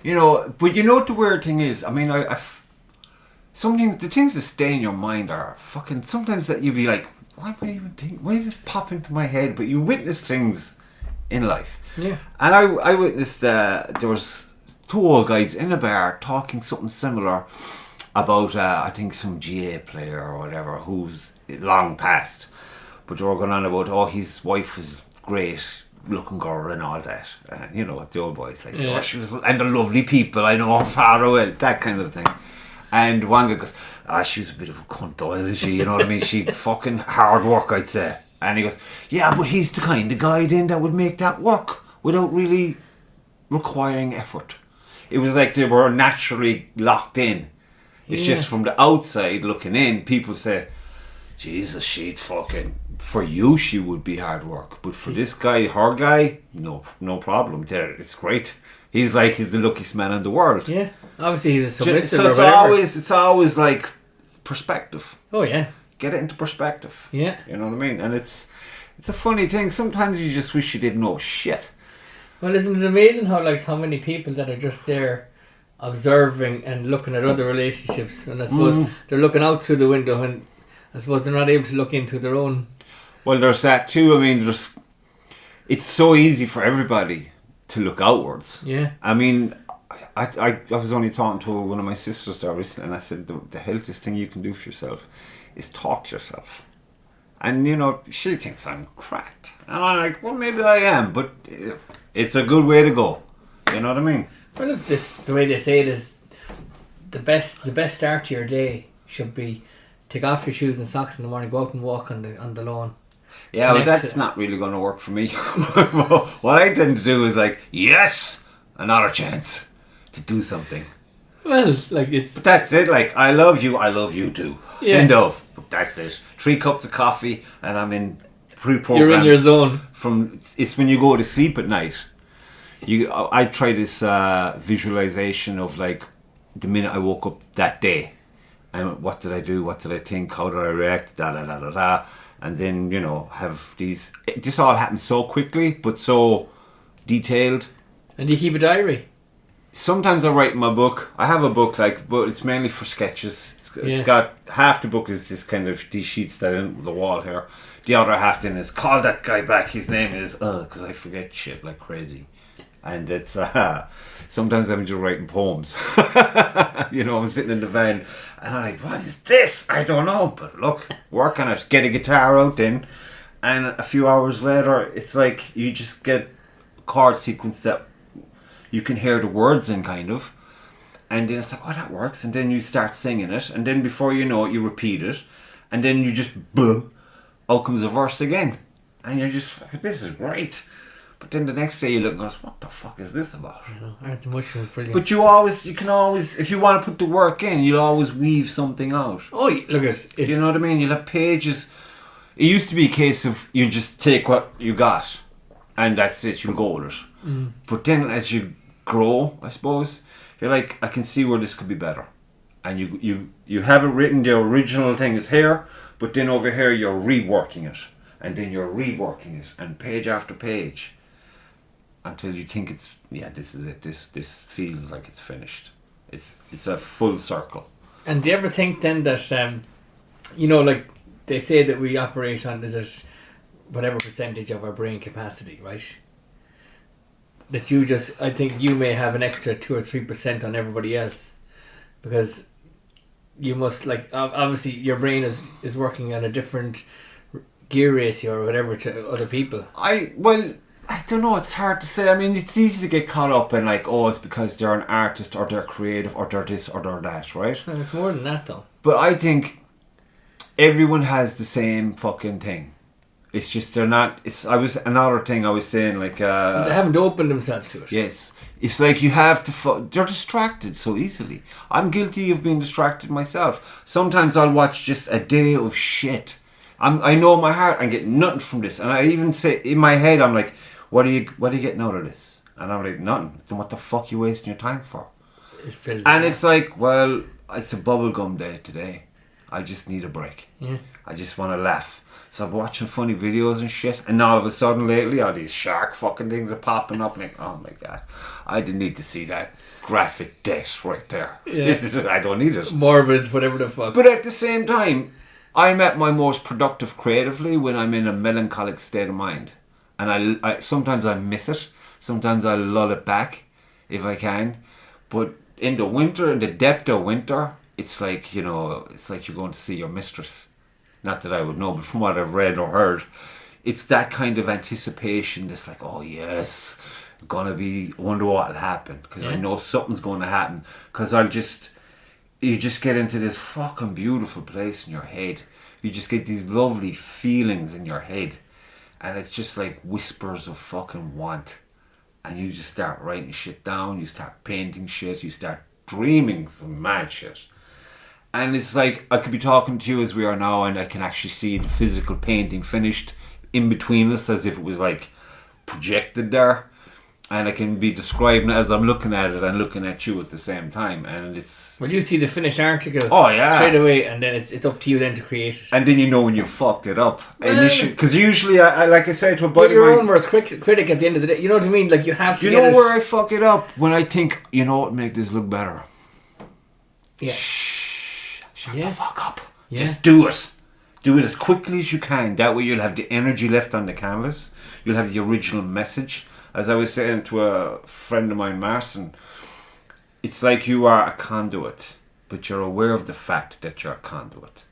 You know, but you know what the weird thing is? I mean, something, the things that stay in your mind are fucking, sometimes that you'd be like, why am I even thinking, why does this pop into my head? But you witness things in life. Yeah. And I witnessed, there was two old guys in a bar talking something similar about, I think, some GA player or whatever who's long past. But they were going on about, his wife was great looking girl and all that. You know, the old boys like, she was, and the lovely people, I know, far away, that kind of thing. And one guy goes, she was a bit of a cunt though, isn't she? You know what I mean? She'd fucking hard work, I'd say. And he goes, yeah, but he's the kind of guy then that would make that work without really requiring effort. It was like they were naturally locked in. It's just from the outside looking in, people say, Jesus, she'd fucking, for you she would be hard work. But for this guy, her guy, no problem. It's great. He's the luckiest man in the world. Yeah. Obviously he's a submissive so or whatever. it's always like perspective. Oh yeah. Get it into perspective. Yeah. You know what I mean? And it's a funny thing. Sometimes you just wish you didn't know shit. Well, isn't it amazing how many people that are just there observing and looking at other relationships, and I suppose they're looking out through the window, and I suppose they're not able to look into their own. Well, there's that too. I mean, it's so easy for everybody to look outwards. Yeah. I mean, I was only talking to one of my sisters there recently, and I said the healthiest thing you can do for yourself is talk to yourself. And you know, she thinks I'm cracked, and I'm like, well, maybe I am, but it's a good way to go. You know what I mean? Well, look, the way they say it is the best start to your day should be take off your shoes and socks in the morning, go out and walk on the lawn. Yeah, but that's not really going to work for me. What I tend to do is like, yes, another chance to do something. Well, but that's it. Like, I love you too. Yeah. End of. But that's it. 3 cups of coffee and I'm in pre-programmed. You're in your zone. It's when you go to sleep at night. I try this visualization of like the minute I woke up that day, and what did I do? What did I think? How did I react? Da da da da da. And then, you know, have these. This all happens so quickly, but so detailed. And do you keep a diary? Sometimes I write in my book. I have a book, but it's mainly for sketches. It's got half the book is this kind of these sheets that are in the wall here. The other half then is call that guy back. His name is because I forget shit like crazy. And it's sometimes I'm just writing poems. You know, I'm sitting in the van and I'm like, what is this? I don't know, but look, work on it. Get a guitar out then, and a few hours later, it's like you just get a chord sequence that you can hear the words in, kind of, and then it's like, oh, that works, and then you start singing it, and then before you know it, you repeat it, and then you just out comes a verse again, and you're just, this is great. But then the next day you look and goes, what the fuck is this about? Aren't the mushrooms brilliant? But you can always, if you want to put the work in, you'll always weave something out. Oh, look at it. You know what I mean? You'll have pages. It used to be a case of you just take what you got and that's it, you'll go with it. Mm. But then as you grow, I suppose, you're like, I can see where this could be better. And you have it written, the original thing is here, but then over here you're reworking it. And then you're reworking it, and page after page. Until you think this is it. This feels like it's finished. It's a full circle. And do you ever think then that you know, like they say that we operate on whatever percentage of our brain capacity, right? That I think you may have an extra 2 or 3% on everybody else, because you must, like, obviously your brain is working on a different gear ratio or whatever to other people. I don't know, it's hard to say. I mean, it's easy to get caught up in like, it's because they're an artist or they're creative or they're this or they're that, right? Well, it's more than that though. But I think everyone has the same fucking thing. It's just they're not. Another thing I was saying, like they haven't opened themselves to it. Yes, it's like you have to. They're distracted so easily. I'm guilty of being distracted myself. Sometimes I'll watch just a day of shit. I know in my heart I'm getting nothing from this, and I even say in my head I'm like, what are you getting out of this? And I'm like, nothing. Then what the fuck are you wasting your time for? It's like, well, it's a bubblegum day today. I just need a break. Yeah. I just want to laugh. So I'm watching funny videos and shit, and all of a sudden lately, all these shark fucking things are popping up, and like, oh my god, I didn't need to see that graphic death right there. Yeah. I don't need it. Morbid, whatever the fuck. But at the same time, I'm at my most productive creatively when I'm in a melancholic state of mind. And I sometimes I miss it. Sometimes I lull it back if I can. But in the winter, in the depth of winter, it's like, you know, it's like you're going to see your mistress. Not that I would know, but from what I've read or heard, it's that kind of anticipation that's like, oh yes, gonna be, wonder what'll happen. Because I know something's going to happen. Because you just get into this fucking beautiful place in your head. You just get these lovely feelings in your head. And it's just like whispers of fucking want. And you just start writing shit down. You start painting shit. You start dreaming some mad shit. And it's like, I could be talking to you as we are now, and I can actually see the physical painting finished in between us as if it was like projected there. And I can be describing it as I'm looking at it and looking at you at the same time. And it's... Well, you see the finished article straight away, and then it's up to you then to create it. And then you know when you fucked it up. Because usually, I like I said to a buddy you're your own worst critic at the end of the day. You know what I mean? Like, you have to you know where I fuck it up? When I think, you know what, make this look better. Yeah. Shut the fuck up. Yeah. Just do it. Do it as quickly as you can. That way you'll have the energy left on the canvas. You'll have the original message. As I was saying to a friend of mine, Marson, it's like you are a conduit, but you're aware of the fact that you're a conduit.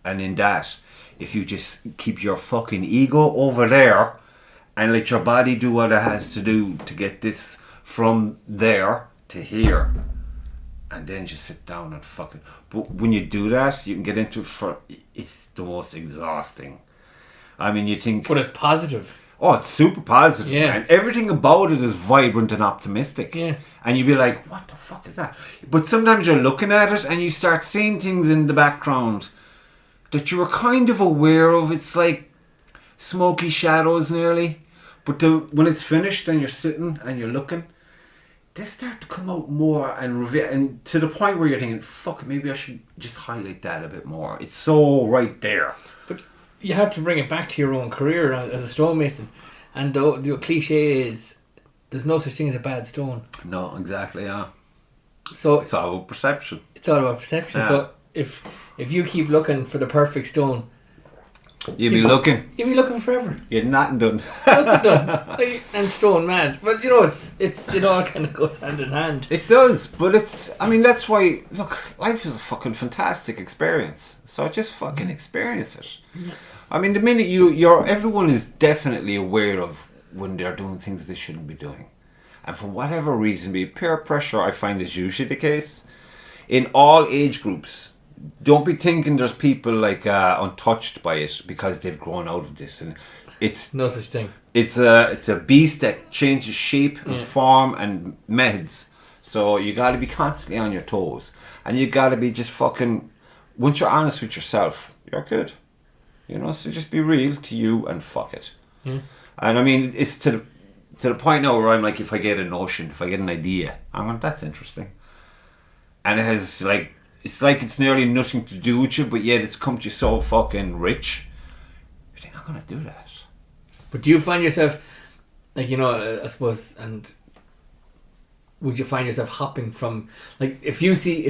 And in that, if you just keep your fucking ego over there and let your body do what it has to do to get this from there to here, and then just sit down and fucking... But when you do that, you can get into it it's the most exhausting. I mean, you think... But it's positive. Oh, it's super positive, man. Everything about it is vibrant and optimistic. Yeah. And you'd be like, what the fuck is that? But sometimes you're looking at it and you start seeing things in the background that you were kind of aware of. It's like smoky shadows nearly. But when it's finished and you're sitting and you're looking, they start to come out more and reveal, and to the point where you're thinking, fuck, maybe I should just highlight that a bit more. It's so right there. But you have to bring it back to your own career as a stonemason. And the cliche is, there's no such thing as a bad stone. No, exactly, yeah. So it's all about perception. It's all about perception. Yeah. So if you keep looking for the perfect stone, You'll be looking forever. You're nothing done. Nothing done. And stone mad. But you know, it all kind of goes hand in hand. It does, but that's why, look, life is a fucking fantastic experience. So just fucking experience it. Yeah. I mean, the minute everyone is definitely aware of when they're doing things they shouldn't be doing. And for whatever reason, be peer pressure, I find is usually the case. In all age groups. Don't be thinking there's people like untouched by it because they've grown out of this, and it's no such thing. It's a beast that changes shape and form and methods. So you got to be constantly on your toes, and you got to be just fucking. Once you're honest with yourself, you're good. You know, so just be real to you and fuck it. And I mean, it's to the point now where I'm like, if I get a notion, if I get an idea, I'm like, that's interesting, and it has like. It's like it's nearly nothing to do with you, but yet it's come to you so fucking rich. You think, I'm going to do that. But do you find yourself, like, you know, I suppose, and would you find yourself hopping from, like, if you see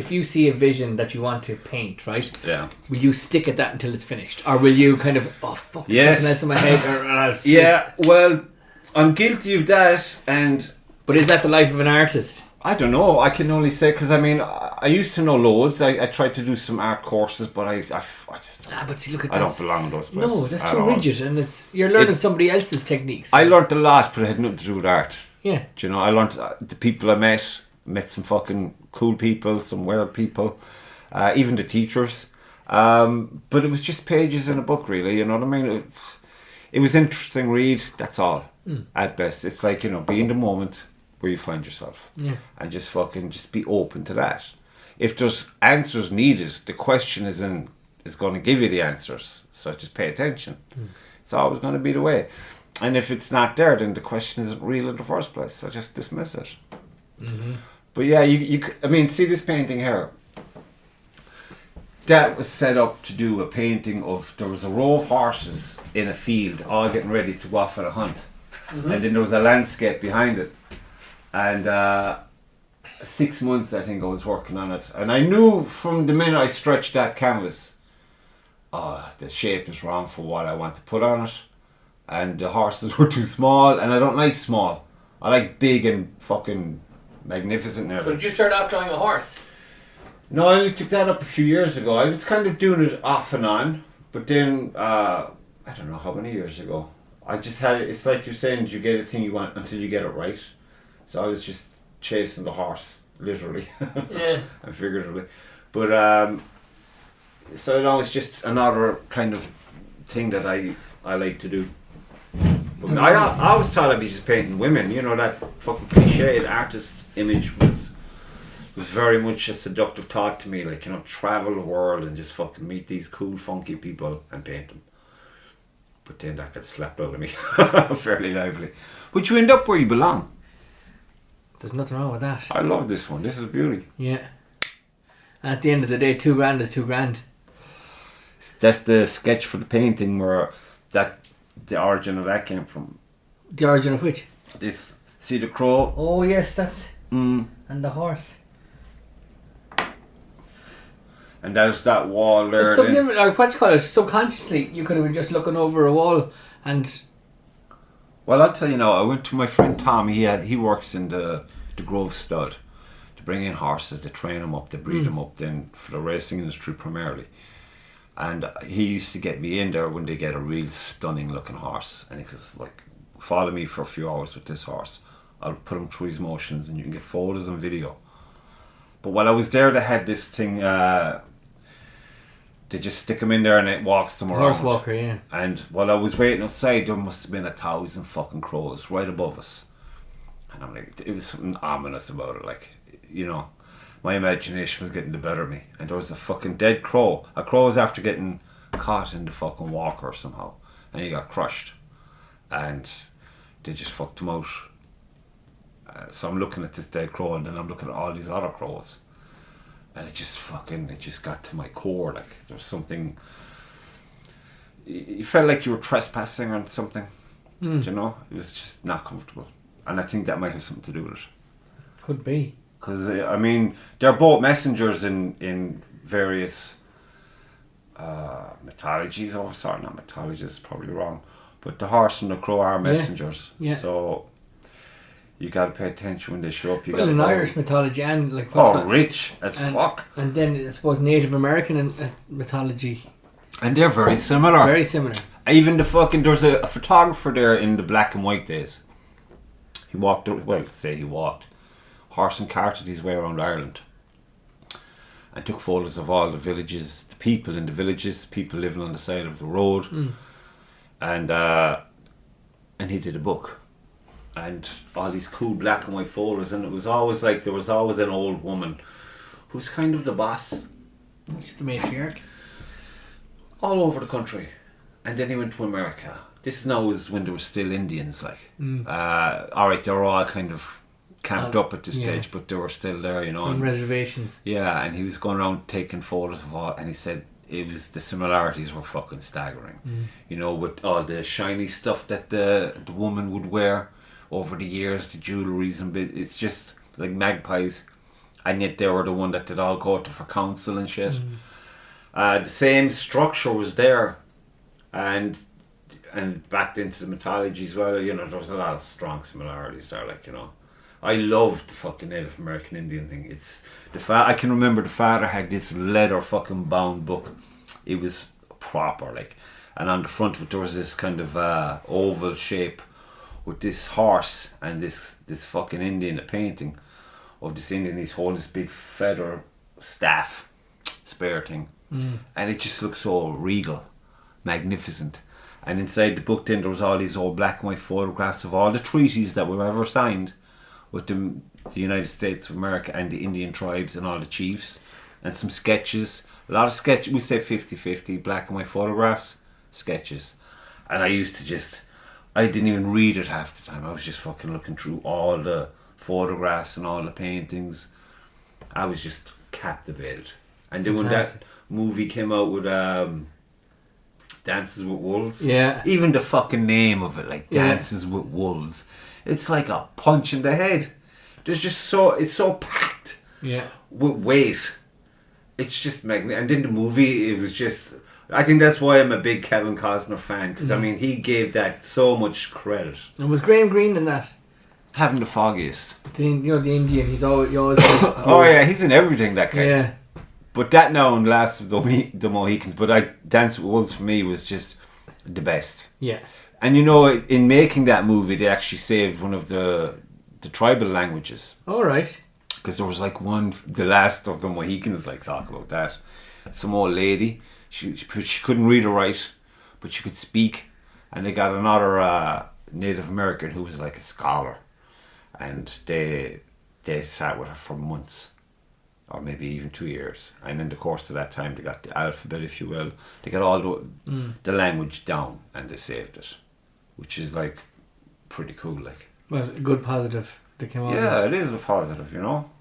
a vision that you want to paint, right? Yeah. Will you stick at that until it's finished? Or will you kind of, oh, fuck, yes. something else in my head? Or I'll flip? Yeah, well, I'm guilty of that, and... But is that the life of an artist? I don't know. I can only say, because I mean, I used to know loads. I tried to do some art courses, but I just... but see, look at that. I don't belong in those places. No, that's too rigid, and you're learning somebody else's techniques. I learnt a lot, but it had nothing to do with art. Yeah. Do you know, I learnt the people I met some fucking cool people, some weird people, even the teachers. But it was just pages in a book, really, you know what I mean? It was interesting read, that's all, at best. It's like, you know, be in the moment where you find yourself, and just be open to that. If there's answers needed, the question is going to give you the answers, so just pay attention. It's always going to be the way, and if it's not there, then the question isn't real in the first place, so just dismiss it. But yeah, you I mean, see this painting here, that was set up to do a painting of, there was a row of horses in a field all getting ready to go off on a hunt. And then there was a landscape behind it. And 6 months I think I was working on it. And I knew from the minute I stretched that canvas, the shape is wrong for what I want to put on it. And the horses were too small, and I don't like small. I like big and fucking magnificent and everything. So did you start off drawing a horse? No, I only took that up a few years ago. I was kind of doing it off and on, but then I don't know how many years ago. I just had it. It's like you're saying, you get a thing you want until you get it right. So I was just chasing the horse, literally, Yeah. and figuratively. But so no, it's just another kind of thing that I like to do. But I always thought I'd be just painting women. You know, that fucking cliched artist image was very much a seductive thought to me. Like, you know, travel the world and just fucking meet these cool, funky people and paint them. But then that got slapped out of me fairly lively. But you end up where you belong. There's nothing wrong with that. I love this one. This is beauty. Yeah. And at the end of the day, $2,000 is $2,000. That's the sketch for the painting where the origin of that came from. The origin of which? This, see the crow? Oh yes, that's and the horse. And there's that wall there. Or what you call it? Subconsciously, you could have been just looking over a wall, and. Well, I'll tell you now. I went to my friend Tom. He works in the Grove Stud to bring in horses, to train them up, to breed them up, then for the racing industry primarily. And he used to get me in there when they get a real stunning looking horse, and he was like, "Follow me for a few hours with this horse. I'll put him through his motions, and you can get photos and video." But while I was there, they had this thing. They just stick him in there and it walks them around. Horse walker, yeah. And while I was waiting outside, there must have been 1,000 fucking crows right above us. And I'm like, it was something ominous about it. Like, you know, my imagination was getting the better of me. And there was a fucking dead crow. A crow was after getting caught in the fucking walker somehow. And he got crushed. And they just fucked him out. So I'm looking at this dead crow, and then I'm looking at all these other crows. And it just got to my core. Like, there's something, you felt like you were trespassing on something. Do you know? It was just not comfortable. And I think that might have something to do with it. Could be. Because, I mean, they're both messengers in various mythologies. Oh, sorry, not mythologies, probably wrong. But the horse and the crow are messengers. Yeah. So you got to pay attention when they show up. Well, in Irish mythology and like rich as fuck. And then I suppose Native American mythology. And they're very similar. Very similar. Even there's a photographer there in the black and white days. He walked horse and carted his way around Ireland and took photos of all the villages, the people in the villages, people living on the side of the road, and he did a book. And all these cool black and white photos, and it was always like there was always an old woman who's kind of the boss. She's the matriarch. All over the country. And then he went to America. This now was when there were still Indians, like. Alright, they were all kind of camped up at this stage, but they were still there, you know. On reservations. Yeah, and he was going around taking photos of all, and he said the similarities were fucking staggering. You know, with all the shiny stuff that the woman would wear over the years, the jewelleries and it's just like magpies, and yet they were the one that they'd all go to for counsel and shit. The same structure was there, and backed into the mythology as well. You know, there was a lot of strong similarities there. Like, you know, I loved the fucking Native American Indian thing. It's I can remember the father had this leather fucking bound book. It was proper, like, and on the front of it there was this kind of oval shape with this horse and this fucking Indian, a painting of this Indian. He's holding this big feather staff, spear thing, and it just looked so regal, magnificent. And inside the book then there was all these old black and white photographs of all the treaties that were ever signed with the United States of America and the Indian tribes and all the chiefs, and some sketches, a lot of sketches. We say 50-50 black and white photographs, sketches. And I used to I didn't even read it half the time. I was just fucking looking through all the photographs and all the paintings. I was just captivated. And then when that movie came out with Dances with Wolves, even the fucking name of it, like Dances with Wolves, it's like a punch in the head. There's just it's so packed with weight. It's just magnificent. And then the movie, it was just, I think that's why I'm a big Kevin Costner fan, because I mean, he gave that so much credit. And was Graham Greene in that? Having the foggiest. The Indian, he always oh yeah, he's in everything, that guy. Yeah. But that now and Last of the Mohicans, but Dance with Wolves for me was just the best. Yeah. And you know, in making that movie, they actually saved one of the tribal languages. All right. Because there was like the Last of the Mohicans, like, talk about that. Some old lady, she couldn't read or write, but she could speak. And they got another Native American who was like a scholar. And they sat with her for months, or maybe even 2 years. And in the course of that time, they got the alphabet, if you will. They got all the language down, and they saved it, which is like pretty cool. Like, well, good positive that came out. Yeah, it is a positive, you know.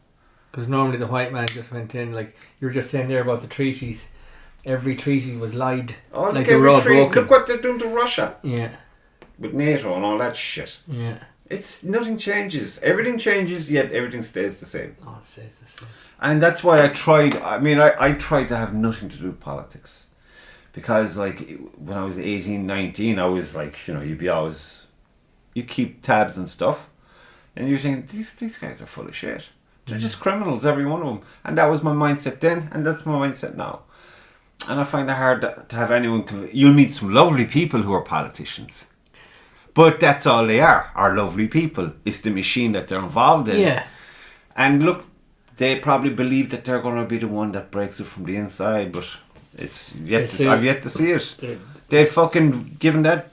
Because normally the white man just went in, like you were just saying there about the treaties. Every treaty was lied. Oh, like they were all broken. Look what they're doing to Russia. Yeah. With NATO and all that shit. Yeah. It's nothing changes. Everything changes, yet everything stays the same. Oh, it stays the same. And that's why I tried. I mean, I tried to have nothing to do with politics, because like when I was 18, 19, I was like, you know, you keep tabs and stuff, and you think these guys are full of shit. They're just criminals, every one of them. And that was my mindset then, and that's my mindset now. And I find it hard to have anyone. You'll meet some lovely people who are politicians. But that's all they are lovely people. It's the machine that they're involved in. Yeah. And look, they probably believe that they're going to be the one that breaks it from the inside, but I've yet to see it. They've fucking given that,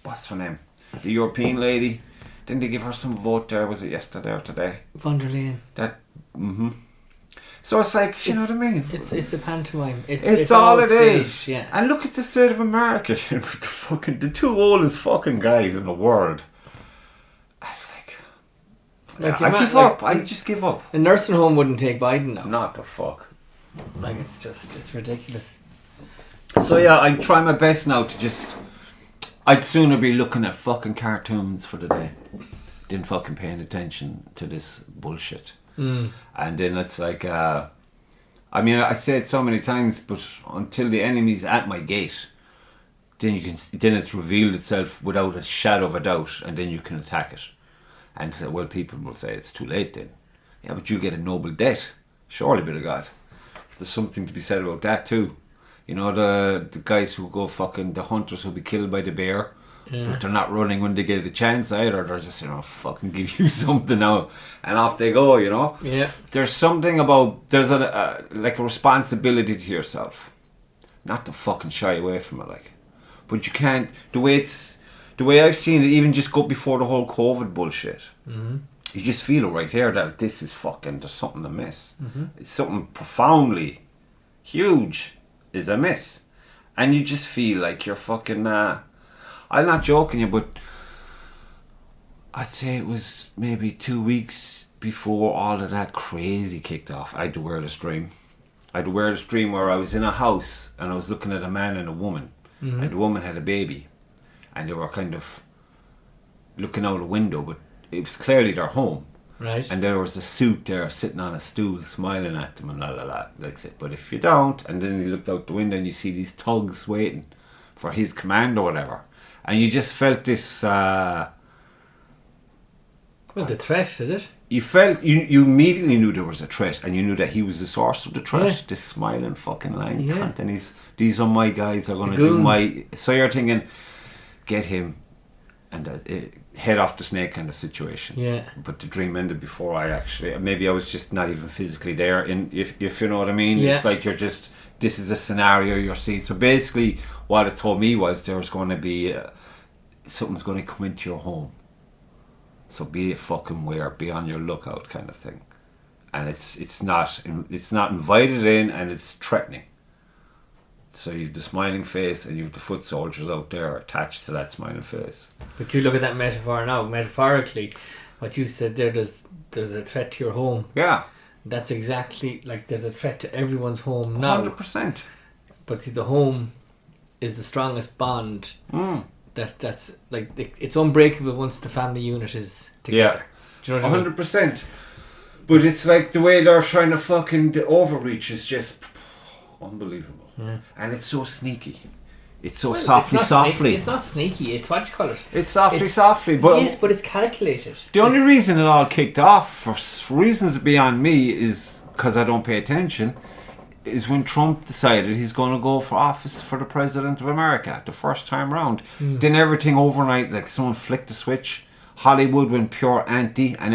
what's her name? The European lady. Didn't they give her some vote there? Was it yesterday or today? Von der Leyen. So it's like, you know what I mean? It's a pantomime. It's all it is. Yeah. And look at the state of America with the two oldest fucking guys in the world. That's like I give up. I just give up. A nursing home wouldn't take Biden now. Not the fuck. Like, it's ridiculous. So yeah, I try my best now to just. I'd sooner be looking at fucking cartoons for the day than fucking paying attention to this bullshit. And then it's like, I mean, I say it so many times, but until the enemy's at my gate, then it's revealed itself without a shadow of a doubt, and then you can attack it. And so, well, people will say it's too late then. Yeah, but you get a noble death, surely, bit of God. There's something to be said about that too. You know, the guys who go fucking, the hunters who'll be killed by the bear, but they're not running when they get a chance either. They're just, you know, fucking give you something now, and off they go, you know. Yeah. There's something about, there's like a responsibility to yourself, not to fucking shy away from it, like. But you can't, the way I've seen it, even just go before the whole COVID bullshit. You just feel it right here that this is fucking, there's something amiss. It's something profoundly huge is amiss, and you just feel like you're fucking. I'm not joking you, but I'd say it was maybe 2 weeks before all of that crazy kicked off. I had the weirdest dream. Where I was in a house and I was looking at a man and a woman, and the woman had a baby, and they were kind of looking out a window, but it was clearly their home. Right. And there was a suit there sitting on a stool smiling at them and la. Like it. But if you don't, and then you looked out the window and you see these thugs waiting for his command or whatever, and you just felt this. Well, the threat, is it? You felt you immediately knew there was a threat, and you knew that he was the source of the threat. Yeah. This smiling fucking lying cunt, and these are my guys. Are going to Goons. do my. So you're thinking, get him, and head off the snake kind of situation. Yeah. But the dream ended before I actually. Maybe I was just not even physically there. If you know what I mean. Yeah. It's like you're just. This is a scenario you're seeing. So basically, what it told me was there was going to be something's going to come into your home. So be fucking aware, be on your lookout, kind of thing. And it's not invited in, and it's threatening. So you've the smiling face, and you've the foot soldiers out there attached to that smiling face. But you look at that metaphor now. Metaphorically, what you said there's a threat to your home. Yeah. That's exactly like there's a threat to everyone's home now. 100%. But see, the home is the strongest bond. That's like it's unbreakable once the family unit is together. Yeah. Do you know what I mean? 100%. But it's like the way they're trying to fucking... The overreach is just unbelievable. Yeah. And it's so sneaky. It's so Well, softly. It's not sneaky. It's what you call it. It's softly. But yes, but it's calculated. the only reason it all kicked off, for reasons beyond me, is because I don't pay attention, is when Trump decided he's going to go for office for the president of America the first time round. Then everything overnight, like someone flicked the switch. Hollywood went pure anti, and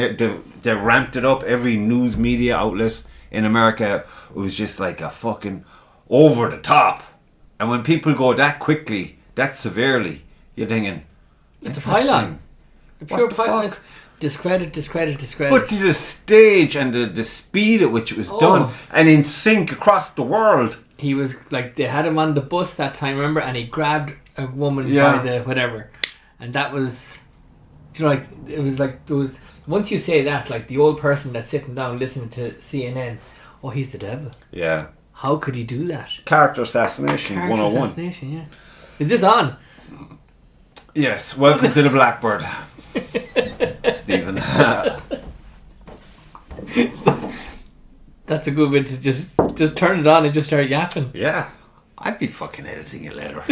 they ramped it up. Every news media outlet in America, it was just like a fucking over the top. And when people go that quickly, that severely, you're thinking, It's a pylon. A pure What the pylon. fuck? Discredit. But to the stage and the speed at which it was done, and in sync across the world. He was like, they had him on the bus that time, remember? And he grabbed a woman Yeah. by the whatever. And that was, you know, like, it was like those, once you say that, like the old person that's sitting down listening to CNN, oh, he's the devil. Yeah. How could he do that? Character assassination 101. Assassination, yeah. Is this on? Yes, welcome to the Blackbird. Stephen. That's a good way to just turn it on and just start yapping. Yeah. I'd be fucking editing it later.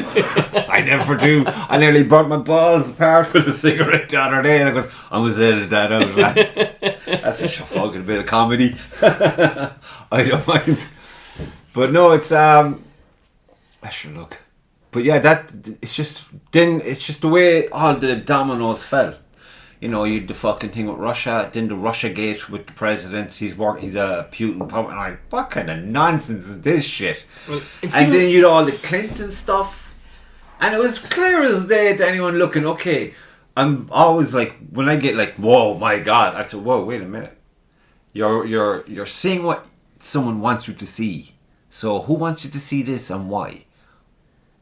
I never do. I nearly burnt my balls apart with a cigarette the other day, and I was editing that out. Right? That's such a fucking bit of comedy. I don't mind. But no, it's I should look. But yeah, it's just the way all the dominoes fell. You know, you had the fucking thing with Russia, then the Russia gate with the president. He's a Putin puppet. And I'm like, what kind of nonsense is this shit? Well, and then you'd all the Clinton stuff, and it was clear as day to anyone looking. Okay, I'm always like, when I get like, whoa, my God, I said, whoa, wait a minute. You're seeing what someone wants you to see. So who wants you to see this and why?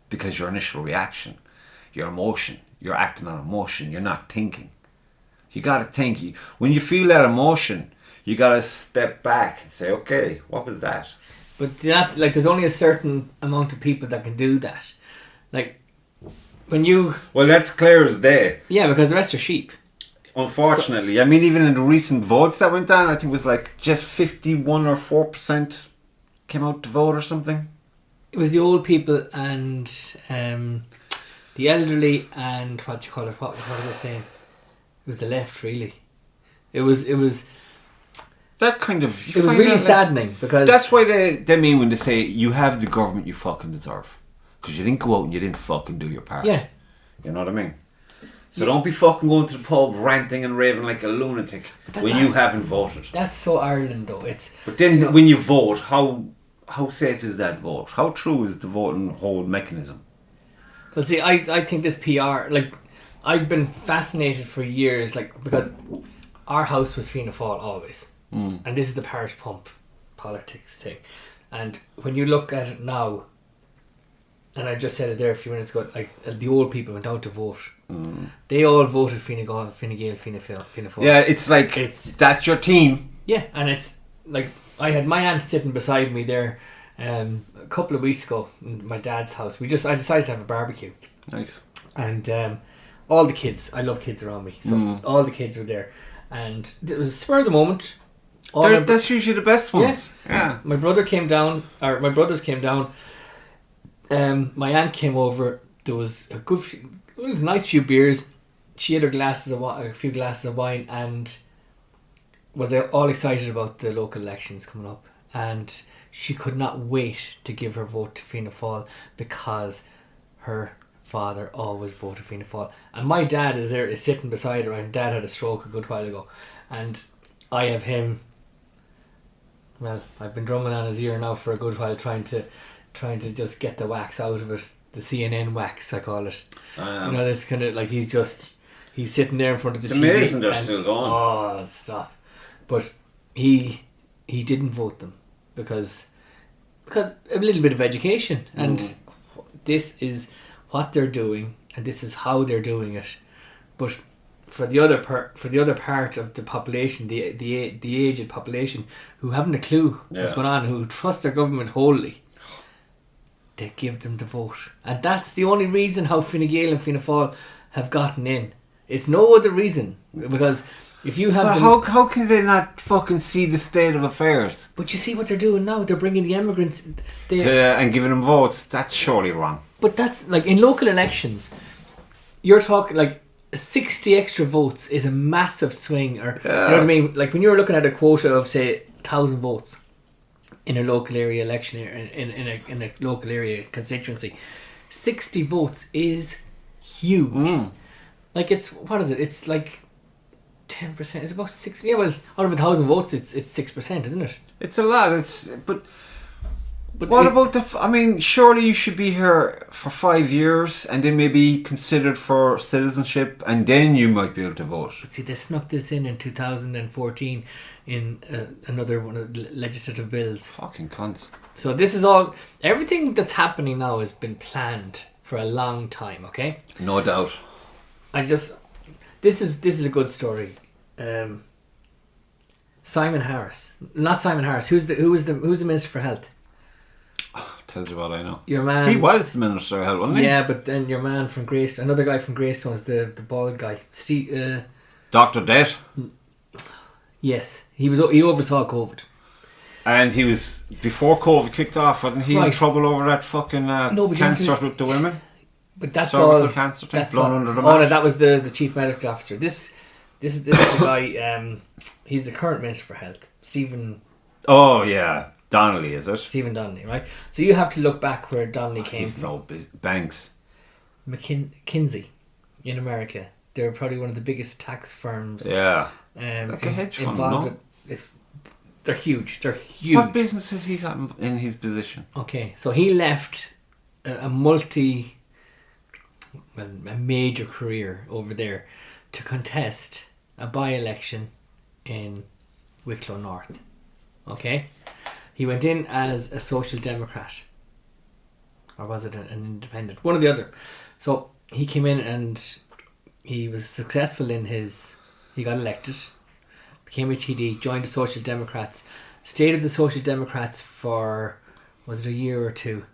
Because your initial reaction, your emotion, you're acting on emotion. You're not thinking. You gotta think. When you feel that emotion, you gotta step back and say, okay, what was that? But not, like, there's only a certain amount of people that can do that. Like, when you... Well, that's clear as day. Yeah, because the rest are sheep. Unfortunately. I mean, even in the recent votes that went down, I think it was like just 51 or 4% came out to vote or something. It was the old people and the elderly and what do you call it? What are they saying? It was the left, really. It was that kind of... It was really saddening because... That's why they mean when they say you have the government you fucking deserve. Because you didn't go out and you didn't fucking do your part. Yeah. You know what I mean? So don't be fucking going to the pub ranting and raving like a lunatic when you haven't voted. That's so Ireland, though. But then when you vote, how safe is that vote? How true is the voting whole mechanism? Well, see, I think this PR... Like, I've been fascinated for years, like, because our house was Fianna Fáil always. And this is the parish pump politics thing. And when you look at it now, and I just said it there a few minutes ago, like, the old people went out to vote. They all voted Fine Gael, Fianna Fáil. Yeah, it's like, that's your team. Yeah, and it's like, I had my aunt sitting beside me there a couple of weeks ago in my dad's house. I decided to have a barbecue. Nice. And all the kids, I love kids around me, so all the kids were there, and it was a spur of the moment. That's usually the best ones. Yeah. My brothers came down. My aunt came over. There was a nice few beers. She had a few glasses of wine, and was all excited about the local elections coming up, and she could not wait to give her vote to Fianna Fáil because her father always voted Fianna Fáil, and my dad is sitting beside her. My dad had a stroke a good while ago, and I have him. Well, I've been drumming on his ear now for a good while, trying to just get the wax out of it, the CNN wax, I call it. This kind of like he's sitting there in front of the TV. It's amazing they're still going. Oh, stop! But he didn't vote them because a little bit of education, and this is what they're doing, and this is how they're doing it. But for the other part of the population, the aged population who haven't a clue what's going on, who trust their government wholly, they give them the vote, and that's the only reason how Fine Gael and Fianna Fáil have gotten in. It's no other reason, because if you have... But how can they not fucking see the state of affairs? But you see what they're doing now. They're bringing the immigrants... and giving them votes. That's surely wrong. But that's... Like, in local elections, you're talking... Like, 60 extra votes is a massive swing. Or you know what I mean? Like, when you're looking at a quota of, say, 1,000 votes in a local area election, in a local area constituency, 60 votes is huge. Like, it's... What is it? It's like... 10%. It's about 6. Yeah, well, out of 1,000 votes, it's 6%, isn't it? It's a lot. But what about the? I mean, surely you should be here for 5 years and then maybe considered for citizenship, and then you might be able to vote. But see, they snuck this in 2014 in another one of the legislative bills. Fucking cunts. So this is all. Everything that's happening now has been planned for a long time. Okay. No doubt. This is a good story. Simon Harris, not Simon Harris. Who's the Minister for Health? Tells you what I know. Your man. He was the Minister of Health, wasn't he? Yeah, but then your man from Greystone, another guy from Greystone, was the bald guy, Steve. Dr. Debt. Yes, he oversaw COVID. And he was before COVID kicked off. Wasn't he in trouble over that fucking cancer with the women? But that's cervical all. Cancer thing, That's blown all. under the Oh, mat. no, that was the chief medical officer. This is the guy. He's the current Minister for Health, Stephen. Oh yeah, Donnelly, is it? Stephen Donnelly, right? So you have to look back where Donnelly came from. No Banks. McKinsey, in America. They're probably one of the biggest tax firms. Yeah. Like a hedge fund, no? They're huge. They're huge. What business has he got in his position? Okay, so he left a major career over there to contest a by-election in Wicklow North. Okay? He went in as a Social Democrat. Or was it an independent? One or the other. So he came in and he was successful in his... He got elected, became a TD, joined the Social Democrats, stayed with the Social Democrats for, was it a year or two?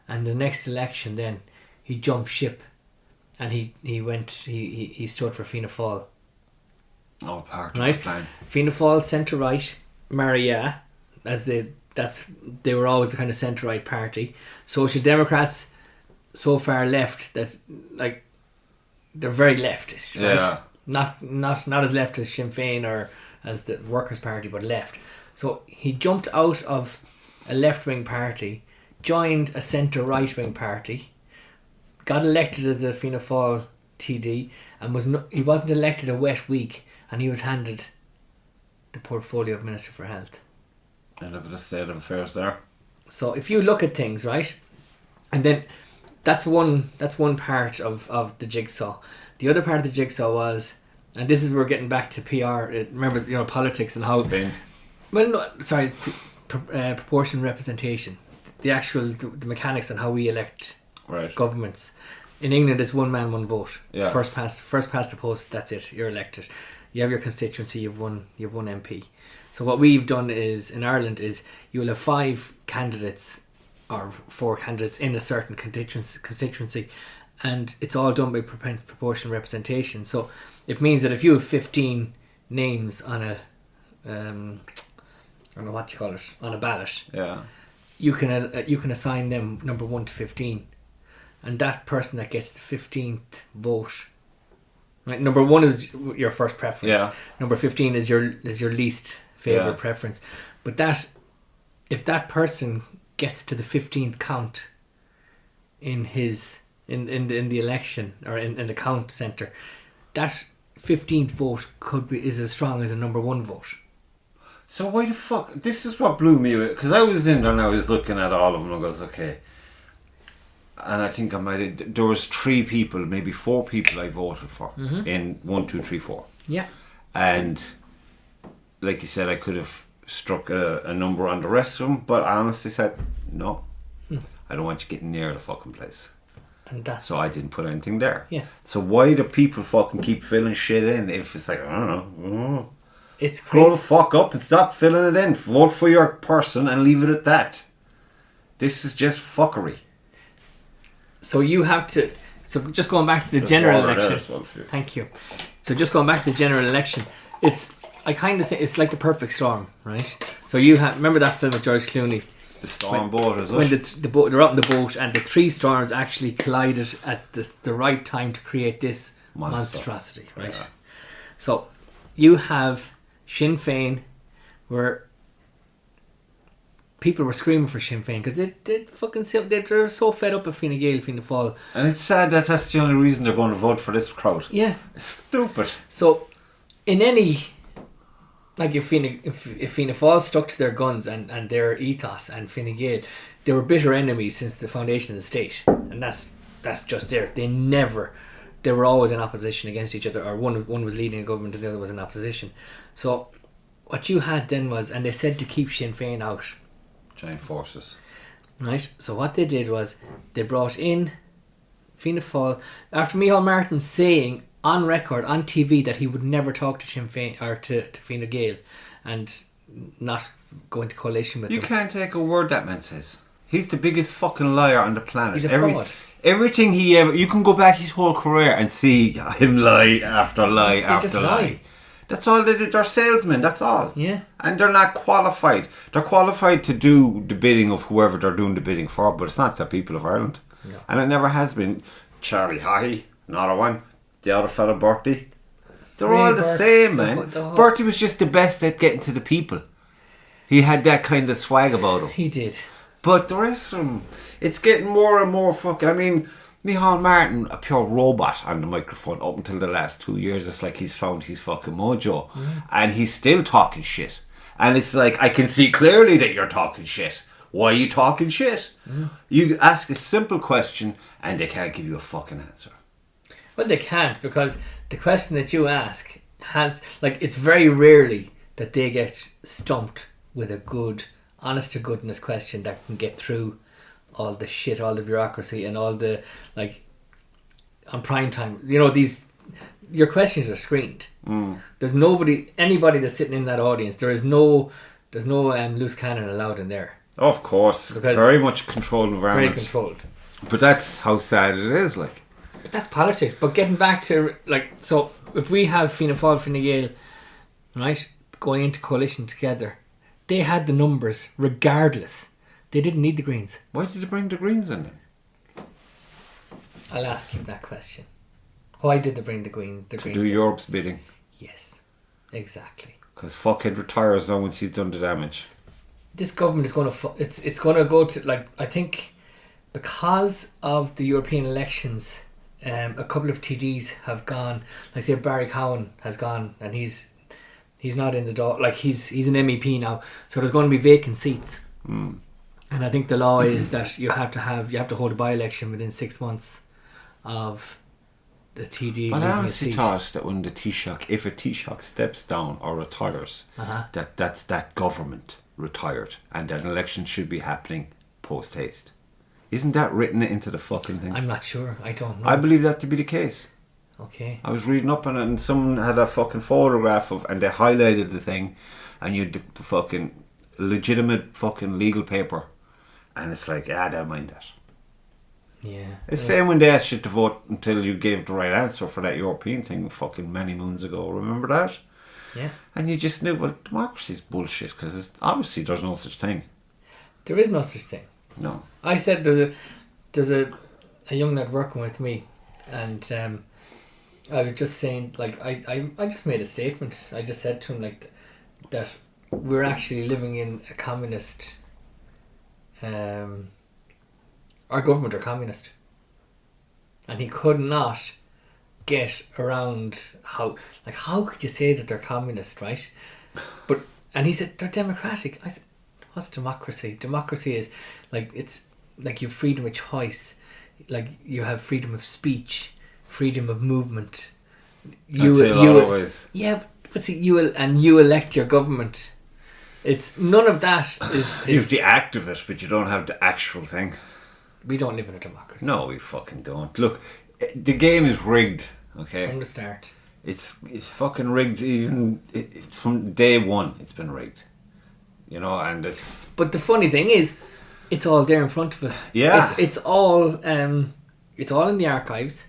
And the next election then, he jumped ship and he stood for Fianna Fáil. Oh, part right? of the plan. Fianna Fáil centre-right, Maria, they were always the kind of centre-right party. Social Democrats, so far left that, like, they're very leftist, right? Yeah. Not as left as Sinn Féin or as the Workers' Party, but left. So he jumped out of a left-wing party, joined a centre-right-wing party, got elected as a Fianna Fáil TD, and he wasn't elected a wet week, and he was handed the portfolio of Minister for Health. And look at the state of affairs there. So if you look at things, right, and then that's one part of the jigsaw. The other part of the jigsaw was, and this is where we're getting back to PR. Remember, politics and how. Spain. Well, no, sorry, proportional representation. The mechanics on how we elect governments. In England, it's one man, one vote. Yeah. First past the post. That's it. You're elected. You have your constituency. You've one MP. So what we've done is in Ireland is you will have 5 candidates or 4 candidates in a certain constituency, and it's all done by proportional representation. So it means that if you have 15 names on a I don't know what you call it, on a ballot, yeah, you can assign them number 1 to 15, and that person that gets the 15th vote, right? Number 1 is your first preference. Yeah. Number 15 is your least favourite preference. But if that person gets to the 15th count in the election or in the count centre, that 15th vote is as strong as a number 1 vote. So why the fuck? This is what blew me away, because I was in there and I was looking at all of them and I goes, okay. And I think there was 3 people, maybe 4 people I voted for in 1, 2, 3, 4. Yeah. And like you said, I could have struck a number on the rest of them, but I honestly said, no, I don't want you getting near the fucking place. And that's... So I didn't put anything there. Yeah. So why do people fucking keep filling shit in if it's like, I don't know. It's crazy. Grow the fuck up and stop filling it in. Vote for your person and leave it at that. This is just fuckery. So you have to... So just going back to the general election... Thank you. So just going back to the general election, I kind of say it's like the perfect storm, right? So you have... Remember that film with George Clooney? The storm boat, is it? When the boat, they're out in the boat and the three storms actually collided at the right time to create this monstrosity, right? Yeah. So you have Sinn Féin, where people were screaming for Sinn Féin because they're so fed up of Fine Gael, Fianna Fáil. And it's sad that that's the only reason they're going to vote for this crowd. Yeah. It's stupid. So in any... Like if Fianna Fáil stuck to their guns and their ethos and Fine Gael, they were bitter enemies since the foundation of the state, and that's just there. They were always in opposition against each other, or one was leading a government and the other was in opposition. So what you had then was, and they said to keep Sinn Féin out. Giant forces. Right. So what they did was they brought in Fianna Fáil after Micheál Martin saying on record, on TV, that he would never talk to Sinn Féin or to Fine Gael and not go into coalition with them. You can't take a word that man says. He's the biggest fucking liar on the planet. He's a fraud. Everything he ever... You can go back his whole career and see him lie after lie after lie. That's all they do. They're salesmen, that's all. Yeah. And they're not qualified. They're qualified to do the bidding of whoever they're doing the bidding for, but it's not the people of Ireland. No. And it never has been. Charlie Haughey, another one. The other fella, Bertie. They're all the same, man. Bertie was just the best at getting to the people. He had that kind of swag about him. He did. But the rest of them, it's getting more and more fucking... I mean, Micheál Martin, a pure robot on the microphone up until the last 2 years. It's like he's found his fucking mojo. And he's still talking shit. And it's like, I can see clearly that you're talking shit. Why are you talking shit? You ask a simple question and they can't give you a fucking answer. Well, they can't, because the question that you ask has... Like, it's very rarely that they get stumped with a good, honest-to-goodness question that can get through all the shit, all the bureaucracy and all the, like, on prime time. You know, your questions are screened. There's anybody that's sitting in that audience, there's no loose cannon allowed in there. Of course. Because very much controlled environment. Very controlled. But that's how sad it is, like. But that's politics. But getting back to, like, so if we have Fianna Fáil, Fine Gael, right, going into coalition together, they had the numbers regardless. They didn't need the Greens. Why did they bring the Greens in? I'll ask you that question. Why did they bring the Greens? To do Europe's bidding. Yes, exactly. Because fuckhead retires now once he's done the damage. This government is going to... It's going to go to, like, I think because of the European elections... a couple of TDs have gone. Like, say Barry Cowan has gone, and he's not in the door. Like, he's an MEP now, so there's going to be vacant seats. And I think the law is that you have to hold a by-election within 6 months of the TD. But I honestly thought that when the Taoiseach, if a Taoiseach steps down or retires, that's that government retired, and that an election should be happening post haste. Isn't that written into the fucking thing? I'm not sure. I don't know. I believe that to be the case. Okay. I was reading up on it and someone had a fucking photograph of, and they highlighted the thing, and you had the fucking legitimate fucking legal paper, and it's like, I don't mind that. Yeah. It's the same when they asked you to vote until you gave the right answer for that European thing fucking many moons ago. Remember that? Yeah. And you just knew, well, democracy's bullshit, because obviously there's no such thing. There is no such thing. No. I said there's a young lad working with me, and I was just saying, like, I just made a statement. I just said to him, like, that we're actually living in a communist... our government are communist. And he could not get around how could you say that they're communist, right? And he said, they're democratic. I said, what's democracy? Democracy is, like, it's like you have freedom of choice, like you have freedom of speech, freedom of movement. Yeah, but see, you elect your government. It's none of that is you have the act of it, but you don't have the actual thing. We don't live in a democracy. No, we fucking don't. Look, the game is rigged, okay? From the start. It's fucking rigged even from day one. It's been rigged, you know, and it's. But the funny thing is, it's all there in front of us. Yeah, it's all in the archives.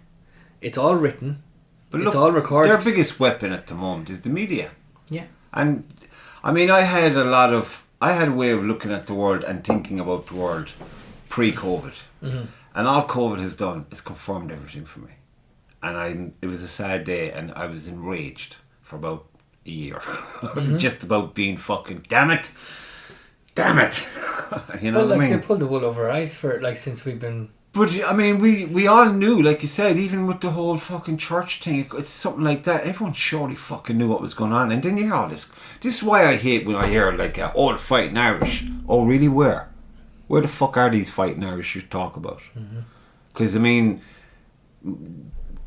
It's all written. But it's look, all recorded. Their biggest weapon at the moment is the media. Yeah, and I mean, I had a way of looking at the world and thinking about the world pre-COVID, and all COVID has done is confirmed everything for me. And it was a sad day, and I was enraged for about a year, just about being fucking damn it, you know well, what I mean? They pulled the wool over our eyes for since we've been. But I mean, we all knew, like you said, even with the whole fucking church thing, it's something like that. Everyone surely fucking knew what was going on, and then you hear all this. This is why I hate when I hear the fighting Irish. Oh, really? Where the fuck are these fighting Irish you talk about? Because I mean,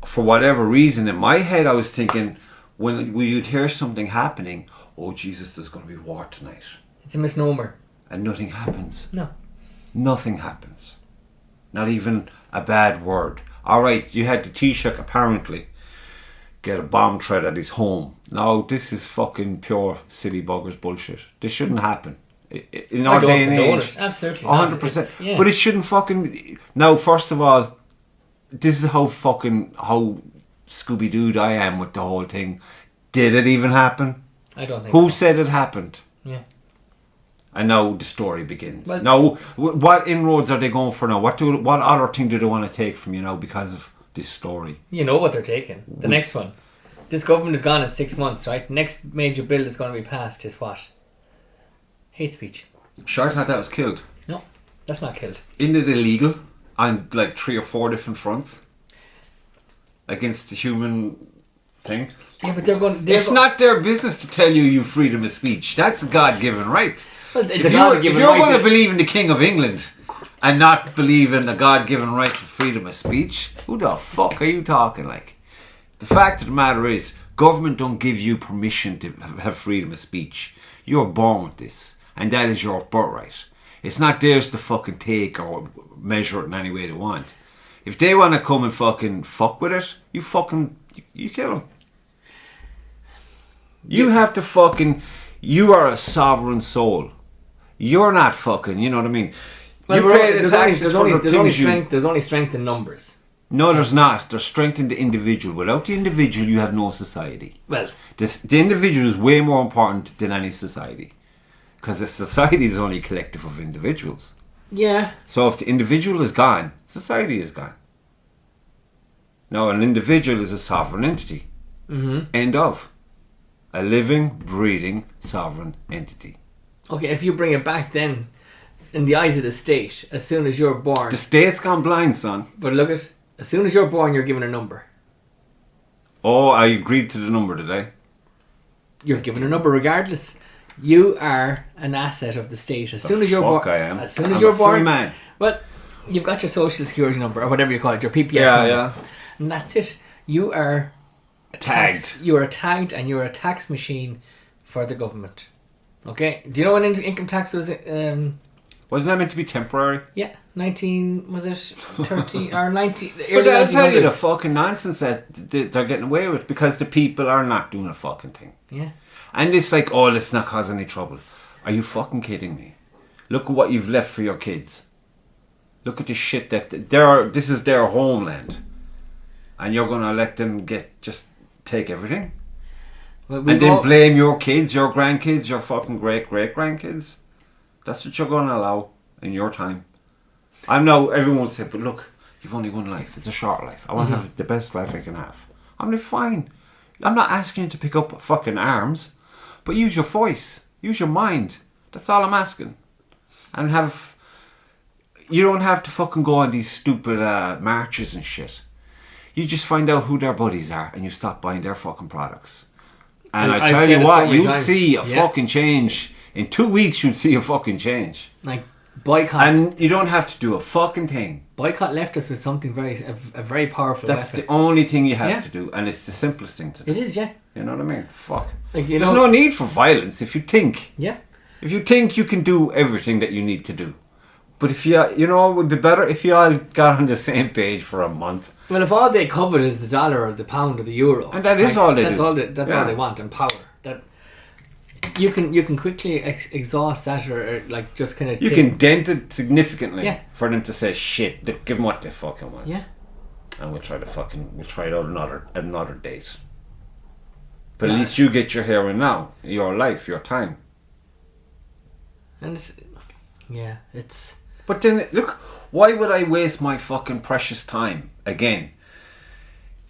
for whatever reason, in my head, I was thinking when you'd hear something happening, oh Jesus, there's going to be war tonight. It's a misnomer. And nothing happens. No. Nothing happens. Not even a bad word. Alright, you had the Taoiseach apparently get a bomb threat at his home. No, this is fucking pure silly buggers bullshit. This shouldn't happen. In our day and age. Absolutely. 100%. Yeah. But it shouldn't fucking... Now, first of all, this is how Scooby-Dooed I am with the whole thing. Did it even happen? I don't think Who so. said it happened? Yeah. And now the story begins. Well, now, what inroads are they going for now? What other thing do they want to take from you now because of this story? You know what they're taking. The next one. This government is gone in 6 months, right? Next major bill that's going to be passed is what? Hate speech. Sure, I thought that was killed. No, that's not killed. Isn't it illegal on 3 or 4 different fronts against the human thing? Yeah, but it's not their business to tell you freedom of speech. That's a God-given right. Well, it's if you're going to believe in the King of England and not believe in the God-given right to freedom of speech, who the fuck are you talking like? The fact of the matter is, government don't give you permission to have freedom of speech. You're born with this, and that is your birthright. It's not theirs to fucking take or measure it in any way they want. If they want to come and fucking fuck with it, you kill them. You have to fucking... You are a sovereign soul. You're not fucking... You know what I mean? Well, you pay the taxes for the things There's only strength in numbers. No, there's not. There's strength in the individual. Without the individual, you have no society. Well... The individual is way more important than any society. Because a society is only a collective of individuals. Yeah. So if the individual is gone, society is gone. Now, an individual is a sovereign entity. End of. A living, breathing, sovereign entity. Okay, if you bring it back then, in the eyes of the state, as soon as you're born... The state's gone blind, son. But look at... As soon as you're born, you're given a number. Oh, I agreed to the number today. You're given a number regardless. You are an asset of the state. As soon as you're born... I am. As soon as you're born... Free man. Well, you've got your social security number, or whatever you call it, your PPS number. Yeah. And that's it. You are... Tagged. You are tagged, and you're a tax machine for the government. Okay? Do you know when income tax was... Wasn't that meant to be temporary? Yeah, 30 or 90... But I'll tell you the fucking nonsense that they're getting away with because the people are not doing a fucking thing. Yeah. And it's like, oh, let's not cause any trouble. Are you fucking kidding me? Look at what you've left for your kids. Look at the shit that... This is their homeland. And you're going to let them just take everything? Well, and then blame your kids, your grandkids, your fucking great-great-grandkids? That's what you're going to allow in your time. Everyone will say, but look, you've only one life. It's a short life. I want to have the best life I can have. I'm like, fine. I'm not asking you to pick up fucking arms, but use your voice. Use your mind. That's all I'm asking. And you don't have to fucking go on these stupid marches and shit. You just find out who their buddies are and you stop buying their fucking products. And I tell you what, you'll see a fucking change. In 2 weeks, you'll see a fucking change. Like, boycott. And you don't have to do a fucking thing. Boycott left us with something a very powerful That's weapon. the only thing you have to do. And it's the simplest thing to do. It is, yeah. You know what I mean? Fuck. Like, There's no need for violence if you think. Yeah. If you think you can do everything that you need to do. But if you know, it would be better if you all got on the same page for a month. Well, if all they covet is the dollar or the pound or the euro, and that is all they that's do. all they want, and power. That you can quickly exhaust that, or like just kind of. You can dent it significantly for them to say shit. Give them what they fucking want. Yeah. And we'll try it out another date. But at least you get your here and now, your life, your time. And it's. But then, look, why would I waste my fucking precious time, again,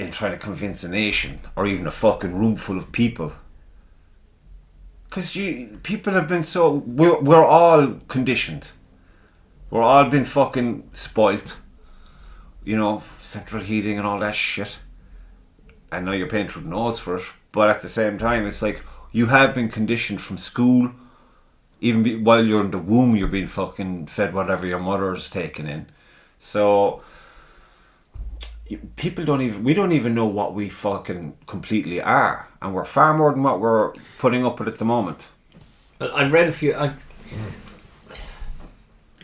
in trying to convince a nation, or even a fucking room full of people? Because people have been we're all conditioned. We're all been fucking spoilt. You know, central heating and all that shit. And now you're paying through the nose for it. But at the same time, it's like, you have been conditioned from school. Even while you're in the womb, you're being fucking fed whatever your mother's taking in. So we don't even know what we fucking completely are, and we're far more than what we're putting up with at the moment. I've read a few. I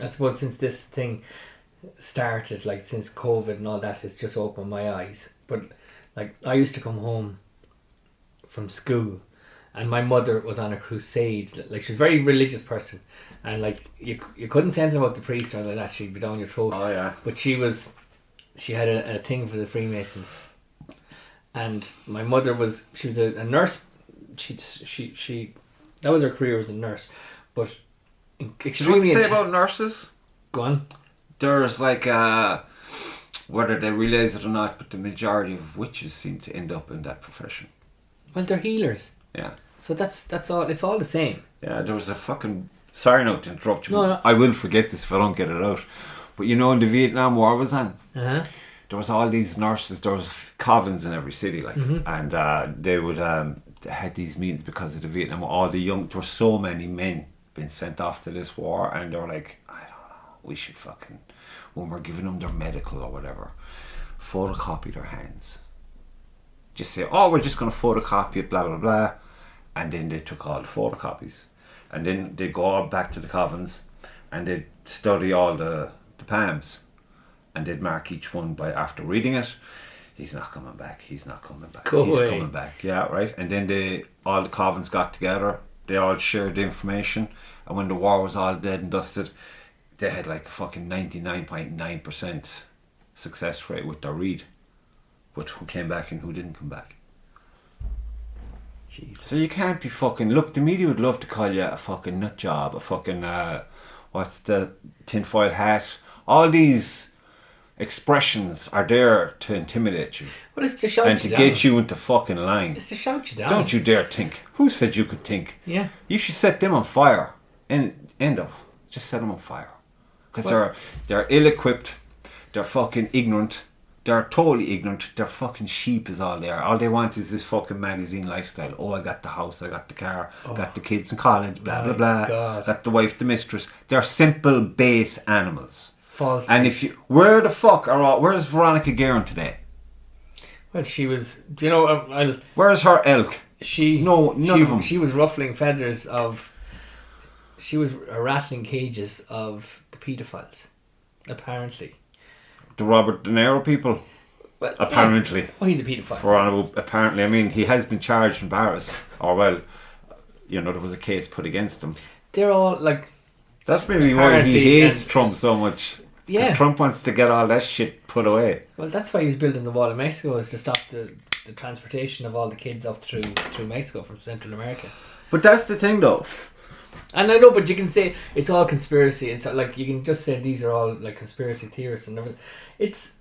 suppose since this thing started, like since COVID and all that, it's just opened my eyes. But like, I used to come home from school, and my mother was on a crusade. Like, she was a very religious person, and like you couldn't say anything about the priest or anything like that. She'd be down your throat. Oh yeah. But she had a thing for the Freemasons, and my mother was a nurse. She that was her career as a nurse, but extremely. Do you know what to say about nurses? Go on. There's like whether they realise it or not, but the majority of witches seem to end up in that profession. Well, they're healers. Yeah. So that's all. It's all the same. Yeah, there was a fucking... Sorry not to interrupt you. No. I will forget this if I don't get it out. But you know, when the Vietnam War was on, there was all these nurses. There was covens in every city, like, and they would they had these meetings because of the Vietnam War. There were so many men being sent off to this war, and they were like, I don't know, we should fucking, when we're giving them their medical or whatever, photocopy their hands. Just say, oh, we're just going to photocopy it, blah blah blah, and then they took all the photocopies, and then they go all back to the covens, and they'd study all the palms, and they'd mark each one by, after reading it, he's not coming back, he's not coming back, coming back, yeah, right. And then all the covens got together, they all shared the information, and when the war was all dead and dusted, they had like fucking 99.9% success rate with their read. But who came back and who didn't come back. Jesus. So you can't be fucking... Look, the media would love to call you a fucking nut job, a fucking... what's the tinfoil hat? All these expressions are there to intimidate you. Well, it's to shout and you to down. get you into fucking line. It's to shout you down. Don't you dare think. Who said you could think? Yeah. You should set them on fire. End of. Just set them on fire. Because they're ill-equipped. They're fucking ignorant. They're totally ignorant. They're fucking sheep is all they are. All they want is this fucking magazine lifestyle. Oh, I got the house, I got the car, got the kids in college, blah, blah, blah. God. Got the wife, the mistress. They're simple base animals. False. And if you... Where the fuck where's Veronica Guerin today? Well, she was... Do you know... Where's her elk? None of them. She was ruffling feathers of... She was rattling cages of the paedophiles. Apparently. The Robert De Niro people, well, apparently. Yeah. Oh, he's a paedophile. Apparently, I mean, he has been charged in Paris. Or, well, you know, there was a case put against him. They're all, like... That's maybe why he hates Trump so much. Yeah. Because Trump wants to get all that shit put away. Well, that's why he was building the wall in Mexico, is to stop the transportation of all the kids up through Mexico from Central America. But that's the thing, though. And I know, but you can say it's all conspiracy. It's like, you can just say these are all like conspiracy theorists and everything. It's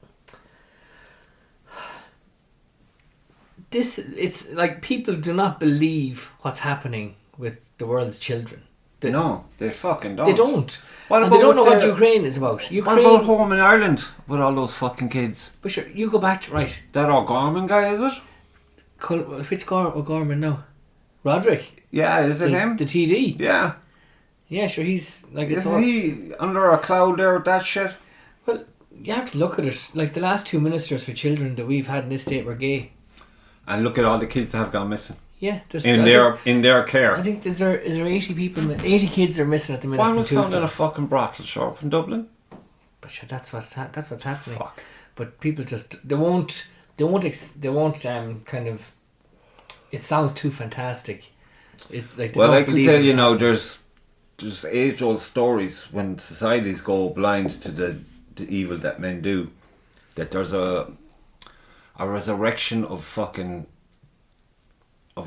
like people do not believe what's happening with the world's children. No, they fucking don't. They don't. And they don't know what Ukraine is about. What about home in Ireland with all those fucking kids? But sure, you go back to... Right. That O'Gorman guy, is it? Which O'Gorman now? Roderick? Yeah, is it him? The TD? Yeah. Yeah, sure, he's... like. Isn't he under a cloud there with that shit? Well, you have to look at it. Like, the last two ministers for children that we've had in this state were gay. And look at all the kids that have gone missing. Yeah, in their care. I think is there 80 people, 80 kids are missing at the minute. One was found in a fucking brothel shop in Dublin. But sure, that's what's happening. Fuck. But people just they won't kind of. It sounds too fantastic. It's like well, I can tell you now. There's age-old stories when societies go blind to the evil that men do. That there's a resurrection of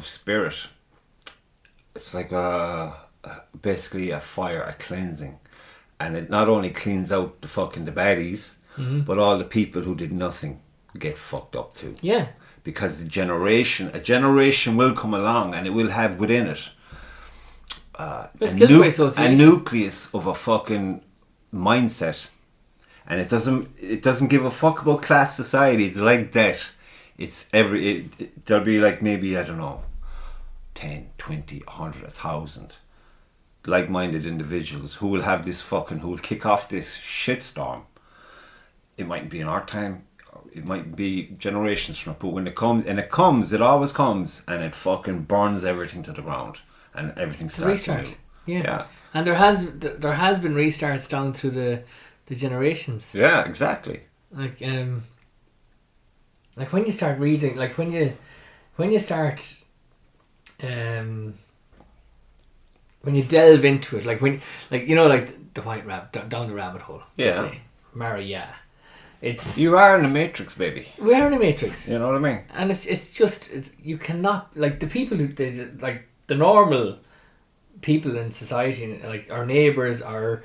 spirit. It's like basically a fire, a cleansing, and it not only cleans out the baddies, but all the people who did nothing get fucked up too. Yeah. Because a generation will come along, and it will have within it a nucleus of a fucking mindset, and it doesn't give a fuck about class society. It's like that. It's there'll be like maybe, I don't know, 10, 20, 100, 1,000 like-minded individuals who will have this who will kick off this shitstorm. It might be in our time, it might be generations from now, but when it always comes, and it fucking burns everything to the ground, and everything starts restart. New. Yeah. And there has been restarts down through the generations. Yeah, exactly. Like when you start reading, like when you start when you delve into it, like the white rabbit down the rabbit hole. Yeah. Maria. You are in the Matrix, baby. We are in the Matrix. You know what I mean? And it's just you cannot, like, the people who like the normal people in society, like our neighbours, our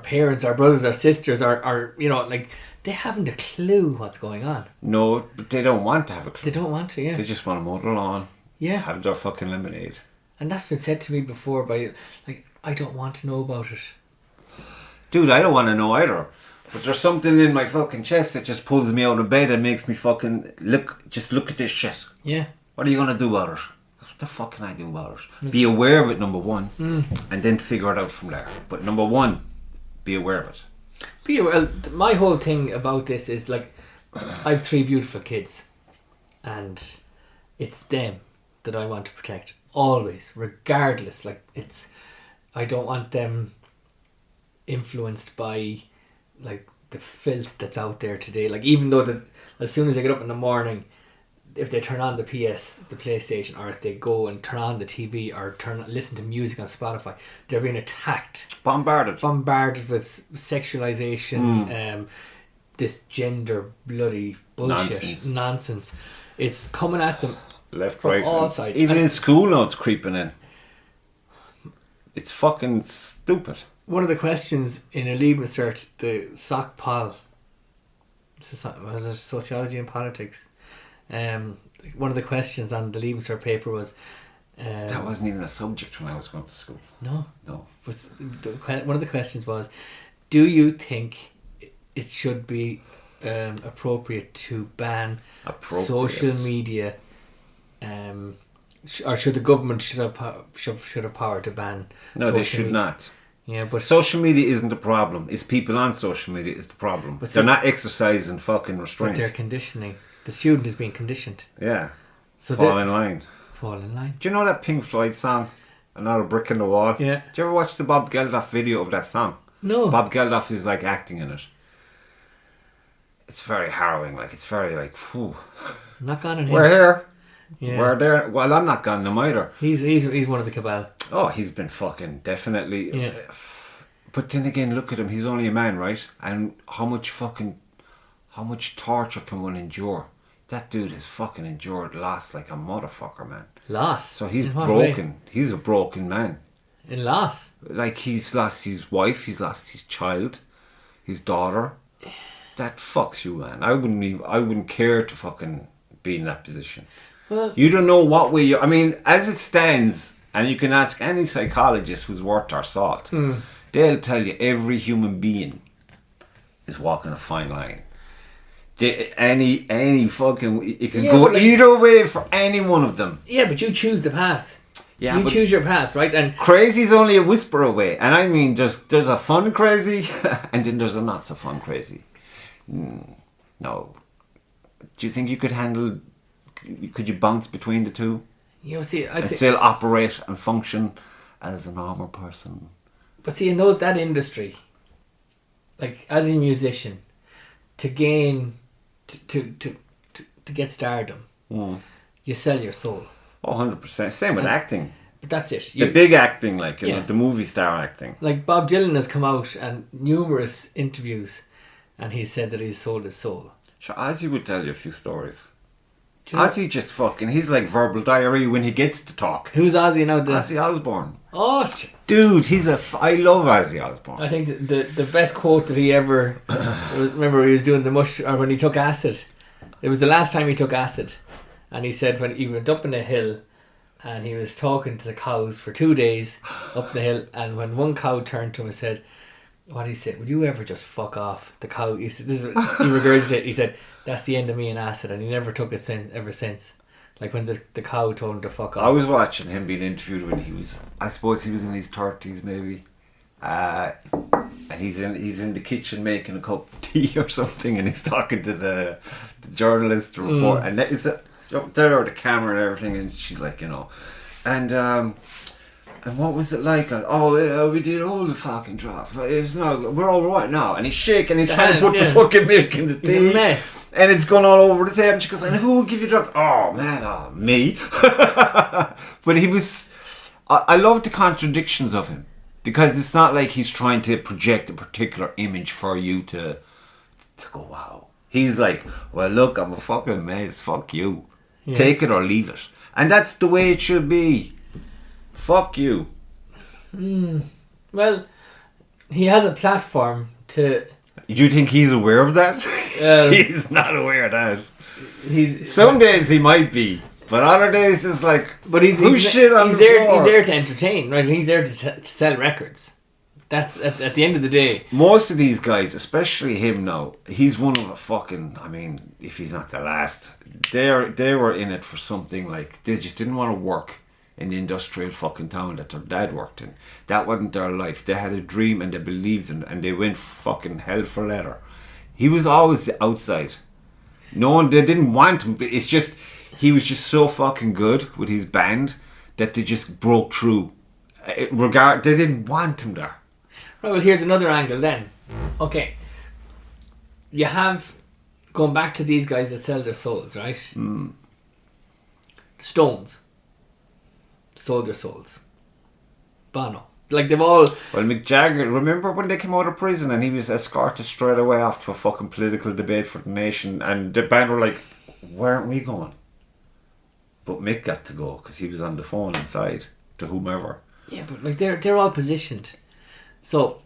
parents, our brothers, our sisters, our like, they haven't a clue what's going on. No, but they don't want to have a clue. They don't want to, yeah. They just want to mow the lawn. Yeah. Have their fucking lemonade. And that's been said to me before by, like, I don't want to know about it. Dude, I don't want to know either. But there's something in my fucking chest that just pulls me out of bed and makes me fucking look at this shit. Yeah. What are you going to do about it? What the fuck can I do about it? Be aware of it, number one, and then figure it out from there. But number one, be aware of it. My whole thing about this is, like, I have 3 beautiful kids, and it's them that I want to protect always, regardless. Like, I don't want them influenced by, like, the filth that's out there today. Like, even though as soon as they get up in the morning, if they turn on the PlayStation, or if they go and turn on the TV or listen to music on Spotify, they're being attacked, bombarded with sexualization, this gender bloody bullshit nonsense. It's coming at them left, from right, all sides. Even in school now, it's creeping in. It's fucking stupid. One of the questions in a Liebman search, the Soc Pol, was it Sociology and Politics? One of the questions on the Liebman search paper was... that wasn't even a subject when I was going to school. No. But one of the questions was, do you think it should be appropriate to ban social media, or should the government should have power to ban? No, they should not. Yeah, but social media isn't the problem. It's people on social media is the problem. But they're not exercising fucking restraint. But they're conditioning. The student is being conditioned. Yeah. So fall in line. Fall in line. Do you know that Pink Floyd song, Another Brick in the Wall? Yeah. Do you ever watch the Bob Geldof video of that song? No. Bob Geldof is like acting in it. It's very harrowing. Like, it's very like, whew. I'm not gone in him. We're here. Yeah. We're there. Well, I'm not gone him either. He's one of the cabal. Oh, he's been fucking definitely. Yeah. But then again, look at him. He's only a man, right? And how much torture can one endure? That dude has fucking endured loss like a motherfucker, man. Loss? So he's broken. He's a broken man. In loss? Like, he's lost his wife, he's lost his child, his daughter. That fucks you, man. I wouldn't care to fucking be in that position. Well, you don't know what way I mean, as it stands, and you can ask any psychologist who's worth their salt, they'll tell you every human being is walking a fine line. Any fucking, it can go either way for any one of them. Yeah, but you choose the path. Yeah, you choose your path, right? And crazy's only a whisper away. And I mean, there's a fun crazy, and then there's a not so fun crazy. No. Do you think you could handle? Could you bounce between the two? You know, see, and still operate and function as a normal person. But see, in that industry, like as a musician, to gain, to get stardom, you sell your soul. 100%. Same with acting. But that's it. The big acting, like, you know, the movie star acting. Like Bob Dylan has come out and numerous interviews, and he said that he's sold his soul. Sure, Ozzy would tell you a few stories. Ozzy just fucking, he's like verbal diarrhea when he gets to talk. Who's Ozzy now? Ozzy Osbourne. Oh, dude, I love Ozzy Osbourne. I think the best quote that he ever was, remember he was doing or when he took acid. It was the last time he took acid, and he said when he went up in a hill, and he was talking to the cows for 2 days up the hill, and when one cow turned to him and said, what did he say? Would you ever just fuck off? The cow, he said, this is what he regurgitated. He said, that's the end of me and acid, and he never took it ever since. Like when the cow told him to fuck off. I was watching him being interviewed when he was, I suppose he was in his 30s maybe. And he's in the kitchen making a cup of tea or something, and he's talking to the journalist report, and it's there the camera and everything, and she's like, you know, and what was it like? We did all the fucking drugs, but it's not. We're all right now. And he's shaking, he's trying to put the fucking milk in the tea. It's a mess. And it's gone all over the table. And she goes, and who will give you drugs? Oh man, me. But he was. I love the contradictions of him, because it's not like he's trying to project a particular image for you to go, wow. He's like, well, look, I'm a fucking mess. Fuck you. Yeah. Take it or leave it. And that's the way it should be. Fuck you. Well, he has a platform to... Do you think he's aware of that? He's not aware of that. Some days he might be, but other days it's like, but he's there to entertain, right? He's there to sell records. That's at the end of the day. Most of these guys, especially him now, he's one of the fucking, I mean, if he's not the last, they were in it for something, like they just didn't want to work in the industrial fucking town that their dad worked in. That wasn't their life. They had a dream and they believed in it, and they went fucking hell for leather. He was always the outside. They didn't want him, but it's just, he was just so fucking good with his band that they just broke through. They didn't want him there. Right, well, here's another angle then. Okay. You have, going back to these guys that sell their souls, right? Stones sold their souls. Bono. Like they've all... Well, Mick Jagger, remember when they came out of prison and he was escorted straight away off to a fucking political debate for the nation, and the band were like, where aren't we going? But Mick got to go because he was on the phone inside to whomever. Yeah, but like they're all positioned. So...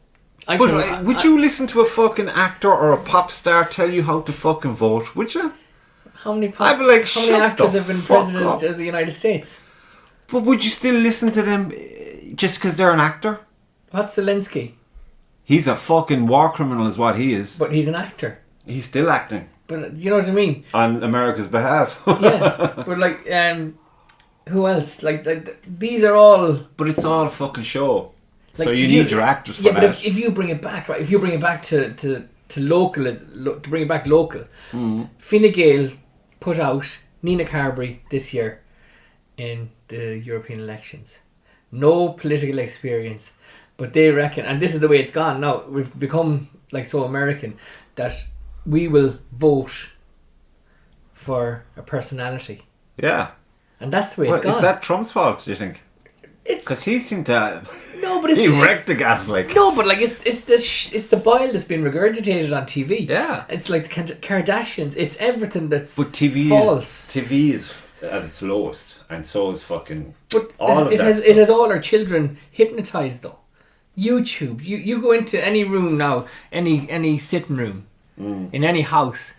would you listen to a fucking actor or a pop star tell you how to fucking vote? Would you? How many actors have been president of the United States? But would you still listen to them just because they're an actor? What's Zelensky? He's a fucking war criminal is what he is. But he's an actor. He's still acting. But you know what I mean? On America's behalf. Yeah. But like, who else? Like these are all... But it's all a fucking show. Like, so you need your actors for that. Yeah, but if you bring it back, right? If you bring it back to local, to bring it back local, Fine Gael put out Nina Carberry this year in the European elections. No political experience, but they reckon, and this is the way it's gone now, we've become like so American that we will vote for a personality. Yeah. And that's the way it's gone. Is that Trump's fault, do you think? Because he seemed to... No, but it's... He wrecked the gaff, like... No, but like, it's the bile that's been regurgitated on TV. Yeah. It's like the Kardashians. It's everything that's false. TV is at its lowest, and so is fucking... But it has all our children hypnotised, though. YouTube. You go into any room now, any sitting room, in any house,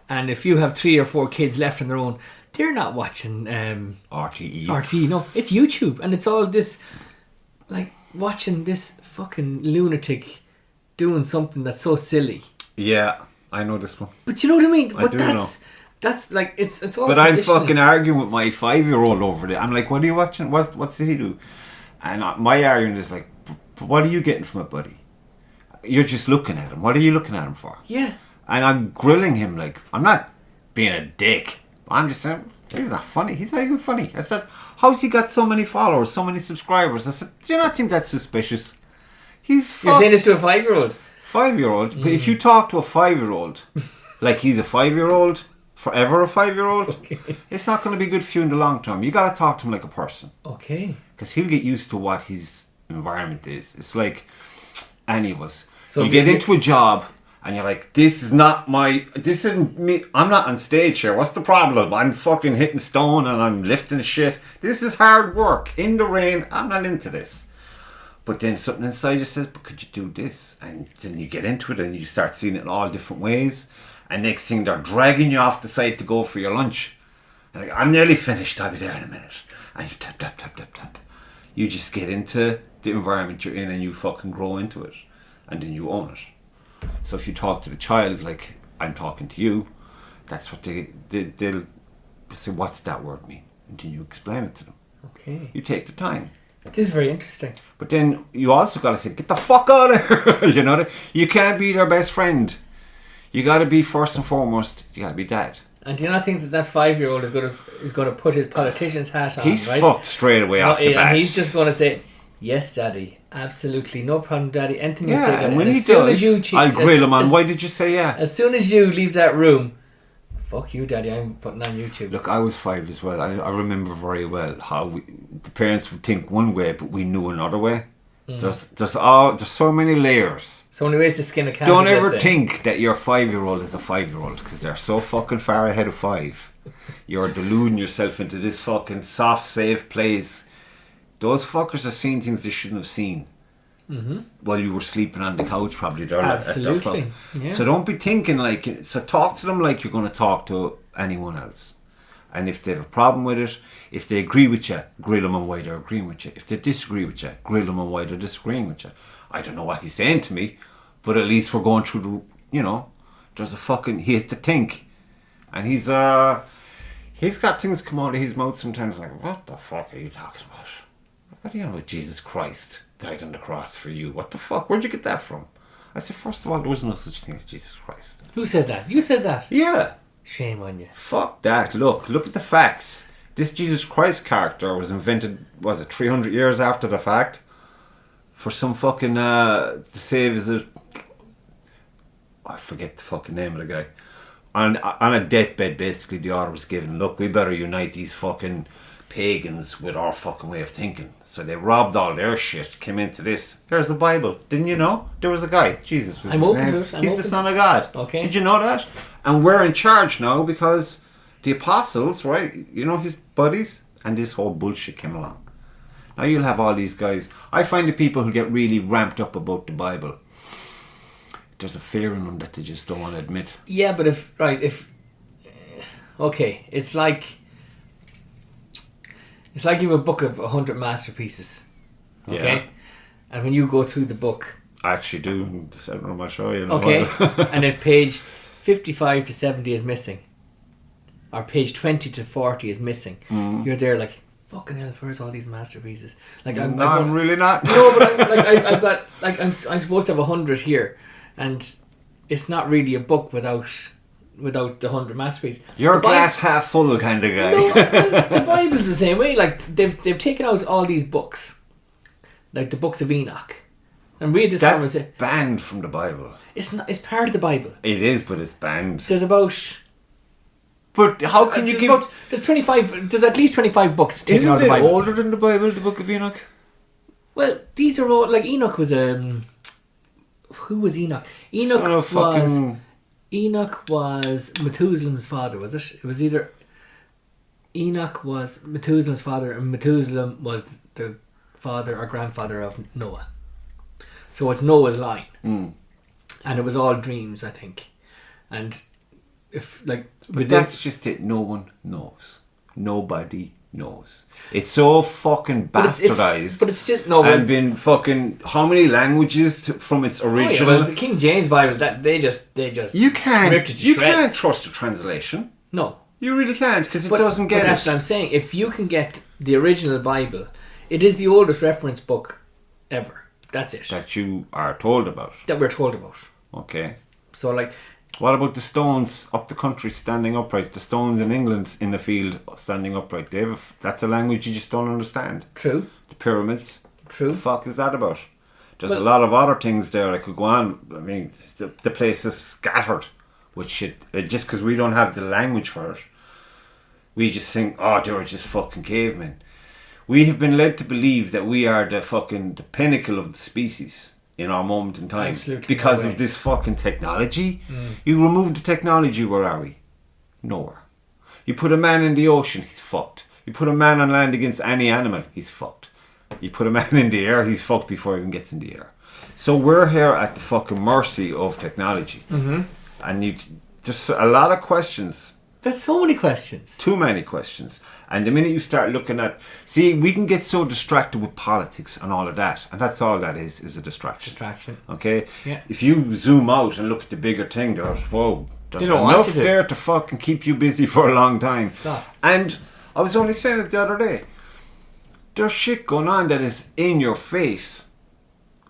and if you have 3 or 4 kids left on their own, they're not watching RTE. No, it's YouTube, and it's all this, like, watching this fucking lunatic doing something that's so silly. Yeah, I know this one. But you know what I mean? But that's like it's all. But I'm fucking arguing with my 5-year-old over it. I'm like, what are you watching? What's he do? And my argument is like, what are you getting from it, buddy? You're just looking at him. What are you looking at him for? Yeah. And I'm grilling him like, I'm not being a dick. I'm just saying, he's not funny. He's not even funny. I said, How's he got so many followers, so many subscribers? I said, do you not think that's suspicious? He's You're saying this to a 5-year-old? 5-year-old? But if you talk to a 5-year-old, like he's a 5-year-old, forever a 5-year-old, it's not going to be good for you in the long term. You got to talk to him like a person. Okay. Because he'll get used to what his environment is. It's like any of us. So you get into a job and you're like, this isn't me. I'm not on stage here. What's the problem? I'm fucking hitting stone and I'm lifting shit. This is hard work. In the rain, I'm not into this. But then something inside you says, but could you do this? And then you get into it and you start seeing it in all different ways. And next thing, they're dragging you off the side to go for your lunch. And like, I'm nearly finished. I'll be there in a minute. And you tap, tap, tap, tap, tap. You just get into the environment you're in and you fucking grow into it. And then you own it. So if you talk to the child like I'm talking to you, that's what they'll say, what's that word mean? And then you explain it to them. Okay. You take the time. It is very interesting. But then you also got to say, get the fuck out of here. You know, you can't be their best friend. You got to be, first and foremost, you got to be dad. And do you not think that 5-year-old is going to put his politician's hat on? He's fucked straight away off the bat. And he's just going to say, yes, daddy, absolutely, no problem, daddy. Anything you say, daddy. And when he does, I'll grill him on, why did you say yeah? As soon as you leave that room, fuck you, daddy, I'm putting on YouTube. Look, I was 5 as well. I remember very well how the parents would think one way, but we knew another way. There's so many layers. So many ways to skin a cat. Don't ever think that your 5-year-old is a 5-year-old, because they're so fucking far ahead of 5. You're deluding yourself into this fucking soft, safe place. Those fuckers are seeing things they shouldn't have seen. While you were sleeping on the couch, probably. Absolutely. Yeah. So don't be thinking like. So talk to them like you're going to talk to anyone else. And if they have a problem with it, if they agree with you, grill them on why they're agreeing with you. If they disagree with you, grill them on why they're disagreeing with you. I don't know what he's saying to me, but at least we're going through there's he has to think. And he's got things come out of his mouth sometimes like, what the fuck are you talking about? What do you know about Jesus Christ died on the cross for you? What the fuck? Where'd you get that from? I said, first of all, there was no such thing as Jesus Christ. Who said that? You said that? Yeah. Shame on you. Fuck that. Look at the facts. This Jesus Christ character was invented, was it 300 years after the fact? For some fucking, to save, is it... I forget the fucking name of the guy. On a deathbed, basically, the order was given, look, we better unite these fucking pagans with our fucking way of thinking. So they robbed all their shit, came into this. There's the Bible. Didn't you know? There was a guy. Jesus was I'm his open name. to it. He's the Son of God. Okay. Did you know that? And we're in charge now because the apostles, right? You know, his buddies, and this whole bullshit came along. Now you'll have all these guys. I find the people who get really ramped up about the Bible, there's a fear in them that they just don't want to admit. Yeah, but okay, it's like you have a book of 100 masterpieces, okay? Yeah. And when you go through the book... I actually do. I'm not sure, you know. Okay, and if page 55 to 70 is missing, or page 20 to 40 is missing, you're there like, fucking hell, where's all these masterpieces? Like, I'm really not. No, but I've got, like, I'm supposed to have 100 here, and it's not really a book without the 100 masterpieces. You're a glass half full kind of guy. No, the Bible's the same way. Like, they've taken out all these books, like the books of Enoch, and read this. That's banned from the Bible. It's not. It's part of the Bible. It is, but it's banned. There's about. But how can you give? There's 25. There's at least 25 books taken out of the Bible. Isn't it older than the Bible, the Book of Enoch? Well, these are all like Enoch was Who was Enoch? Enoch was Methuselah's father, was it? It was either Enoch was Methuselah's father and Methuselah was the father or grandfather of Noah. So it's Noah's line. And it was all dreams, I think. And if but that's just it. No one knows. Nobody knows. It's so fucking bastardized. But it's still and been fucking how many languages from its original. Well, the King James Bible, that they just you can't you can't trust the translation. No, you really can't because it doesn't get. But that's what I'm saying. If you can get the original Bible, it is the oldest reference book ever. That's it. That you are told about. That we're told about. Okay. So What about the stones up the country standing upright? The stones in England in the field standing upright. That's a language you just don't understand. True. The pyramids. True. The fuck is that about? There's a lot of other things there I could go on. I mean, the place is scattered with shit. Just because we don't have the language for it, we just think, oh, they were just fucking cavemen. We have been led to believe that we are the pinnacle of the species in our moment in time. Absolutely, because no of this fucking technology. You remove the technology, where are we? Nowhere. You put a man in the ocean, he's fucked. You put a man on land against any animal, he's fucked. You put a man in the air, he's fucked before he even gets in the air. So we're here at the fucking mercy of technology. And just a lot of questions. There's so many questions. Too many questions. And the minute you start looking at... See, we can get so distracted with politics and all of that. And that's all that is a distraction. Okay? Yeah. If you zoom out and look at the bigger thing, there's enough there to fucking keep you busy for a long time. Stop. And I was only saying it the other day. There's shit going on that is in your face,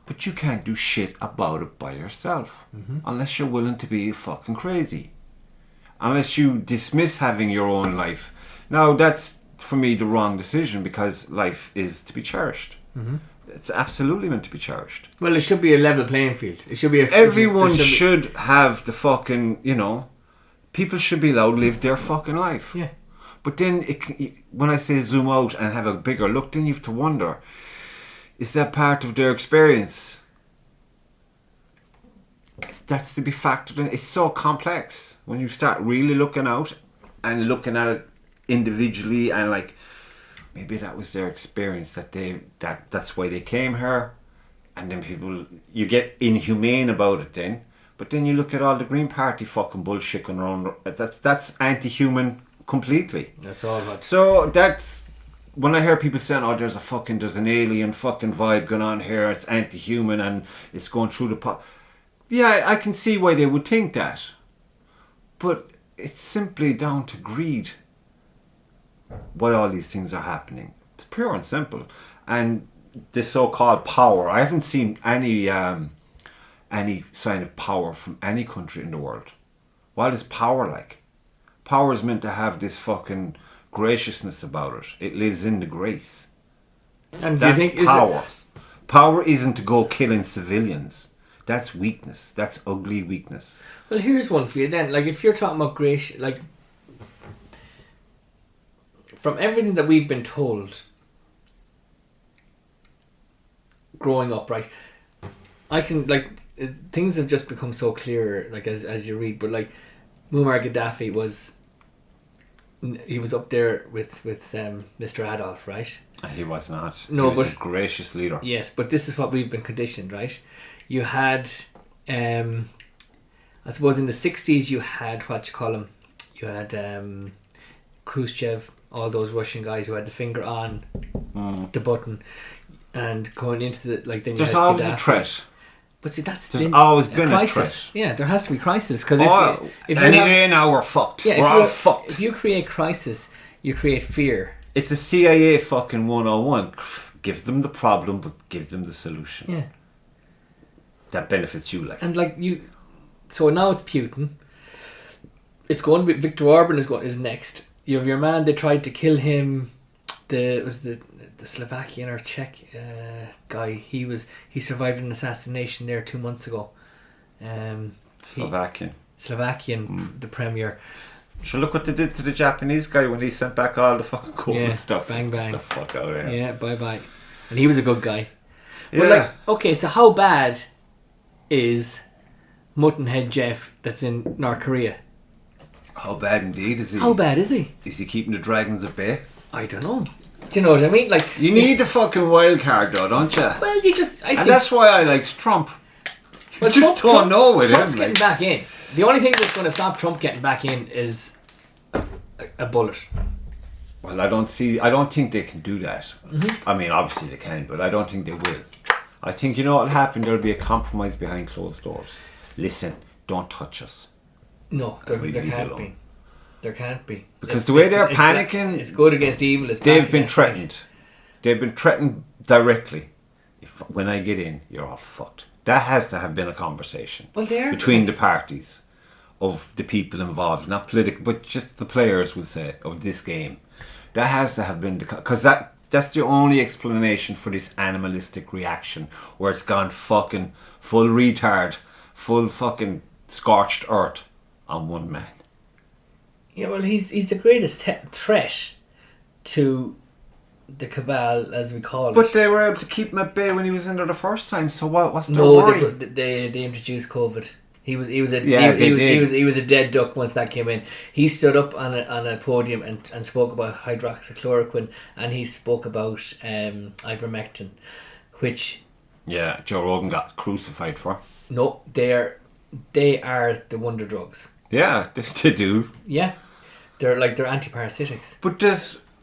but you can't do shit about it by yourself. Unless you're willing to be fucking crazy. Unless you dismiss having your own life. Now, that's, for me, the wrong decision, because life is to be cherished. It's absolutely meant to be cherished. Well, it should be a level playing field. It should be Everyone should have the fucking, people should be allowed to live their fucking life. Yeah. But then, when I say zoom out and have a bigger look, then you have to wonder, is that part of their experience? That's to be factored in. It's so complex when you start really looking out and looking at it individually, and like, maybe that was their experience, that's why they came here. And then you get inhumane about it then. But then you look at all the Green Party fucking bullshit going around. That's anti-human completely. That's all about. So that's when I hear people saying, "Oh, there's an alien fucking vibe going on here. It's anti-human and it's going through the pot." Yeah, I can see why they would think that, but it's simply down to greed. Why all these things are happening? It's pure and simple. And the so-called power. I haven't seen any sign of power from any country in the world. What is power like? Power is meant to have this fucking graciousness about it. It lives in the grace. And that's do you think power. Power isn't to go killing civilians. That's weakness. That's ugly weakness. Well, here's one for you then. Like, if you're talking about grace, like, from everything that we've been told growing up, right? I can, like, things have just become so clear, like, as you read, but like, Muammar Gaddafi was up there with Mr. Adolf, right? He was not. No, he was a gracious leader. Yes, but this is what we've been conditioned, right? You had, I suppose in the 60s you had, you had Khrushchev, all those Russian guys who had the finger on the button, and going into the, like, then you there's had always Gaddafi. a threat. But see, there's always been a crisis. threat. Yeah, there has to be crisis, because if any day now we're fucked. Yeah, we're all fucked. If you create crisis, you create fear. It's a CIA fucking 101. Give them the problem, but give them the solution. Yeah. That benefits you, like. And like you, so now it's Putin. It's going to be Viktor Orban is next. You have your man. They tried to kill him. The Slovakian or Czech guy. He survived an assassination there 2 months ago. Slovakian, the premier. So look what they did to the Japanese guy when he sent back all the fucking COVID stuff. Bang bang. Get the fuck out of here. Yeah, bye bye. And he was a good guy. Yeah. But like, okay, so how bad is Muttonhead Jeff that's in North Korea? How bad indeed is he? How bad is he? Is he keeping the dragons at bay? I don't know. Do you know what I mean? Like, you need the fucking wild card though, don't you? Well, you just. And that's why I liked Trump. You just don't know with Trump's him. Getting back in. The only thing that's going to stop Trump getting back in is a bullet. Well, I don't think they can do that. Mm-hmm. I mean, obviously they can, but I don't think they will. I think, you know what'll happen? There'll be a compromise behind closed doors. Listen, don't touch us. No, there can't be. There can't be. Because the way they're panicking... It's good against evil. They've been threatened. They've been threatened directly. When I get in, you're all fucked. That has to have been a conversation between the parties. of the people involved, not political, but just the players, will say, of this game. That has to have been because that's the only explanation for this animalistic reaction, where it's gone fucking full retard, full fucking scorched earth on one man. Yeah, well, he's the greatest threat to the cabal, as we call it. But they were able to keep him at bay when he was in there the first time. So what's their no, worry? they introduced COVID. He was a dead duck once that came in. He stood up on a podium and spoke about hydroxychloroquine, and he spoke about ivermectin, which Joe Rogan got crucified for. No, they are the wonder drugs. Yeah, they do. Yeah, they're antiparasitics.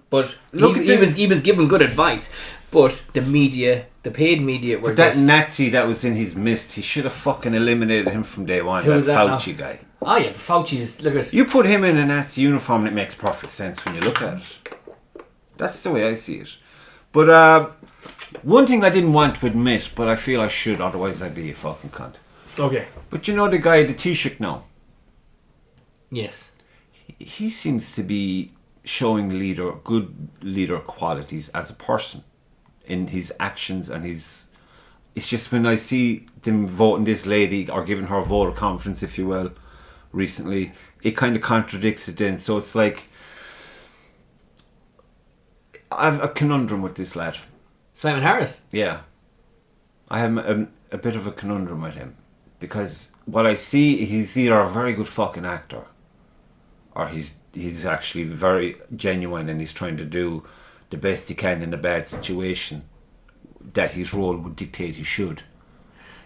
But he was given good advice, but the media, the paid media, were that Nazi that was in his midst. He should have fucking eliminated him from day one. That Fauci guy. Oh yeah, Fauci's, look at. You put him in a Nazi uniform, and it makes perfect sense when you look at it. That's the way I see it. But one thing I didn't want to admit, but I feel I should, otherwise I'd be a fucking cunt. Okay. But you know the guy, the Taoiseach now. Yes. He seems to be showing good leader qualities as a person in his actions and his. It's just when I see them voting this lady or giving her a vote of confidence, if you will, recently, it kind of contradicts it then. So it's like I have a conundrum with this lad. Simon Harris. Yeah, I have a bit of a conundrum with him because what I see, he's either a very good fucking actor, or he's actually very genuine and he's trying to do the best he can in a bad situation that his role would dictate he should.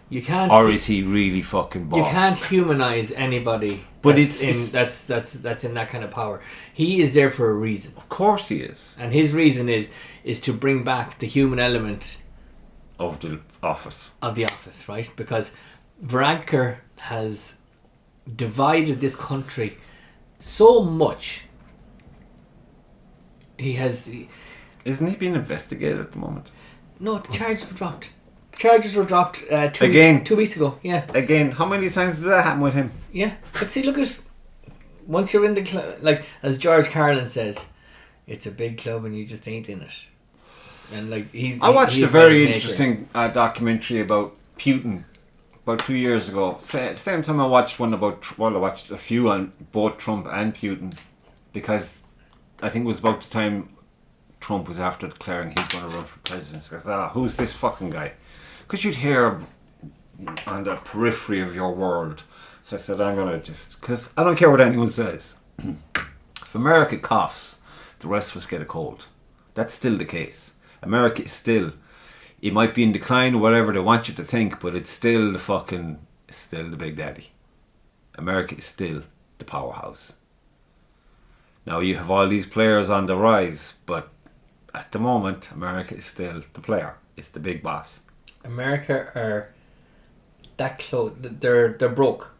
You can't. Or is he really fucking bored? You can't humanize anybody. But that's in that kind of power. He is there for a reason. Of course he is. And his reason is to bring back the human element of the office. Right? Because Varadkar has divided this country so much. Isn't he being investigated at the moment? No, the charges were dropped. The charges were dropped 2 weeks ago. Yeah. Again, how many times did that happen with him? Yeah, but see, look at once you're in the club, like as George Carlin says, it's a big club and you just ain't in it. And like I watched a very interesting documentary about Putin about 2 years ago. Same time I watched I watched a few on both Trump and Putin, because I think it was about the time Trump was after declaring he's going to run for presidency. I thought, who's this fucking guy? Because you'd hear on the periphery of your world. So I said, I'm going to because I don't care what anyone says. If America coughs, the rest of us get a cold. That's still the case. America is still, it might be in decline or whatever they want you to think, but it's still still the big daddy. America is still the powerhouse. Now you have all these players on the rise, but at the moment, America is still the player. It's the big boss. America are that close. They're broke.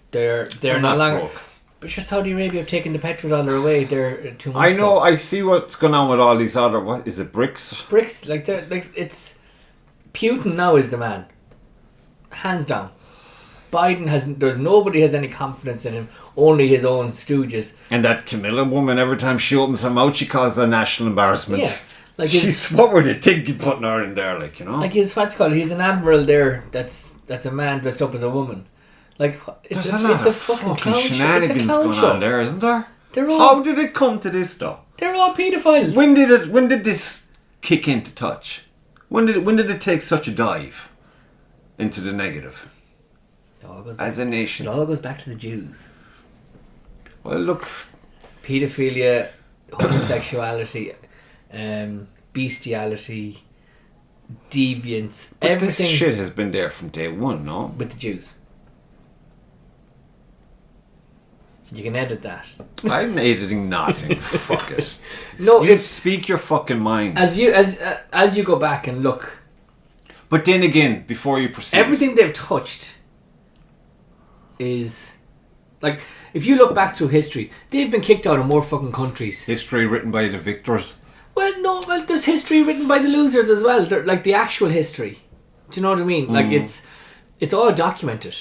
They're no longer broke. But sure, Saudi Arabia have taken the petrodollar away. They're 2 months. I know. I see what's going on with all these other. What is it? BRICS. BRICS. It's Putin now is the man, hands down. Biden nobody has any confidence in him. Only his own stooges. And that Camilla woman, every time she opens her mouth, she calls it a national embarrassment. Yeah, like what were they thinking putting her in there? Like, you know, like he's an admiral there. That's a man dressed up as a woman. Like there's a lot of fucking shenanigans going on there, isn't there? How did it come to this though? They're all paedophiles. When did this kick into touch? When did it take such a dive into the negative? As a nation, it all goes back to the Jews. Well, look, paedophilia, homosexuality, bestiality, deviance, but everything. This shit has been there from day one, no? With the Jews. You can edit that. I'm editing nothing. Fuck it. No, speak your fucking mind. As you go back and look. But then again, before you proceed, everything they've touched is like, if you look back through history, they've been kicked out of more fucking countries. History written by the victors. Well, there's history written by the losers as well. They're, like the actual history. Do you know what I mean? Like it's all documented.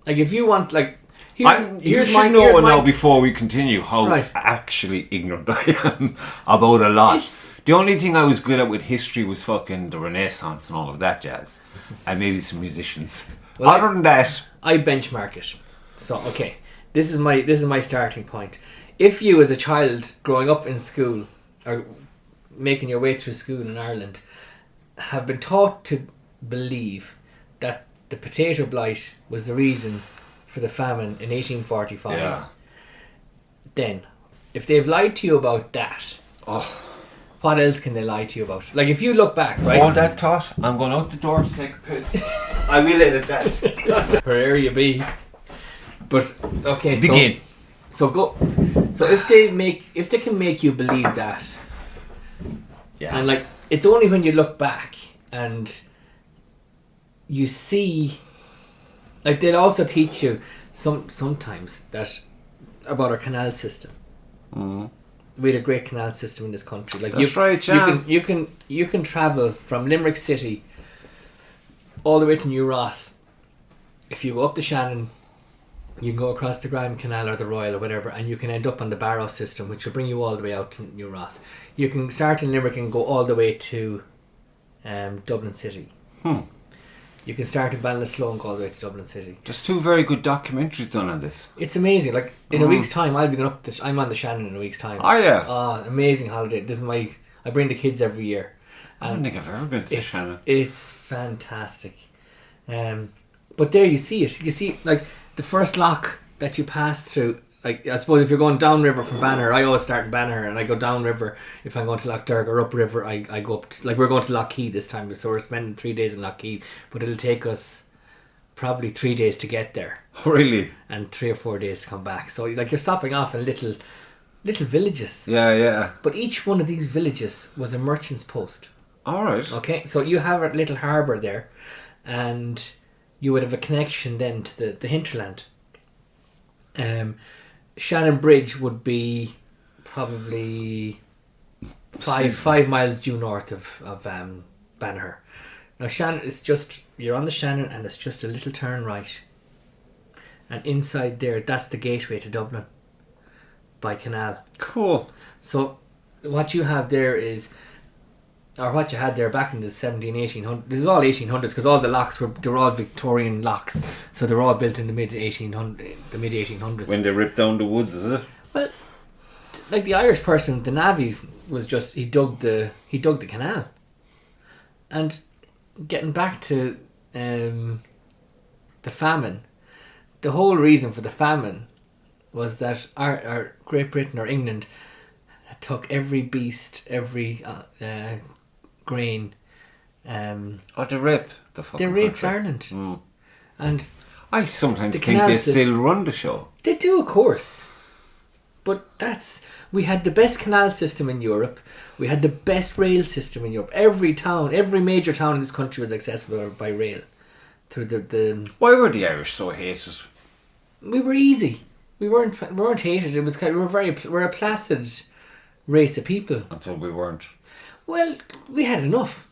Like if you want, like. You should know now before we continue how actually ignorant I am about a lot. The only thing I was good at with history was fucking the Renaissance and all of that jazz, and maybe some musicians. Well, other than that, I benchmark it. So okay, this is my starting point. If you, as a child growing up in school or making your way through school in Ireland, have been taught to believe that the potato blight was the reason for the famine in 1845, then if they've lied to you about that, what else can they lie to you about? Like, if you look back, right? Hold that thought. I'm going out the door to take a piss. I will edit that. Wherever you be. But okay, begin. So go. So if they can make you believe that, and like, it's only when you look back and you see, like, they'll also teach you sometimes that about our canal system. Mm. We had a great canal system in this country. Like, that's right, yeah. You can travel from Limerick City all the way to New Ross. If you go up the Shannon, you can go across the Grand Canal or the Royal or whatever, and you can end up on the Barrow system, which will bring you all the way out to New Ross. You can start in Limerick and go all the way to Dublin City. You can start in Ballinasloe and go all the way to Dublin City. There's 2 very good documentaries done on this. It's amazing. Like, in a week's time, I'll be going up. I'm on the Shannon in a week's time. Oh yeah. Amazing holiday. This is I bring the kids every year. I don't think I've ever been to the Shannon. It's fantastic. But there you see it. You see, like, the first lock that you pass through. Like, I suppose if you're going downriver from Banner, I always start in Banner and I go downriver. If I'm going to Lough Derg or upriver, I go up to, like, we're going to Lough Key this time, so we're spending 3 days in Lough Key, but it'll take us probably 3 days to get there. Really? And 3 or 4 days to come back. So, like, you're stopping off in little villages. Yeah. But each one of these villages was a merchant's post. Alright. Okay, so you have a little harbour there, and you would have a connection then to the hinterland. Shannon Bridge would be probably 5 miles due north of Banagher. Now, Shannon, it's just, you're on the Shannon and it's just a little turn right, and inside there, that's the gateway to Dublin by canal. Cool. So what you have there is, or what you had there back in the 1800s, this was all 1800s, because all the locks they were all Victorian locks, so they were all built in the mid 1800s. When they ripped down the woods, is it? Well, like, the Irish person, the navvy was just, he dug the canal. And getting back to the famine, the whole reason for the famine was that our Great Britain or England took every beast, every grain. They raped the fucking They raped country. Ireland. Mm. And I sometimes think they still run the show. They do, of course. But we had the best canal system in Europe. We had the best rail system in Europe. Every major town in this country was accessible by rail. Through the Why were the Irish so hated? We were easy. We weren't hated. It was kind of, we're a placid race of people. Until we weren't. Well, we had enough.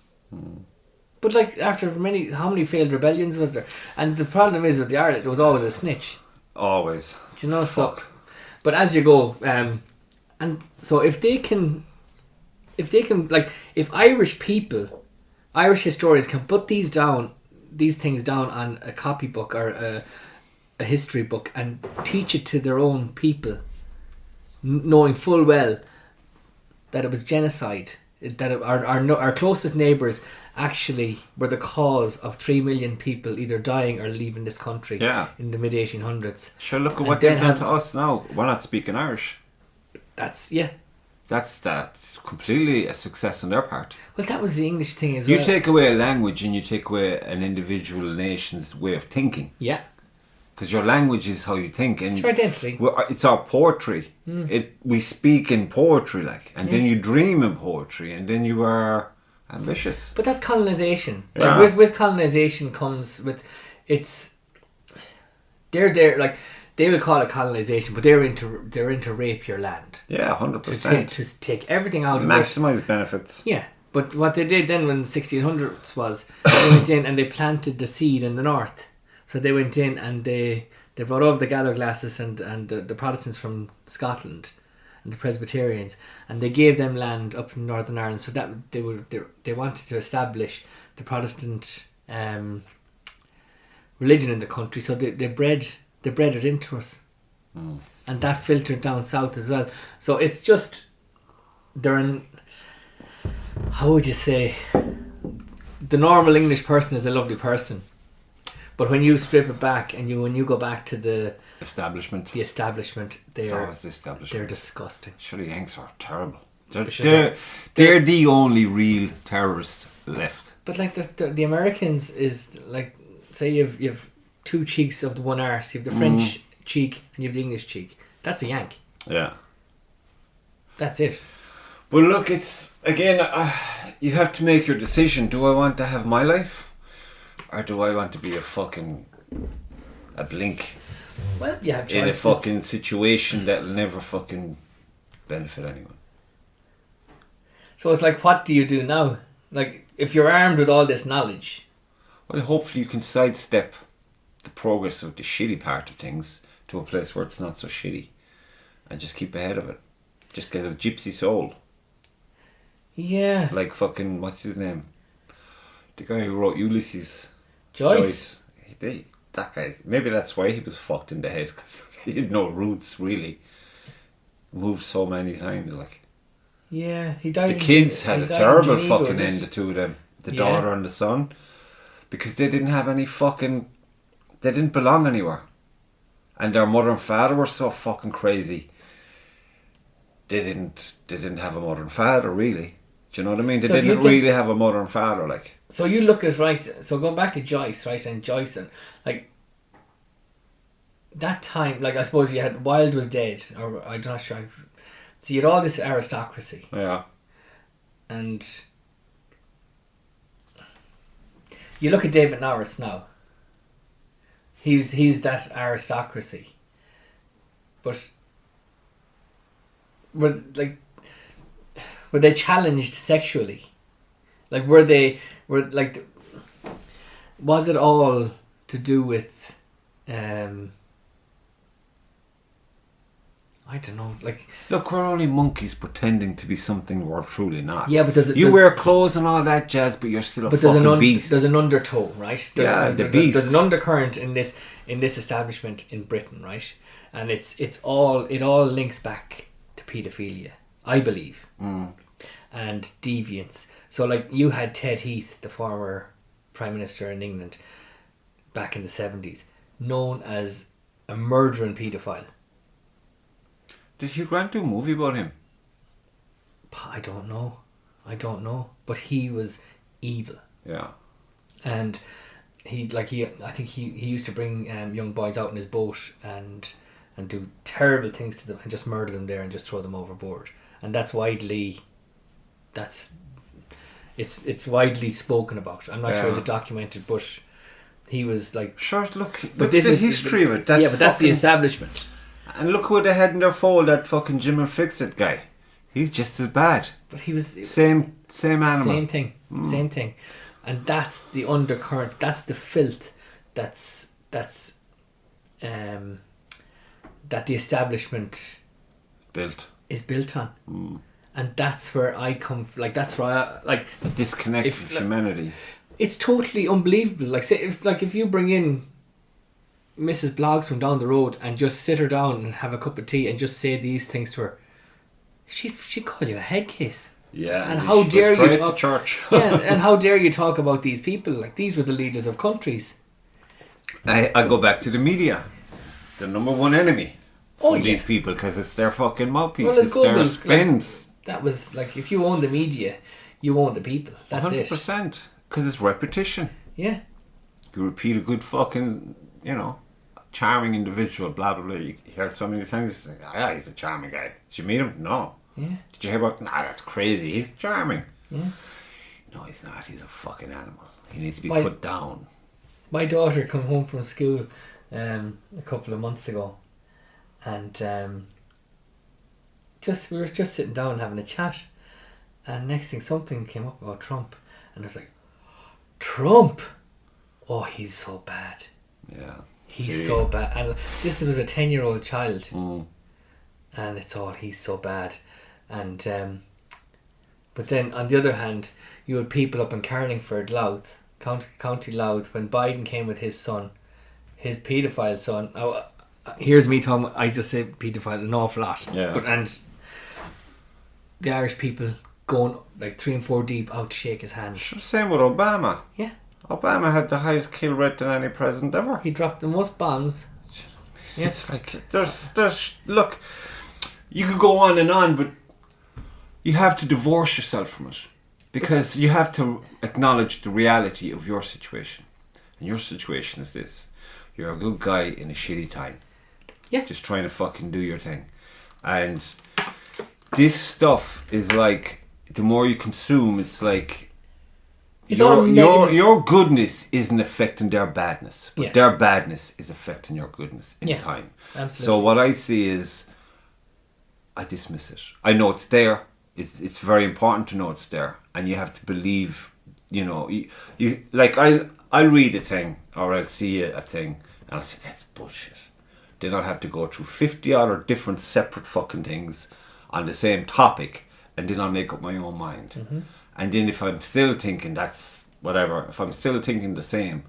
But, like, after how many failed rebellions was there? And the problem is with the Ireland, there was always a snitch. Always. Do you know? Fuck. So, but as you go, and so if they can, like, if Irish historians can put these things down on a copybook or a history book and teach it to their own people, knowing full well that it was genocide, that our closest neighbours actually were the cause of 3 million people either dying or leaving this country in the mid 1800s. Sure, look at what they've done to us now. We're not speaking Irish. That's completely a success on their part. Well, that was the English thing as well. You take away a language and you take away an individual nation's way of thinking. Yeah. Because your language is how you think. And it's your identity. It's our poetry. We speak in poetry, like. And then you dream in poetry. And then you are ambitious. But that's colonisation. Yeah. Like, with colonisation comes with... They're there, like... They will call it colonisation, but they're into rape your land. Yeah, 100%. To take everything out of it. Maximise benefits. Yeah. But what they did then when the 1600s was, they went in and they planted the seed in the north. So they went in and they They brought over the Gallo glasses and the Protestants from Scotland and the Presbyterians, and they gave them land up in Northern Ireland, so that they wanted to establish the Protestant religion in the country, so they bred it into us. And that filtered down south as well. So it's just, how would you say, the normal English person is a lovely person, but when you strip it back and when you go back to the establishment, they're disgusting. Sure, the Yanks are terrible. They're the only real terrorist left. But like the Americans is like, say you've two cheeks of the one arse. You have the French cheek and you have the English cheek. That's a Yank. Yeah. That's it. But look, it's again, you have to make your decision. Do I want to have my life, or do I want to be a blink? Well, yeah, in a fucking situation that'll never fucking benefit anyone. So it's like, what do you do now? Like, if you're armed with all this knowledge, well, hopefully you can sidestep the progress of the shitty part of things to a place where it's not so shitty, and just keep ahead of it. Just get a gypsy soul. Yeah. Like fucking, what's his name? The guy who wrote Ulysses. Joyce. That guy. Maybe that's why he was fucked in the head, because he had no roots really. Moved so many times, like. Yeah, he died. The kids had a terrible fucking end, the two of them. The daughter and the son. Because they didn't have any fucking... They didn't belong anywhere. And their mother and father were so fucking crazy. They didn't have a mother and father, really. Do you know what I mean? They didn't really have a mother and father, like. So you look at, right, so going back to Joyce, right, and Joyce, and like, that time, like, I suppose you had, Wilde was dead, or I'm not sure. So you had all this aristocracy. Yeah. And you look at David Norris now. He's that aristocracy. But were they challenged sexually? Like, was it all to do with I don't know, like... Look, we're only monkeys pretending to be something we're truly not. Yeah, but you wear clothes and all that jazz, but you're still a fucking beast. There's an undertow, right? The beast. There's an undercurrent in this establishment in Britain, right? And it all links back to paedophilia, I believe, and deviance. So, like, you had Ted Heath, the former Prime Minister in England, back in the 70s, known as a murdering paedophile. Did Hugh Grant do a movie about him? I don't know. But he was evil. Yeah. And I think he used to bring young boys out in his boat and do terrible things to them and just murder them there and just throw them overboard. And that's widely... It's widely spoken about. I'm not sure it's documented, but he was like... Sure, look this is the history of it. But that's the establishment. And look who they had in their fold, that fucking Jim and Fix-It guy. He's just as bad. But he was... Same animal. Same thing. Same thing. And that's the undercurrent. That's the filth that the establishment is built on. And that's where I come from. Like, that's where I... Like, a disconnect from humanity. It's totally unbelievable. Like, say, if you bring in Mrs. Bloggs from down the road and just sit her down and have a cup of tea and just say these things to her, she'd call you a head case. Yeah, and how dare you talk to church? Yeah, and how dare you talk about these people? Like, these were the leaders of countries. I go back to the media, the number one enemy from these people, because it's their fucking mouthpiece. Well, it's their spins. Like, that was like, if you own the media, you own the people. That's 100%, because it's repetition. Yeah, you repeat a good fucking, charming individual, blah blah blah. You heard so many times, he's a charming guy. Did you meet him? No. Yeah. Did you hear about? Nah, that's crazy. He's charming. Yeah. No, he's not. He's a fucking animal. He needs to be put down. My daughter come home from school a couple of months ago, and we were just sitting down having a chat, and next thing something came up about Trump, and I was like, Trump? Oh, he's so bad. Yeah. He's so bad. And this was a 10-year-old child. And it's all, he's so bad. And but then on the other hand, you had people up in Carlingford, Louth, County Louth, when Biden came with his son, his paedophile son. Oh, here's me talking, I just say paedophile an awful lot. Yeah. And the Irish people going like 3 and 4 deep out to shake his hand. Same with Obama. Yeah. Obama had the highest kill rate than any president ever. He dropped the most bombs. It's like, there's look, you could go on, but you have to divorce yourself from it. Because you have to acknowledge the reality of your situation. And your situation is this. You're a good guy in a shitty time. Yeah. Just trying to fucking do your thing. And this stuff is like, the more you consume, it's like it's all negative. Your goodness isn't affecting their badness. But Yeah. their badness is affecting your goodness in time. Absolutely. So what I see is, I dismiss it. I know it's there. It's very important to know it's there, and you have to believe. You like I'll read a thing or I'll see a thing and I'll say that's bullshit. Then I'll have to go through 50 other different separate fucking things on the same topic, and then I'll make up my own mind. Mm-hmm. And then if I'm still thinking that's whatever, if I'm still thinking the same,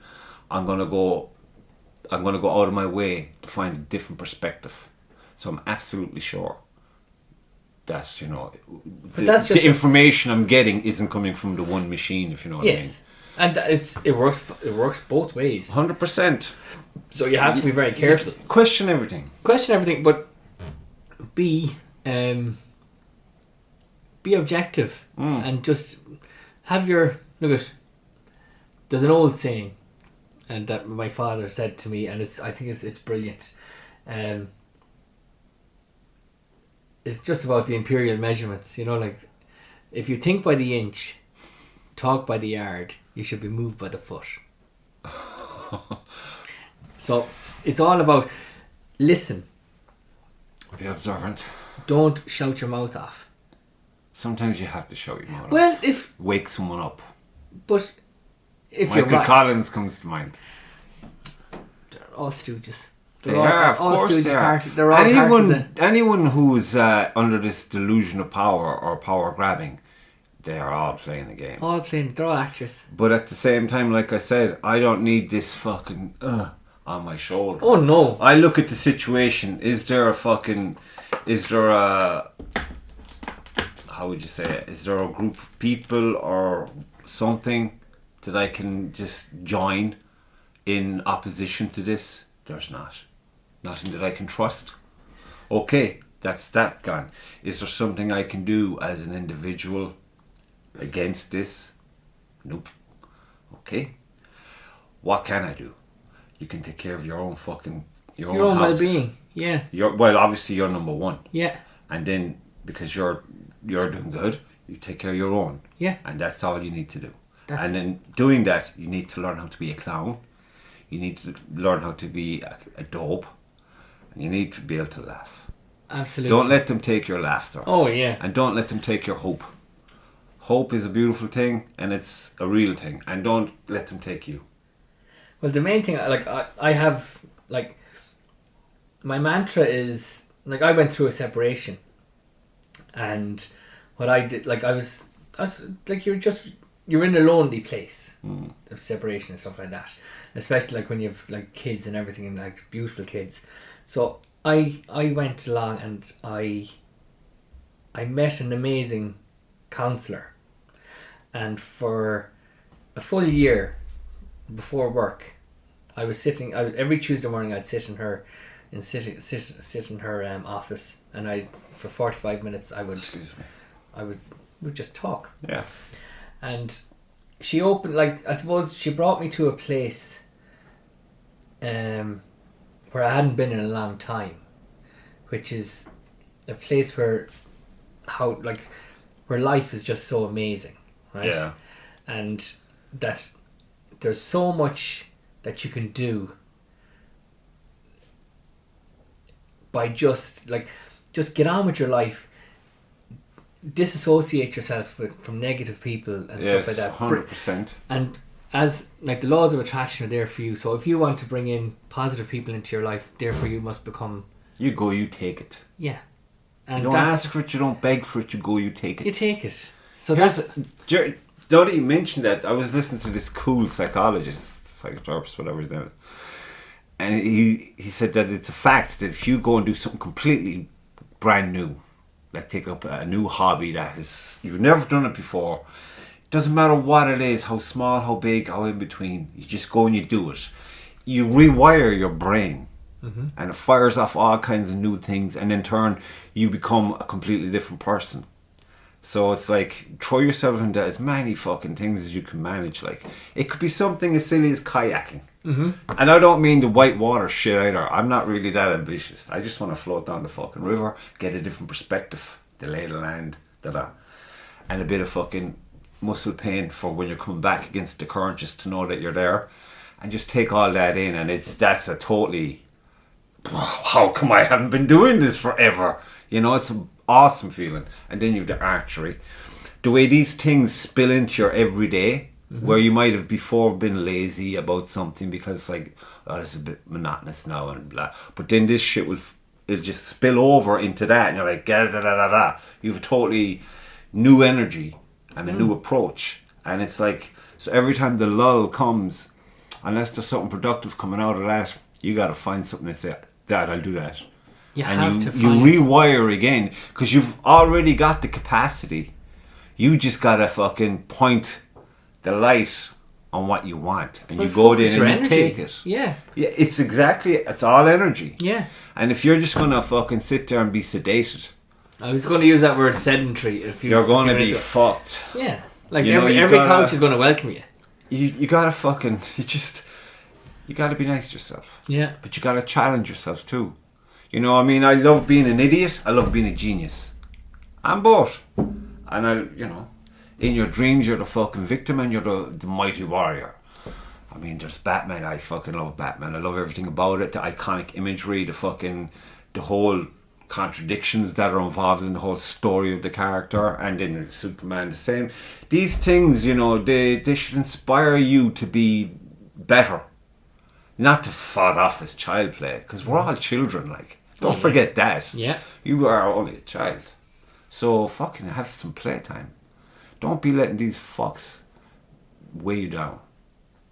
I'm gonna go out of my way to find a different perspective. So I'm absolutely sure that the information I'm getting isn't coming from the one machine, if you know what I mean. Yes, and it works both ways. 100%. So you have to be very careful. Question everything, but be objective and just have your look at. There's an old saying, and that my father said to me, and I think it's brilliant. It's just about the imperial measurements, like if you think by the inch, talk by the yard, you should be moved by the foot. So it's all about listen. Be observant. Don't shout your mouth off. Sometimes you have to shout your mouth Well, off. Wake someone up. But if Michael you're right, Collins comes to mind. they're all stooges. They are, of course they are. They're all anyone who's under this delusion of power or power grabbing, they are all playing the game. They're all actors. But at the same time, like I said, I don't need this fucking on my shoulder. Oh no. I look at the situation. Is there a how would you say it? Is there a group of people or something that I can just join in opposition to this? There's not. Nothing that I can trust. Okay, that's that gone. Is there something I can do as an individual against this? Nope. Okay. What can I do? You can take care of your own fucking your own house. well-being. Yeah. Obviously you're number one. Yeah. And then because you're doing good, you take care of your own. Yeah. And that's all you need to do. And in doing that, you need to learn how to be a clown. You need to learn how to be a dope. And you need to be able to laugh. Absolutely. Don't let them take your laughter. Oh, yeah. And don't let them take your hope. Hope is a beautiful thing, and it's a real thing. And don't let them take you. Well, the main thing, I have, my mantra is, I went through a separation. And what I did, I was you're in a lonely place of separation and stuff like that. Especially when you have kids and everything and beautiful kids. So I went along and I met an amazing counsellor, and for a full year before work, I was sitting. Every Tuesday morning I'd sit in her office, and for 45 minutes I would just talk. Yeah. And she opened, I suppose she brought me to a place where I hadn't been in a long time, which is a place where life is just so amazing, right? Yeah. And that there's so much that you can do by just get on with your life, disassociate yourself from negative people and stuff like that. 100%. And as like the laws of attraction are there for you. So if you want to bring in positive people into your life, therefore you must become. You go, you take it. Yeah. And you don't ask for it, you don't beg for it, you go, you take it. You take it. So now that you mentioned that, I was listening to this cool psychologist, whatever his name is, and he said that it's a fact that if you go and do something completely brand new, like take up a new hobby that you've never done it before, it doesn't matter what it is, how small, how big, how in between, you just go and you do it. You rewire your brain. Mm-hmm. And it fires off all kinds of new things, and in turn you become a completely different person. So it's like, throw yourself into as many fucking things as you can manage. Like, it could be something as silly as kayaking. Mm-hmm. And I don't mean the white water shit either. I'm not really that ambitious. I just want to float down the fucking river, get a different perspective, the lay of the land, and a bit of fucking muscle pain for when you're coming back against the current, just to know that you're there, and just take all that in. And that's a totally, how come I haven't been doing this forever? You know, it's an awesome feeling. And then you've the archery. The way these things spill into your everyday, mm-hmm. where you might have before been lazy about something because like, oh, it's a bit monotonous now and blah. But then this shit it'll just spill over into that, and you're like, da da da da da. You have a totally new energy and a new approach. And it's like, so every time the lull comes, unless there's something productive coming out of that, you got to find something that says, Dad, I'll do that. You rewire again, because you've already got the capacity. You just got to fucking point the light on what you want, and you go there and you take it. Yeah, it's all energy. Yeah. And if you're just going to fucking sit there and be sedated, I was going to use that word sedentary. You're going to be fucked. Yeah, like every couch is going to welcome you. You gotta fucking, you gotta be nice to yourself. Yeah. But you gotta challenge yourself too. You know, I mean, I love being an idiot. I love being a genius. I'm both. And in your dreams, you're the fucking victim and you're the mighty warrior. I mean, there's Batman. I fucking love Batman. I love everything about it. The iconic imagery, the whole contradictions that are involved in the whole story of the character. And then Superman the same. These things, they should inspire you to be better. Not to fall off as child play, because we're all children, like. Don't forget that. Yeah. You are only a child. So fucking have some playtime. Don't be letting these fucks weigh you down.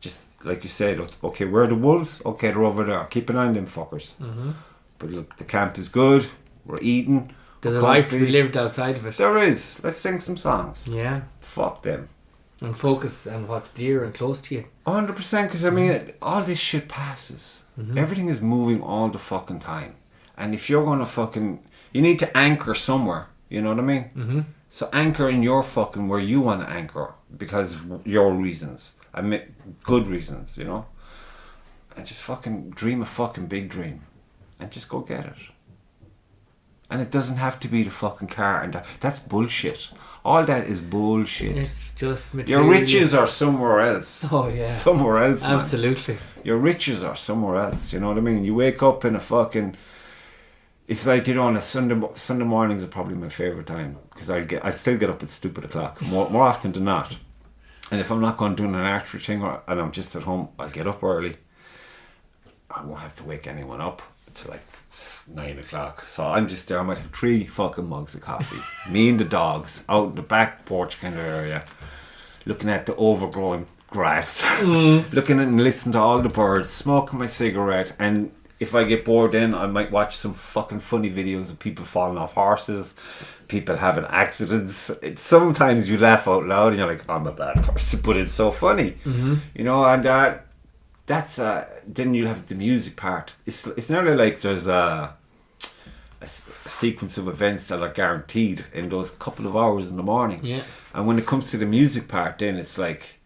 Just like you said, okay, where are the wolves? Okay, they're over there. Keep an eye on them fuckers. Mm-hmm. But look, the camp is good. We're eating. There's a life to be lived outside of it. There is. Let's sing some songs. Yeah. Fuck them. And focus on what's dear and close to you. 100%, because I mean, all this shit passes. Mm-hmm. Everything is moving all the fucking time. And if you're going to you need to anchor somewhere. You know what I mean? Mm-hmm. So anchor in your fucking where you want to anchor, because of your reasons. I mean, good reasons, And just fucking dream a fucking big dream. And just go get it. And it doesn't have to be the fucking car, and that's bullshit. All that is bullshit. It's just material. Your riches are somewhere else. Oh yeah, somewhere else, man. Absolutely. Your riches are somewhere else. You know what I mean? You wake up in a fucking. It's like, on a Sunday mornings are probably my favourite time, because I still get up at stupid o'clock more often than not. And if I'm not going to do an archery thing and I'm just at home, I'll get up early. I won't have to wake anyone up until like 9 o'clock. So I'm just there. I might have 3 fucking mugs of coffee. Me and the dogs out in the back porch kind of area, looking at the overgrown grass, looking and listening to all the birds, smoking my cigarette. And if I get bored, then I might watch some fucking funny videos of people falling off horses, people having accidents. Sometimes you laugh out loud and you're like, I'm a bad person, but it's so funny. Mm-hmm. And that's then you'll have the music part. It's nearly like there's a sequence of events that are guaranteed in those couple of hours in the morning. Yeah. And when it comes to the music part, then it's like,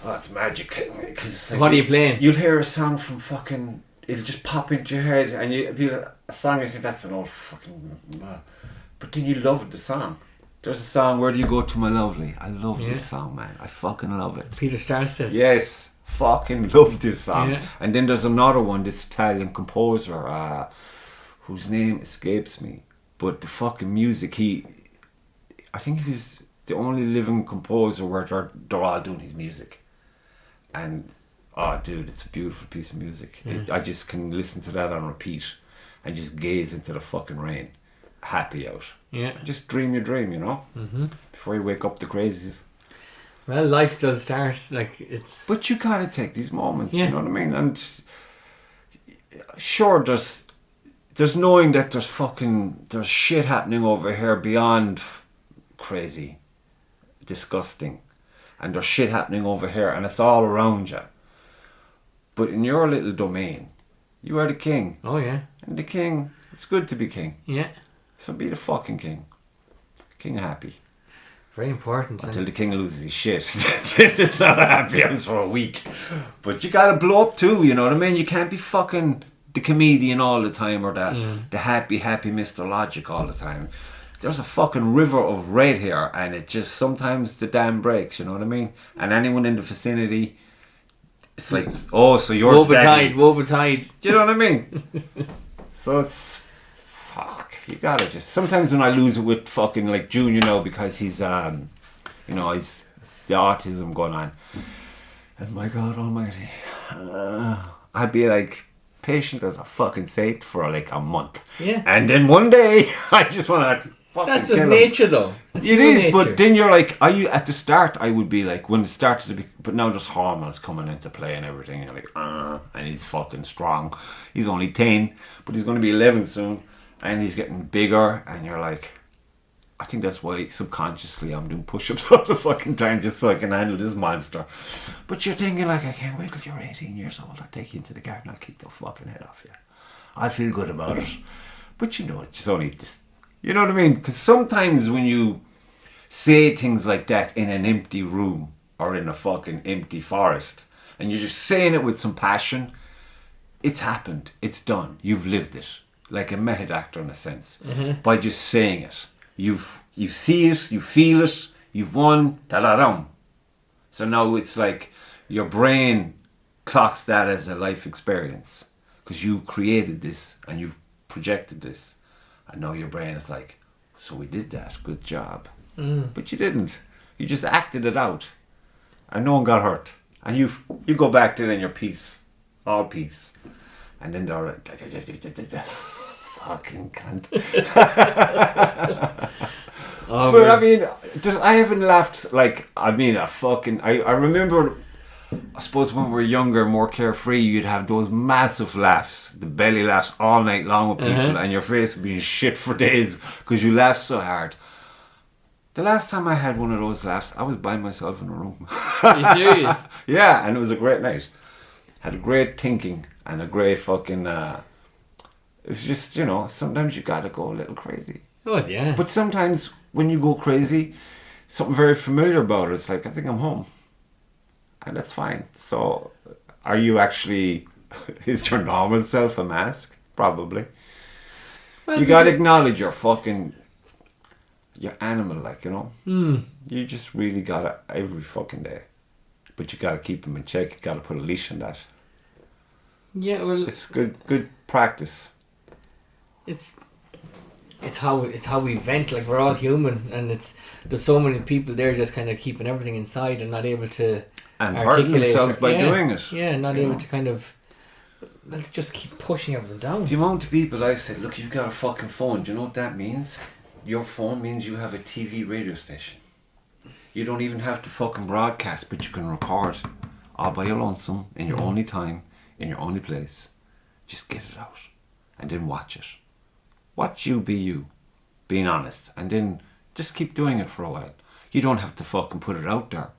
oh, it's magic. Cause like, what are you playing? You'll hear a song from fucking, it'll just pop into your head, and you'll be a song, you think that's an old fucking, but then you love the song. There's a song, Where Do You Go To My Lovely? I love this song, man. I fucking love it. Peter Starstead. Yes, fucking love this song. Yeah. And then there's another one, this Italian composer, whose name escapes me, but the fucking music, I think he was the only living composer where they're all doing his music. And, oh, dude, it's a beautiful piece of music. I just can listen to that on repeat and just gaze into the fucking rain. Happy out. Yeah. Just dream your dream, you know? Mm-hmm. Before you wake up the crazies. Well, life does start, like, it's... But you gotta take these moments, Yeah. you know what I mean? And sure, there's knowing that there's shit happening over here beyond crazy, disgusting. And there's shit happening over here and it's all around you. But in your little domain, you are the king. Oh, yeah. And the king, it's good to be king. Yeah. So be the fucking king. King happy. Very important. Until the king loses his shit. It's not a happy house for a week. But you gotta blow up too, you know what I mean? You can't be fucking the comedian all the time or the happy Mr. Logic all the time. There's a fucking river of red here and it just sometimes the dam breaks, you know what I mean? And anyone in the vicinity, it's like, oh, so you're woe betide. Do you know what I mean? So it's fuck. You gotta just sometimes when I lose it with fucking like Junior now because he's he's the autism going on. And my God Almighty, I'd be like patient as a fucking saint for like a month. Yeah. And then one day I just want to. That's just nature, though. It's it is, nature. but then you're like, at the start, I would be like, when it started to be, but now there's hormones coming into play and everything. You're like, and he's fucking strong. He's only 10, but he's going to be 11 soon, and he's getting bigger. And you're like, I think that's why subconsciously I'm doing push-ups all the fucking time just so I can handle this monster. But you're thinking like, I can't wait till you're 18 years old. I'll take you into the garden. I'll kick the fucking head off you. I feel good about it. But you know, it's just only this. You know what I mean? Because sometimes when you say things like that in an empty room or in a fucking empty forest and you're just saying it with some passion, it's happened. It's done. You've lived it. Like a method actor in a sense. Mm-hmm. By just saying it. You see it, you feel it, you've won, da-da-dum. So now it's like your brain clocks that as a life experience. Because you created this and you've projected this. And now your brain is like, so we did that, good job. But you didn't. You just acted it out. And no one got hurt. And you go back to it and you're peace. All peace. And then they're like, fucking cunt. But I mean, I haven't laughed like, I remember, I suppose when we were younger, more carefree, you'd have those massive laughs, the belly laughs all night long with people, and your face would be in shit for days because you laughed so hard. The last time I had one of those laughs, I was by myself in a room. Are you serious? Yeah, and it was a great night. Had a great thinking and a great fucking... it was just, sometimes you gotta go a little crazy. Oh, yeah. But sometimes when you go crazy, something very familiar about it. It's like, I think I'm home. And that's fine. So, are you actually... is your normal self a mask? Probably. Well, you gotta acknowledge your fucking... your animal, like, You just really gotta every fucking day. But you gotta keep them in check. You gotta put a leash on that. Yeah, well... It's good practice. It's how we vent, like we're all human, and there's so many people there just kind of keeping everything inside and not able to and hurting themselves by doing it. Yeah, not able to kind of, let's just keep pushing everything down. The amount of people I said, look, you've got a fucking phone. Do you know what that means? Your phone means you have a TV radio station. You don't even have to fucking broadcast, but you can record all by your lonesome, in your only time, in your only place. Just get it out and then watch it. Watch you be you, being honest, and then just keep doing it for a while. You don't have to fucking put it out there,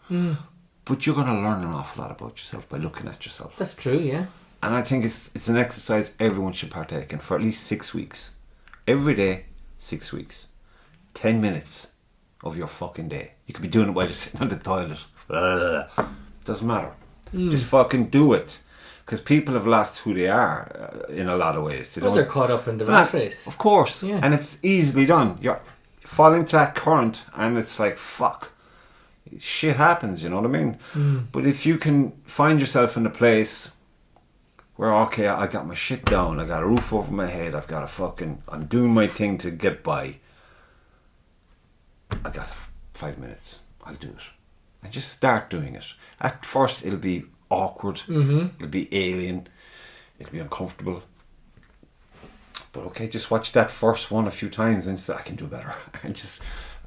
but you're going to learn an awful lot about yourself by looking at yourself. That's true, yeah. And I think it's an exercise everyone should partake in for at least 6 weeks. Every day, 6 weeks. 10 minutes of your fucking day. You could be doing it while you're sitting on the toilet. Doesn't matter. Just fucking do it. Because people have lost who they are in a lot of ways. They're caught up in the rat race. Of course. Yeah. And it's easily done. You're falling to that current and it's like, fuck. Shit happens, you know what I mean? But if you can find yourself in a place where, okay, I got my shit down. I got a roof over my head. I've got I'm doing my thing to get by. I got 5 minutes. I'll do it. And just start doing it. At first, it'll be awkward. It'll be alien. It'll be uncomfortable. But okay, just watch that first one a few times and say, I can do better. And just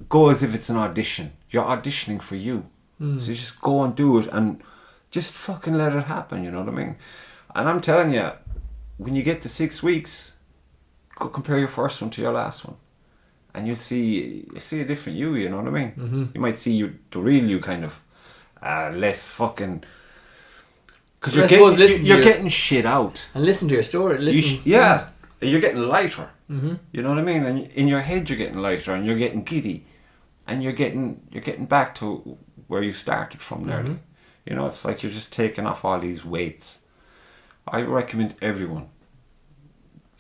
go as if it's an audition. You're auditioning for you. So you just go and do it and just fucking let it happen, you know what I mean? And I'm telling you, when you get to 6 weeks, go compare your first one to your last one. And you'll see a different you know what I mean? You might see the real you kind of less fucking... Because you're getting shit out. And listen to your story. You're getting lighter. You know what I mean? And in your head you're getting lighter and you're getting giddy. And you're getting back to where you started from nearly. You know, it's like you're just taking off all these weights. I recommend everyone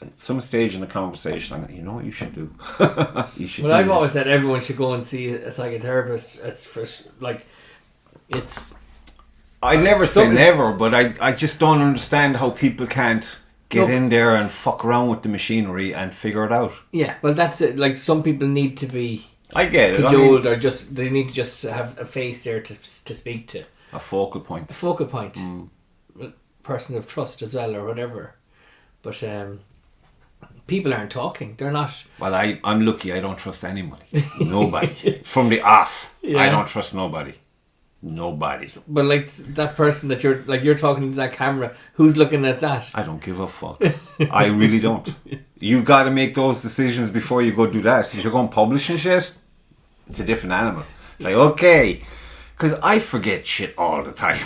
at some stage in the conversation, you know what you should do? You should. Well, I've always said everyone should go and see a psychotherapist. It's for it's. I never say never, but I just don't understand how people can't get in there and fuck around with the machinery and figure it out. Yeah, well, that's it. Like, some people need to be. I get it. Cajoled, or they need to just have a face there to speak to. A focal point. A focal point. Person of trust as well, or whatever. But people aren't talking. They're not. Well, I'm lucky. I don't trust anybody. Nobody. From the off, I don't trust nobody. Nobody. But like that person that you're talking to that camera, who's looking at that? I don't give a fuck. I really don't. You got to make those decisions before you go do that. If you're going publishing shit, it's a different animal. It's like, okay, because I forget shit all the time.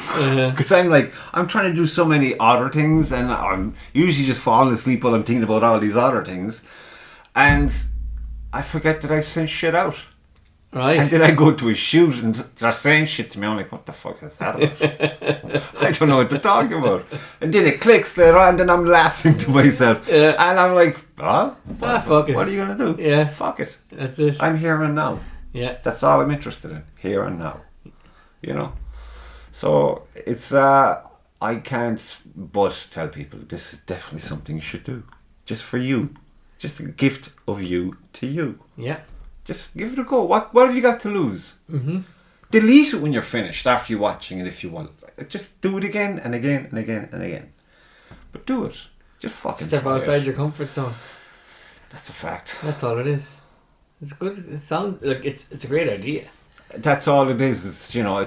Because I'm trying to do so many other things, and I'm usually just falling asleep while I'm thinking about all these other things, and I forget that I sent shit out. Right. And then I go to a shoot and they're saying shit to me. I'm like, what the fuck is that about? I don't know what they're talking about. And then it clicks later on, and then I'm laughing to myself. Yeah. And I'm like, fuck it. What are you going to do? Yeah. Fuck it. That's it. I'm here and now. Yeah. That's all I'm interested in. Here and now. You know? So it's, I can't but tell people this is definitely something you should do. Just for you. Just a gift of you to you. Yeah. Just give it a go. What have you got to lose? Delete it when you're finished after you're watching it if you want. Just do it again and again and again and again. But do it. Just fucking step outside your comfort zone. That's a fact. That's all it is. It's good. It sounds like it's a great idea. That's all it is. It's, you know,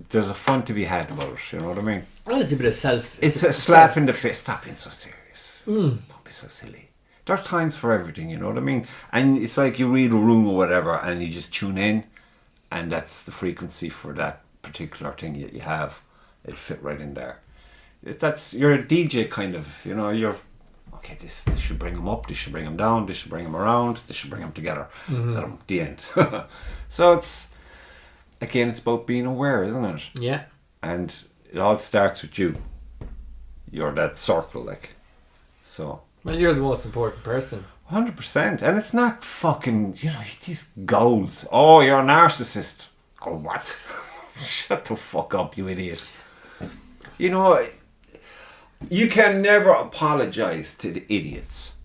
there's a fun to be had about it. You know what I mean? Well, it's a bit of self. It's a slap in the face. Stop being so serious. Don't be so silly. There are times for everything, you know what I mean? And it's like you read a room or whatever and you just tune in and that's the frequency for that particular thing that you have. It'll fit right in there. You're a DJ kind of, you know, okay, this should bring them up, this should bring them down, this should bring them around, this should bring them together. At the end. So it's about being aware, isn't it? Yeah. And it all starts with you. You're that circle, like. So... Well, you're the most important person. 100%. And it's not fucking, you know, these goals. Oh, you're a narcissist. Oh, what? Shut the fuck up, you idiot. You know, you can never apologise to the idiots.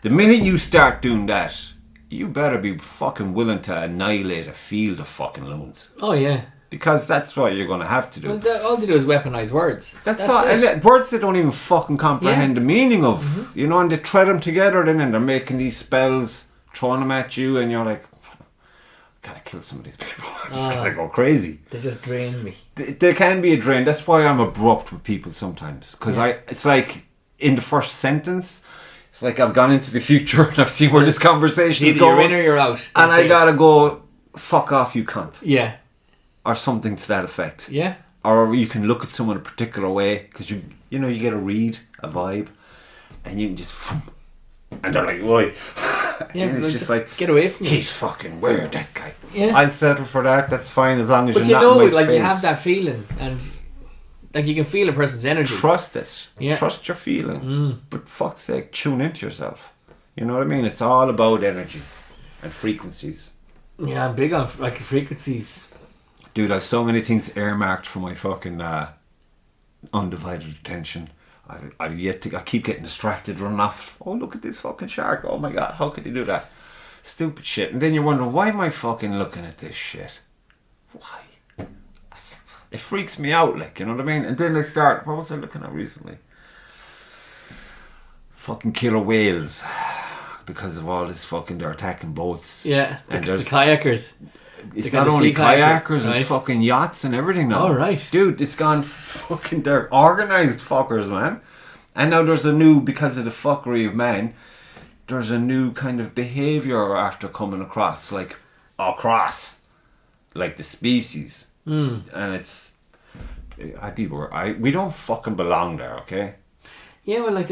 The minute you start doing that, you better be fucking willing to annihilate a field of fucking loons. Oh, yeah. Because that's what you're going to have to do. Well, all they do is weaponise words. That's all. And words they don't even fucking comprehend the meaning of. You know, and they thread them together then and they're making these spells, throwing them at you, and you're like, gotta kill some of these people. I just gotta go crazy. They just drain me. They can be a drain. That's why I'm abrupt with people sometimes. Because it's like, in the first sentence, it's like I've gone into the future and I've seen where this conversation is going. You're in or you're out. And I gotta go, fuck off, you cunt. Yeah. Or something to that effect. Yeah. Or you can look at someone a particular way because you get a read, a vibe, and you can just, and they're like, "Oi!" Yeah, and it's just like, get away from me. He's fucking weird, that guy. Yeah. I'll settle for that. That's fine as long as but you're not in my space. You have that feeling, and like you can feel a person's energy. Trust it. Yeah. Trust your feeling. But fuck's sake, tune into yourself. You know what I mean? It's all about energy and frequencies. Yeah, I'm big on like frequencies. Dude, I have so many things earmarked for my fucking undivided attention. I keep getting distracted, running off. Oh, look at this fucking shark. Oh my God, how could he do that? Stupid shit. And then you're wondering, why am I fucking looking at this shit? Why? It freaks me out, like, you know what I mean? And then I start, what was I looking at recently? Fucking killer whales. Because of all this fucking, they're attacking boats. Yeah, and the kayakers. It's not only kayakers, right? It's fucking yachts and everything now. Oh, right. Dude, it's gone fucking, they're organised fuckers, man. And now there's a new, because of the fuckery of man, there's a new kind of behaviour after coming across the species. And it's, we don't fucking belong there, okay? Yeah, well, like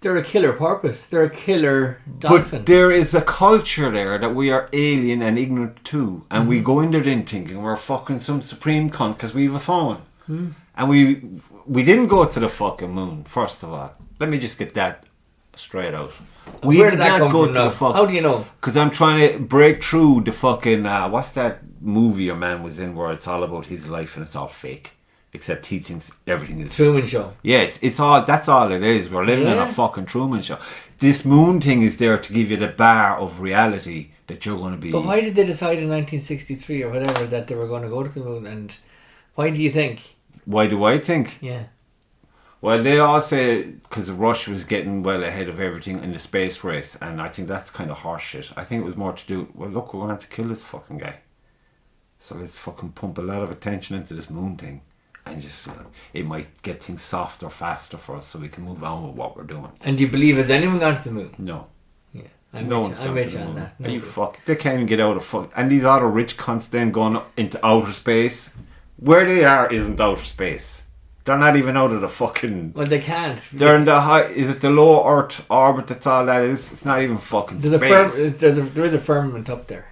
they're a killer porpoise. They're a killer dolphin. But there is a culture there that we are alien and ignorant to, and we go in there then thinking we're fucking some supreme cunt because we have a phone. And we didn't go to the fucking moon, first of all. Let me just get that straight out. We Where did did that not come go from to now? the fuck. How do you know? Because I'm trying to break through the fucking what's that movie your man was in where it's all about his life and it's all fake, except he thinks everything is Truman Show. Yes, that's all it is. We're living in a fucking Truman Show. This moon thing is there to give you the bar of reality that you're going to be. But why did they decide in 1963 or whatever that they were going to go to the moon? And why do you think? Why do I think? Yeah. Well, they all say because Russia was getting well ahead of everything in the space race, and I think that's kind of horseshit. I think it was more to do, well, look, we're going to have to kill this fucking guy. So let's fucking pump a lot of attention into this moon thing, and just, it might get things softer, faster for us so we can move on with what we're doing. And do you believe, has anyone gone to the moon? No. Yeah. I'm with you on that. Are you fuck? They can't even get out of fuck. And these other rich cunts then going into outer space. Where they are isn't outer space. They're not even out of the fucking... Well, they can't. They're in the high... Is it the low Earth orbit? That's all that is. It's not even fucking space. There is a firmament up there.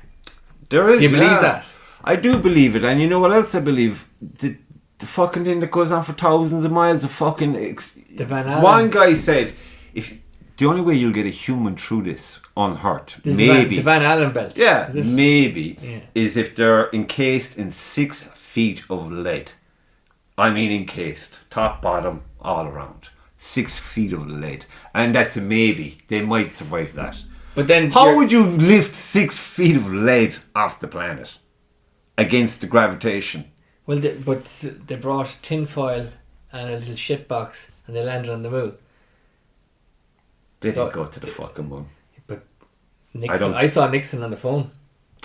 There is. Do you believe that? I do believe it. And you know what else I believe? The fucking thing that goes on for thousands of miles of fucking... The Van Allen. One guy said, if the only way you'll get a human through this unhurt, This maybe... the Van Allen belt. Yeah, maybe. Yeah. Is if they're encased in 6 feet of lead. I mean encased, top, bottom, all around. 6 feet of lead. And that's a maybe. They might survive that. But then... How would you lift 6 feet of lead off the planet? Against the gravitation? Well, they brought tinfoil and a little shit box and they landed on the moon. They didn't go to the fucking moon. But Nixon... I saw Nixon on the phone.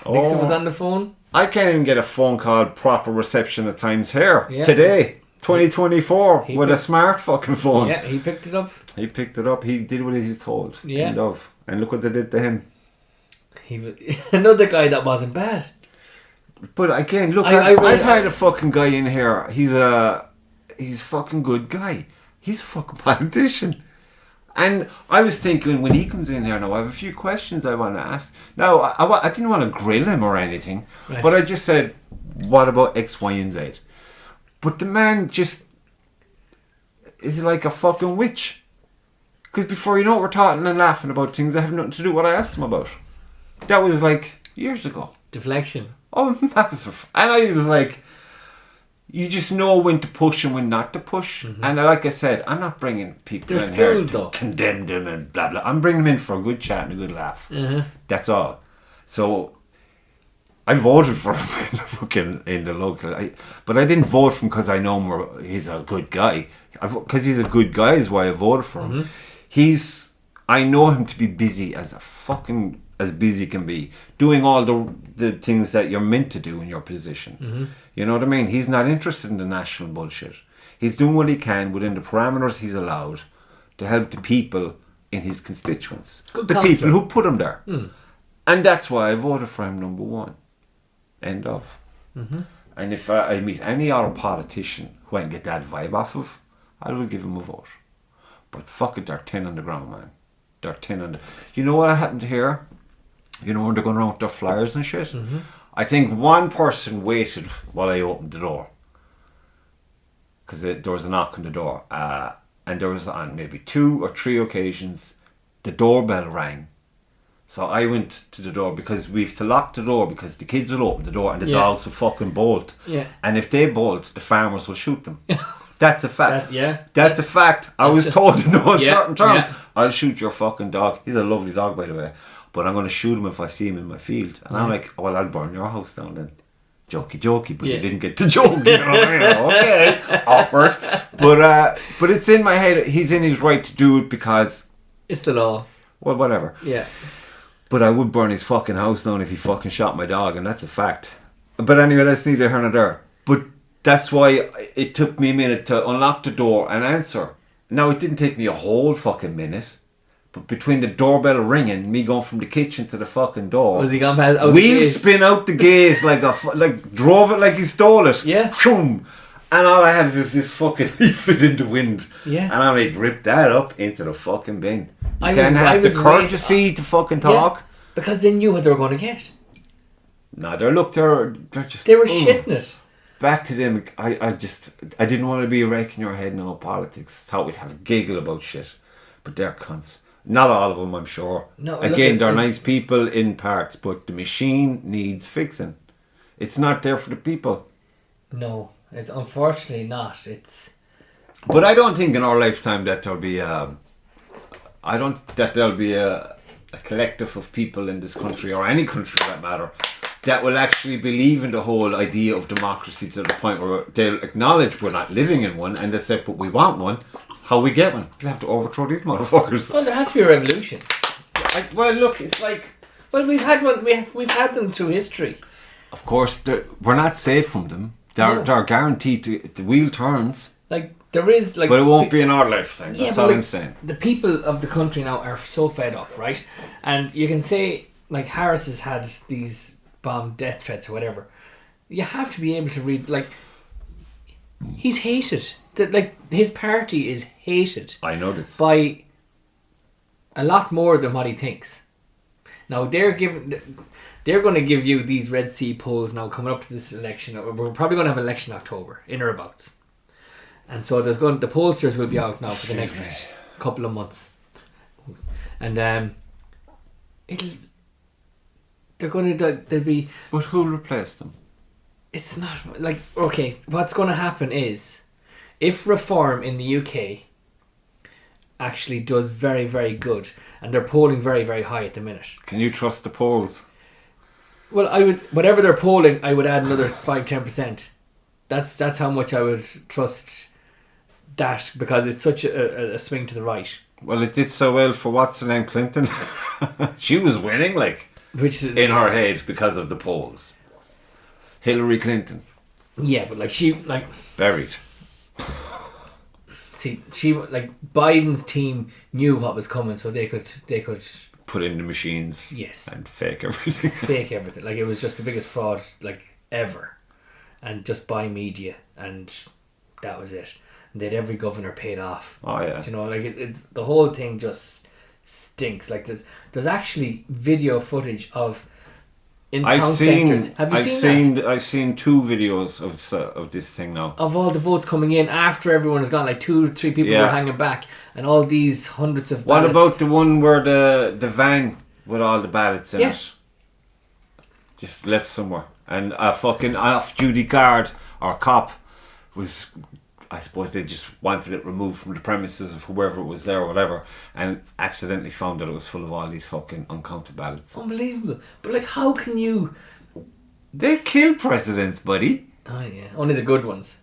Oh. Nixon was on the phone. I can't even get a phone call proper reception at times here. Yeah. Today. 2024 with a smart fucking phone. Yeah, he picked it up. He picked it up. He did what he was told. Yeah. End of. And look what they did to him. He was another guy that wasn't bad. But again, look, I've had a fucking guy in here. He's a fucking good guy. He's a fucking politician. And I was thinking when he comes in here now, I have a few questions I want to ask. Now, I didn't want to grill him or anything, right. But I just said, what about X, Y, and Z? But the man just is like a fucking witch. Because before you know it, we're talking and laughing about things that have nothing to do with what I asked him about. That was like years ago. Deflection. Oh, massive. And I was like, you just know when to push and when not to push. Mm-hmm. And like I said, I'm not bringing people in here to condemn them and blah, blah. I'm bringing them in for a good chat and a good laugh. Mm-hmm. That's all. So I voted for him in the local. But I didn't vote for him because I know he's a good guy. Because he's a good guy is why I voted for him. Mm-hmm. I know him to be busy as busy can be, doing all the things that you're meant to do in your position. Mm-hmm. You know what I mean? He's not interested in the national bullshit. He's doing what he can within the parameters he's allowed to help the people in his constituents. Good the counselor. People who put him there. Mm. And that's why I voted for him number one. End of. Mm-hmm. And if I meet any other politician who I can get that vibe off of, I will give him a vote. But fuck it, they're 10 on the ground, man. They're 10 on the... You know what happened here? You know when they're going around with their flyers and shit? Mm-hmm. I think one person waited while I opened the door. Because there was a knock on the door. And there was on maybe 2 or 3 occasions, the doorbell rang. So I went to the door because we have to lock the door because the kids will open the door and the dogs will fucking bolt. Yeah. And if they bolt, the farmers will shoot them. That's a fact. That's a fact. I was told to know in certain terms. Yeah. I'll shoot your fucking dog. He's a lovely dog, by the way. but I'm going to shoot him if I see him in my field. And I'm like, well, I'll burn your house down then. Jokey, but he didn't get to joke. Okay, awkward. But it's in my head. He's in his right to do it because it's the law. Well, whatever. Yeah. But I would burn his fucking house down if he fucking shot my dog, and that's a fact. But anyway, that's neither here nor there. But that's why it took me a minute to unlock the door and answer. Now, it didn't take me a whole fucking minute. But between the doorbell ringing, me going from the kitchen to the fucking door, was he gone past? Wheels spin out the gate like drove it like he stole it. Yeah. Boom. And all I have is this fucking leaflet in the wind. Yeah. And I'm like, rip that up into the fucking bin. You I can't have was the courtesy to fucking talk. Yeah, because they knew what they were going to get. No, they're just... They were shitting it. Back to them. I didn't want to be raking your head no politics. Thought we'd have a giggle about shit. But they're cunts. Not all of them, I'm sure. No, again, they're nice people in parts, but the machine needs fixing. It's not there for the people. No, it's unfortunately not. It's. But I don't think in our lifetime that there'll be a collective of people in this country, or any country for that matter, that will actually believe in the whole idea of democracy to the point where they'll acknowledge we're not living in one, and they say, but we want one. How we get one? We'll have to overthrow these motherfuckers. Well, there has to be a revolution. Well, look, it's like... Well, we've had one. We've had them through history. Of course, we're not safe from them. They're guaranteed to... The wheel turns. Like, there is... like, but it won't be in our lifetime. That's all I'm saying. The people of the country now are so fed up, right? And you can say, like, Harris has had these bomb death threats or whatever. You have to be able to read... Like, he's hated. Like, his party is hated. I know this. By a lot more than what he thinks. Now, they're going to give you these Red Sea polls now coming up to this election. We're probably going to have an election in October, in or abouts. And so the pollsters will be out now for the next couple of months. And they'll be... But who'll replace them? It's not... Like, okay, what's going to happen is... If reform in the UK actually does very, very good, and they're polling very, very high at the minute. Can you trust the polls? Well, I would, whatever they're polling, I would add another 5-10%. That's how much I would trust that, because it's such a swing to the right. Well, it did so well for what's her name, Clinton. She was winning, like, in her head because of the polls. Hillary Clinton. Yeah, but like she buried. See, she like Biden's team knew what was coming, so they could put in the machines. Yes, and fake everything. Fake everything. Like, it was just the biggest fraud like ever, and just buy media, and that was it. And they had every governor paid off. Oh yeah. You know, like it's the whole thing just stinks. Like there's actually video footage of. I've seen that? I've seen 2 videos of this thing now. Of all the votes coming in after everyone has gone, like 2 or 3 people were hanging back, and all these hundreds of ballots. What about the one where the van with all the ballots in it just left somewhere, and a fucking off-duty guard or cop was, I suppose they just wanted it removed from the premises of whoever was there or whatever, and accidentally found that it was full of all these fucking uncounted ballots. Unbelievable. But like, how can you... They kill presidents, buddy. Oh yeah, only the good ones.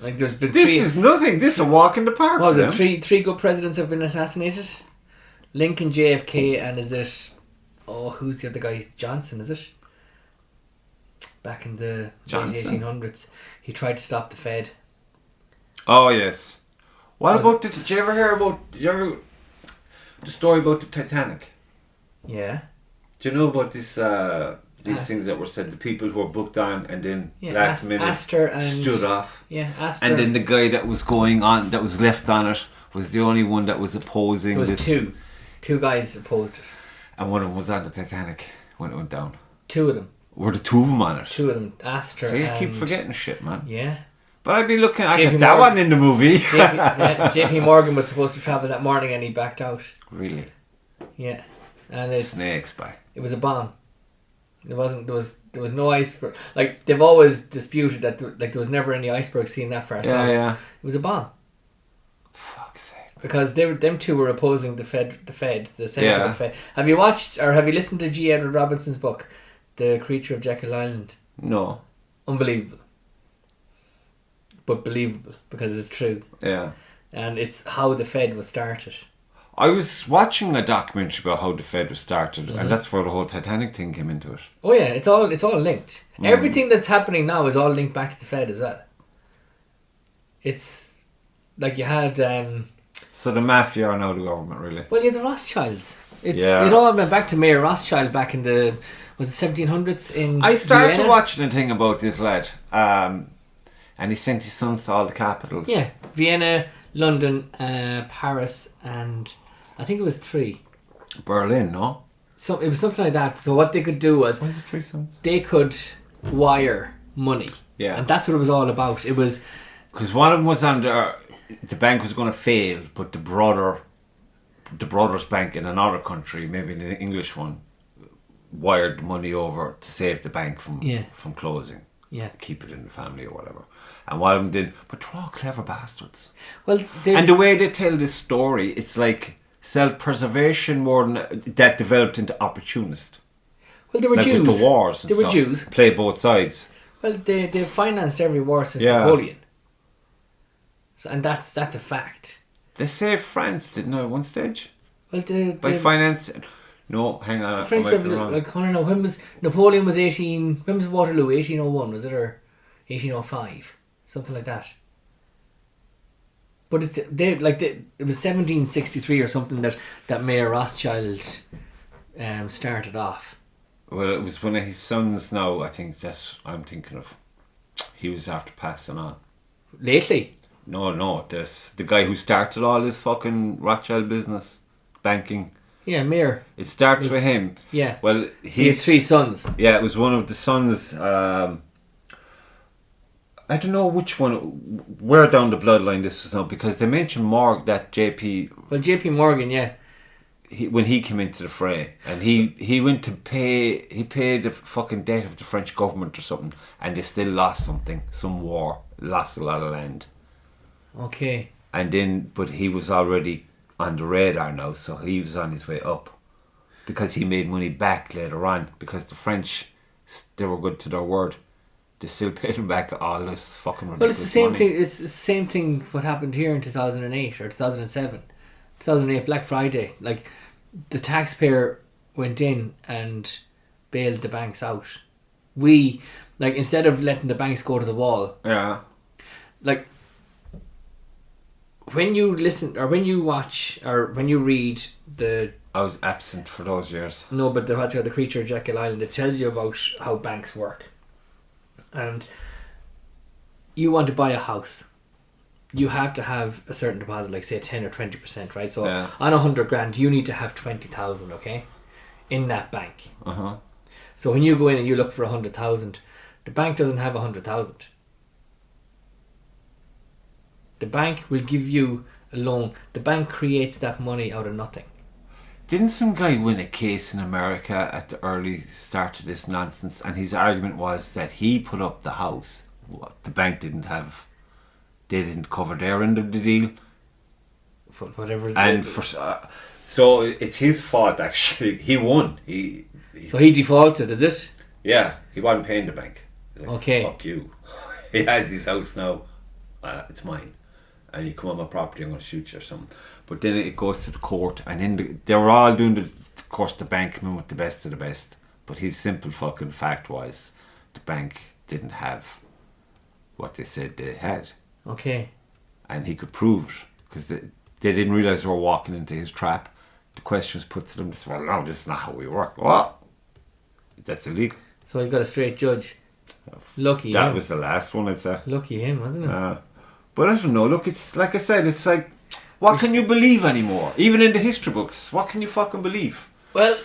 Like, there's been this is nothing. This is a walk in the park. What was it? Three good presidents have been assassinated? Lincoln, JFK, and is it... Oh, who's the other guy? Johnson, is it? Back in the late 1800s. He tried to stop the Fed. Oh yes. What about this? Did you ever hear about the story about the Titanic? Yeah. Do you know about this? These things that were said, the people who were booked on and then last minute Astor and stood off. Yeah, Astor. And then the guy that was going on, that was left on it, was the only one that was opposing. There was two guys opposed it. And one of them was on the Titanic when it went down. 2 of them. Were the 2 of them on it? 2 of them. Astor. See, I keep forgetting shit, man. Yeah. But I'd be looking at that one in the movie. JP Morgan was supposed to travel that morning and he backed out. Really? Yeah. And it's snakes by. It was a bomb. There was no iceberg. Like, they've always disputed that there was never any iceberg seen that far south. Yeah. It was a bomb. Fuck's sake. because them two were opposing the Senate of the Fed. Have you watched or have you listened to G. Edward Robinson's book, The Creature of Jekyll Island? No. Unbelievable. But believable, because it's true. Yeah. And it's how the Fed was started. I was watching a documentary about how the Fed was started, and that's where the whole Titanic thing came into it. Oh yeah, it's all linked. Everything that's happening now is all linked back to the Fed as well. It's like you had... So the mafia are now the government, really? Well, you had the Rothschilds. It all went back to Mayor Rothschild back in the... Was it 1700s in I started Vienna? watching a thing about this lad. And he sent his sons to all the capitals. Yeah, Vienna, London, Paris, and I think it was 3. Berlin, no? So it was something like that. So what they could do was... Why is it 3 sons? They could wire money. Yeah. And that's what it was all about. It was... Because one of them was under... The bank was going to fail, but the brother's bank in another country, maybe the English one, wired the money over to save the bank from closing. Yeah. Keep it in the family or whatever. And one of them did. But they're all clever bastards. Well, and the way they tell this story, it's like self-preservation more than that developed into opportunist. Well, they were like Jews. With the wars and they stuff. were Jews. Play both sides. Well, they financed every war since Napoleon. So, and that's a fact. They saved France, didn't they, at one stage? Well, by financing... No, hang on. The French Revolution, like, I don't know, when was Napoleon was 18... When was Waterloo? 1801, was it? Or 1805? Something like that. But it was 1763 or something that Mayor Rothschild started off. Well, it was one of his sons now, I think, that I'm thinking of. He was after passing on. Lately? No, the guy who started all this fucking Rothschild business, banking. Yeah, Mayor. It starts with him. Yeah. Well, he has 3 sons. Yeah, it was one of the sons. I don't know which one. Where down the bloodline this is now, because they mentioned that JP. Well, JP Morgan, yeah. When he came into the fray, and he went to pay. He paid the fucking debt of the French government or something, and they still lost something. Some war, lost a lot of land. Okay. And then, but he was already on the radar now, so he was on his way up, because he made money back later on, because the French, they were good to their word. They still paid him back all this fucking ridiculous Well, it's the same money. thing. It's the same thing. What happened here in 2008 or 2007, 2008 Black Friday. Like, the taxpayer went in and bailed the banks out. We, like, instead of letting the banks go to the wall. Yeah. Like, when you listen or when you watch or when you read the... I was absent for those years. No, but the Creature of Jekyll Island, it tells you about how banks work. And you want to buy a house, you have to have a certain deposit, like say 10 or 20%, right? So on 100 grand, you need to have 20,000, okay, in that bank. So when you go in and you look for 100,000, the bank doesn't have 100,000. The bank will give you a loan. The bank creates that money out of nothing. Didn't some guy win a case in America at the early start of this nonsense, and his argument was that he put up the house, the bank didn't have, they didn't cover their end of the deal, whatever, and so it's his fault actually. He won. So he defaulted, is it? Yeah, he wasn't paying the bank. Like, okay, fuck you. He has his house now. It's mine. And you come on my property, I'm going to shoot you or something. But then it goes to the court, and they were all doing of course, the bank came in with the best of the best. But his simple fucking fact was the bank didn't have what they said they had. Okay. And he could prove it, because they didn't realise they were walking into his trap. The question was put to them, they said, well, no, this is not how we work. What? That's illegal. So he got a straight judge. Lucky that him. was the last one, I'd say. Lucky him, wasn't it? But I don't know, look, it's like I said, it's like, what can you believe anymore? Even in the history books, what can you fucking believe? Well,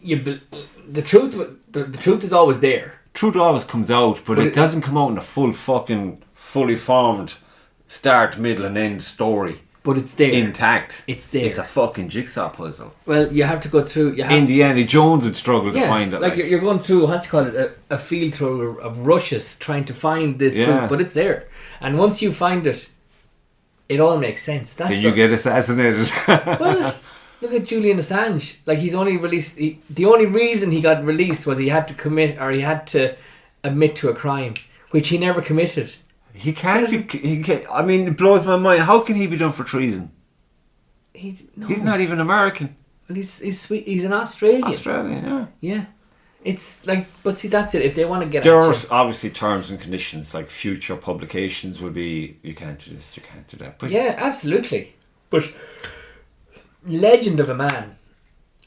the truth is always there. Truth always comes out, but it doesn't come out in a fully formed start, middle and end story. But it's there. Intact. It's there. It's a fucking jigsaw puzzle. Well, you have to go through... Indiana Jones would struggle to find it. Like you're going through, what do you call it, a field through of rushes trying to find this truth, but it's there. And once you find it, it all makes sense. That's Then you get assassinated. Well, look at Julian Assange. Like, he's only released. The only reason he got released was he had to commit, or he had to admit to a crime, which he never committed. He can't be. I mean, it blows my mind. How can he be done for treason? He's not even American. Well, he's sweet. He's an Australian. Australian, yeah. Yeah. It's like, but see, that's it. If they want to get there are obviously terms and conditions, like future publications will be, you can't do this, you can't do that. But yeah, absolutely. But legend of a man,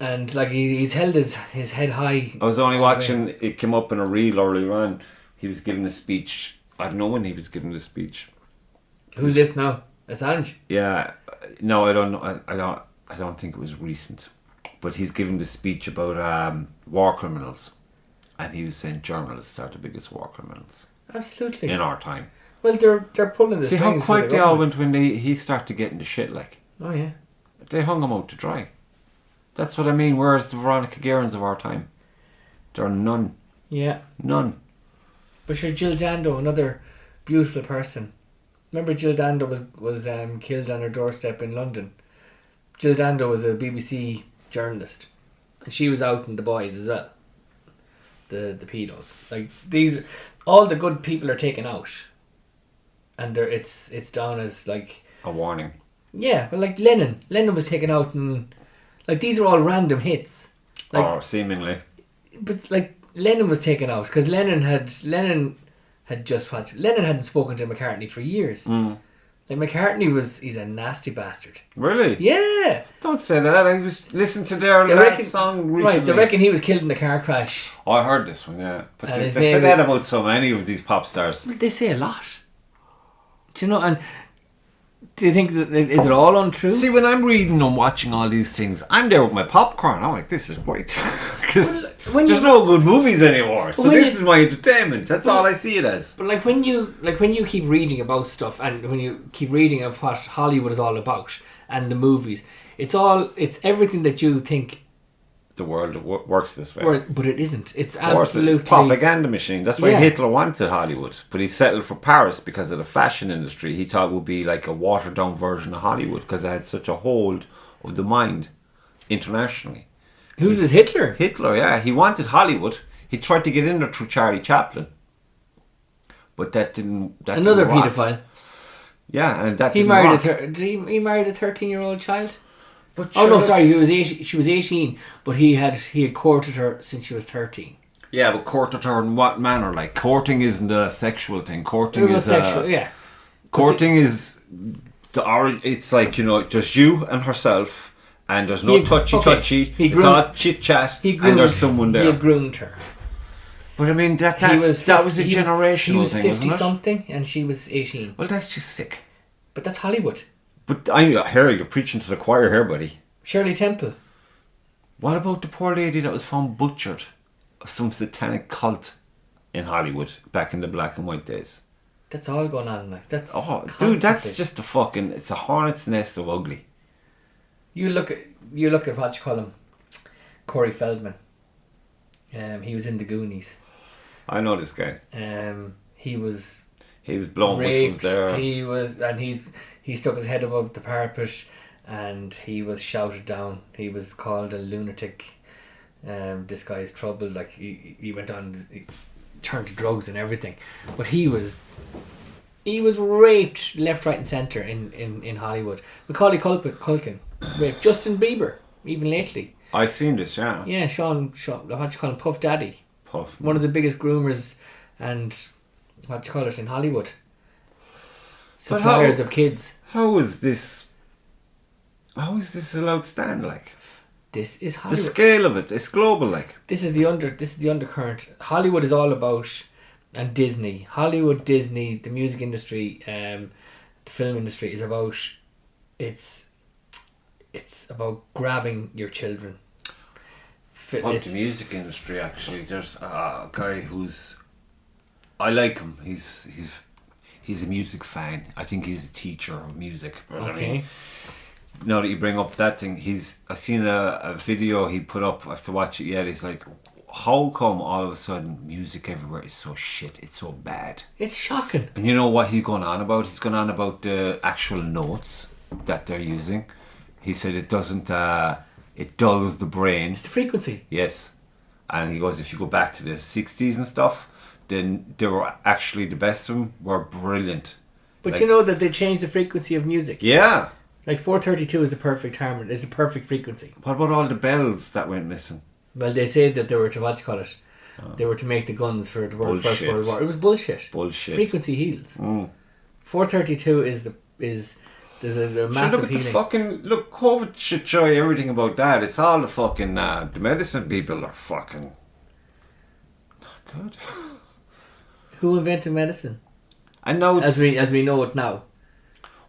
and like he's held his head high. I was only watching, it came up in a reel earlier on. He was giving a speech. I don't know when he was giving the speech. Who's this now? Assange? Yeah, no, I don't know. I don't think it was recent. But he's giving the speech about war criminals, and he was saying journalists are the biggest war criminals. Absolutely. In our time. Well, they're pulling the strings. See how quiet they all went when he started getting the shit, like. Oh yeah. They hung him out to dry. That's what I mean. Whereas the Veronica Guerins of our time, there are none. Yeah. None. But sure, Jill Dando, another beautiful person. Remember, Jill Dando was killed on her doorstep in London. Jill Dando was a BBC journalist, and she was out in the boys as well. The pedos, like these, all the good people are taken out, and it's down as like a warning. Yeah, but like Lennon was taken out, and like these are all random hits. Like, or seemingly. But like Lennon was taken out because Lennon hadn't spoken to McCartney for years. Mm. Like McCartney he's a nasty bastard. Really? Yeah. Don't say that. I was listening to their last song recently. Right, they reckon he was killed in a car crash. Oh, I heard this one, yeah. But they say that about so many of these pop stars. They say a lot. Do you know, and do you think that is it all untrue? See, when I'm reading and watching all these things, I'm there with my popcorn. I'm like, this is great. Because there's no good movies anymore. So this is my entertainment. That's all I see it as. But like when you keep reading about stuff, and when you keep reading of what Hollywood is all about and the movies, it's everything that you think the world works this way. But it isn't. It's absolutely propaganda machine. That's why Hitler wanted Hollywood, but he settled for Paris because of the fashion industry. He thought it would be like a watered down version of Hollywood because it had such a hold of the mind internationally. Who's this Hitler? Hitler, yeah. He wanted Hollywood. He tried to get in there through Charlie Chaplin, but that didn't. Another paedophile. Yeah, and that he didn't married work. He married a 13-year-old child. But sorry, she was 18, but he had courted her since she was 13. Yeah, but courted her in what manner? Like, courting isn't a sexual thing. Courting is sexual, yeah. Courting is it's like, just you and herself, and there's no touchy. It's all chit chat, and there's someone there. He groomed her. But I mean, that was a generational thing, wasn't it? He was 50 something, and she was 18. Well, that's just sick. But that's Hollywood. But I hear you're preaching to the choir here, buddy. Shirley Temple. What about the poor lady that was found butchered of some satanic cult in Hollywood back in the black and white days? That's all going on, like that's. Oh, dude, that's just it's a hornet's nest of ugly. You look at what you call him, Corey Feldman. He was in the Goonies. I know this guy. He was blowing whistles there. He stuck his head above the parapet, and he was shouted down. He was called a lunatic. This guy is troubled. Like he went on, he turned to drugs and everything. But he was raped left, right, and centre in Hollywood. Macaulay Culkin raped Justin Bieber even lately. I've seen this, yeah. Yeah, Sean, what you call him, Puff Daddy. Puff. One of the biggest groomers and what you call it in Hollywood. Suppliers of kids. How is this allowed to stand, like? This is Hollywood. The scale of it, it's global, like. This is the undercurrent. Hollywood is all about, and Disney. Hollywood, Disney, the music industry, the film industry is about, it's about grabbing your children. About the music industry, actually, there's a guy I like him. He's a music fan. I think he's a teacher of music. But okay. I mean, now that you bring up that thing, I seen a video he put up. I have to watch it yet. He's like, how come all of a sudden music everywhere is so shit? It's so bad. It's shocking. And you know what he's going on about? He's going on about the actual notes that they're using. He said it doesn't, it dulls the brain. It's the frequency. Yes. And he goes, if you go back to the 60s and stuff, then they were actually, the best of them were brilliant. But like, you know that they changed the frequency of music. Yeah. Like 432 is the perfect harmony, is the perfect frequency. What about all the bells that went missing? Well, they said that they were to, what you call it, they were to make the guns for the First World War. It was bullshit. Bullshit. Frequency heals. 432 there's a massive look at healing. the fucking, look, COVID should show you everything about that. It's all the fucking, the medicine people are fucking not good. Who invented medicine? And now as we know it now.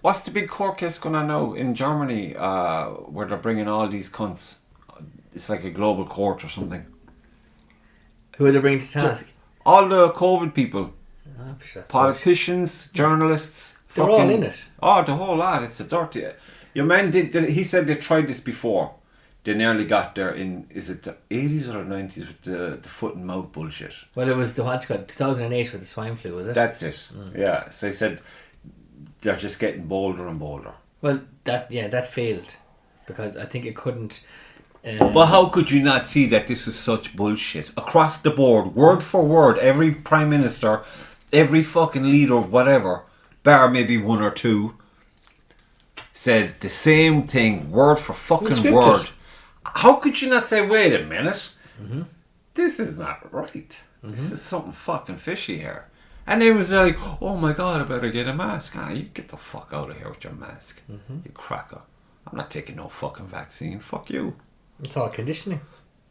What's the big court case going on now in Germany where they're bringing all these cunts? It's like a global court or something. Who are they bringing to task? All the COVID people. Politicians, journalists. They're all in it. Oh, the whole lot. It's a dirty... Your man he said they tried this before. They nearly got there in, is it the 80s or the 90s with the foot and mouth bullshit? Well, it was the 2008 with the swine flu, was it? That's it. Yeah. So he said they're just getting bolder and bolder. Well, that failed. Because I think it couldn't... But how could you not see that this is such bullshit? Across the board, word for word, every prime minister, every fucking leader of whatever, bar maybe one or two, said the same thing, word for fucking word. How could you not say, wait a minute, this is not right. This is something fucking fishy here. And they was like, oh my God, I better get a mask. You get the fuck out of here with your mask, you cracker. I'm not taking no fucking vaccine. Fuck you. It's all conditioning.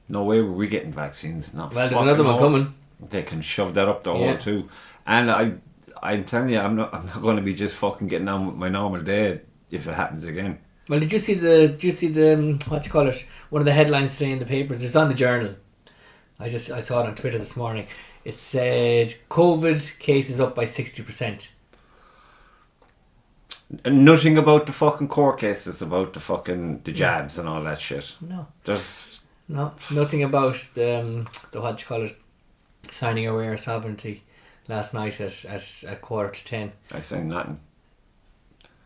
No way were we getting vaccines. Not well, there's another one coming. They can shove that up the hole too. And I'm telling you, I'm not going to be just fucking getting on with my normal day if it happens again. Well, did you see the what you call it? One of the headlines today in the papers. It's on the Journal. I saw it on Twitter this morning. It said COVID cases up by 60%. And nothing about the fucking court cases, about the fucking the jabs and all that shit. No. There's nothing about the what you call it, signing away our sovereignty last night at 9:45. I say nothing.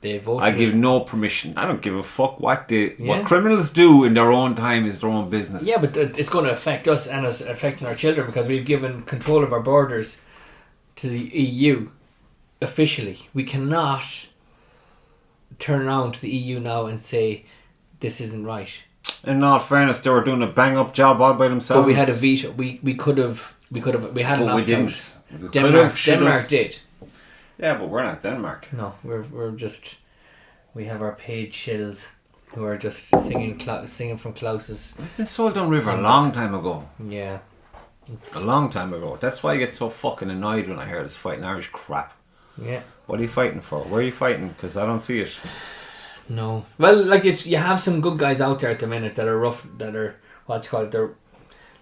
They voted. I give no permission. I don't give a fuck what criminals do in their own time is their own business. Yeah, but it's going to affect us and it's affecting our children because we've given control of our borders to the EU officially. We cannot turn around to the EU now and say this isn't right. In all fairness, they were doing a bang up job all by themselves. But we had a veto. We could have we had an opt out. Denmark did. Yeah, but we're not Denmark. No, we're just, we have our paid shills who are just singing from Klaus's. We've been sold down river a long time ago. Yeah. A long time ago. That's why I get so fucking annoyed when I hear this fighting Irish crap. Yeah. What are you fighting for? Where are you fighting? Because I don't see it. No. Well, like you have some good guys out there at the minute that are rough, that are, what you call it, they're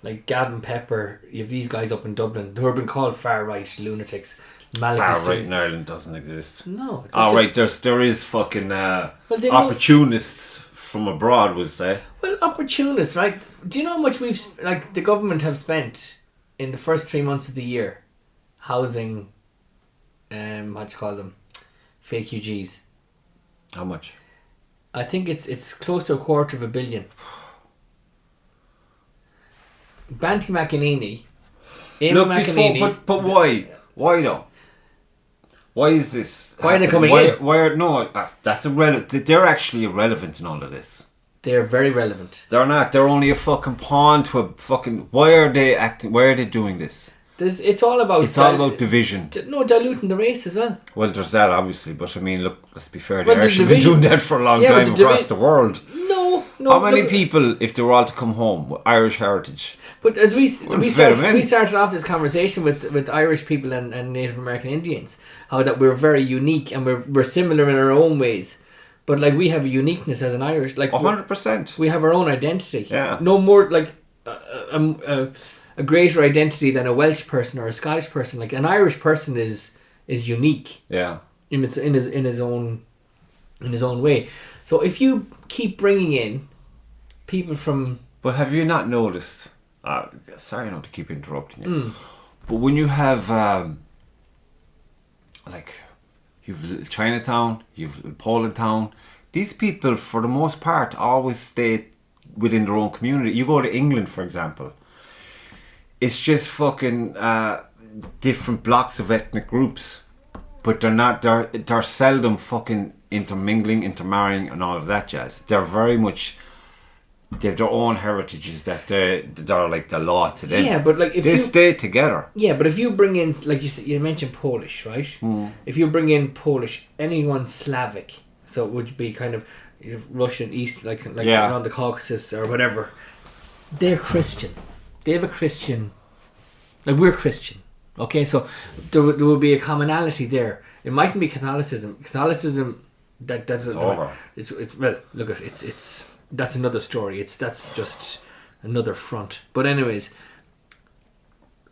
like Gavin Pepper. You have these guys up in Dublin who have been called far right lunatics. Far right in Ireland doesn't exist. No. Right, there is fucking opportunists from abroad, we'll say. Well, opportunists, right? Do you know how much the government have spent in the first 3 months of the year housing, what do you call them, fake UGs? How much? I think it's close to $250 million. Banty McEnany, but why? Why though? Why is this? Why are they coming in? That's irrelevant. They're actually irrelevant in all of this. They're very relevant. They're not. They're only a fucking pawn to a fucking. Why are they acting? Why are they doing this? It's all about. It's all about division. Diluting the race as well. Well, there's that obviously, but I mean, look, let's be fair. They've actually been doing that for a long time across the world. No. How many people, if they were all to come home with Irish heritage? But as we started off this conversation with Irish people and Native American Indians, how that we're very unique and we're similar in our own ways, but like we have a uniqueness as an Irish, like 100%. We have our own identity. Yeah. No more like a greater identity than a Welsh person or a Scottish person. Like an Irish person is unique. Yeah. In his own way. So if you keep bringing in people from... But have you not noticed Sorry not to keep interrupting you. But when you have, you've Chinatown, you've Poland Town, these people, for the most part, always stay within their own community. You go to England, for example, it's just fucking different blocks of ethnic groups, but they're seldom fucking intermarrying and all of that jazz. They're very much, they have their own heritages that are like the law to them. Yeah, but like if they stay together. Yeah, but if you bring in, like you mentioned Polish, right? If you bring in Polish, anyone Slavic, so it would be kind of Russian East, like around the Caucasus or whatever. They're Christian. They have a Christian, like we're Christian. Okay, so there will be a commonality there. It mightn't be Catholicism. Catholicism that doesn't. It's well, look at it's that's another story. That's just another front. But anyways,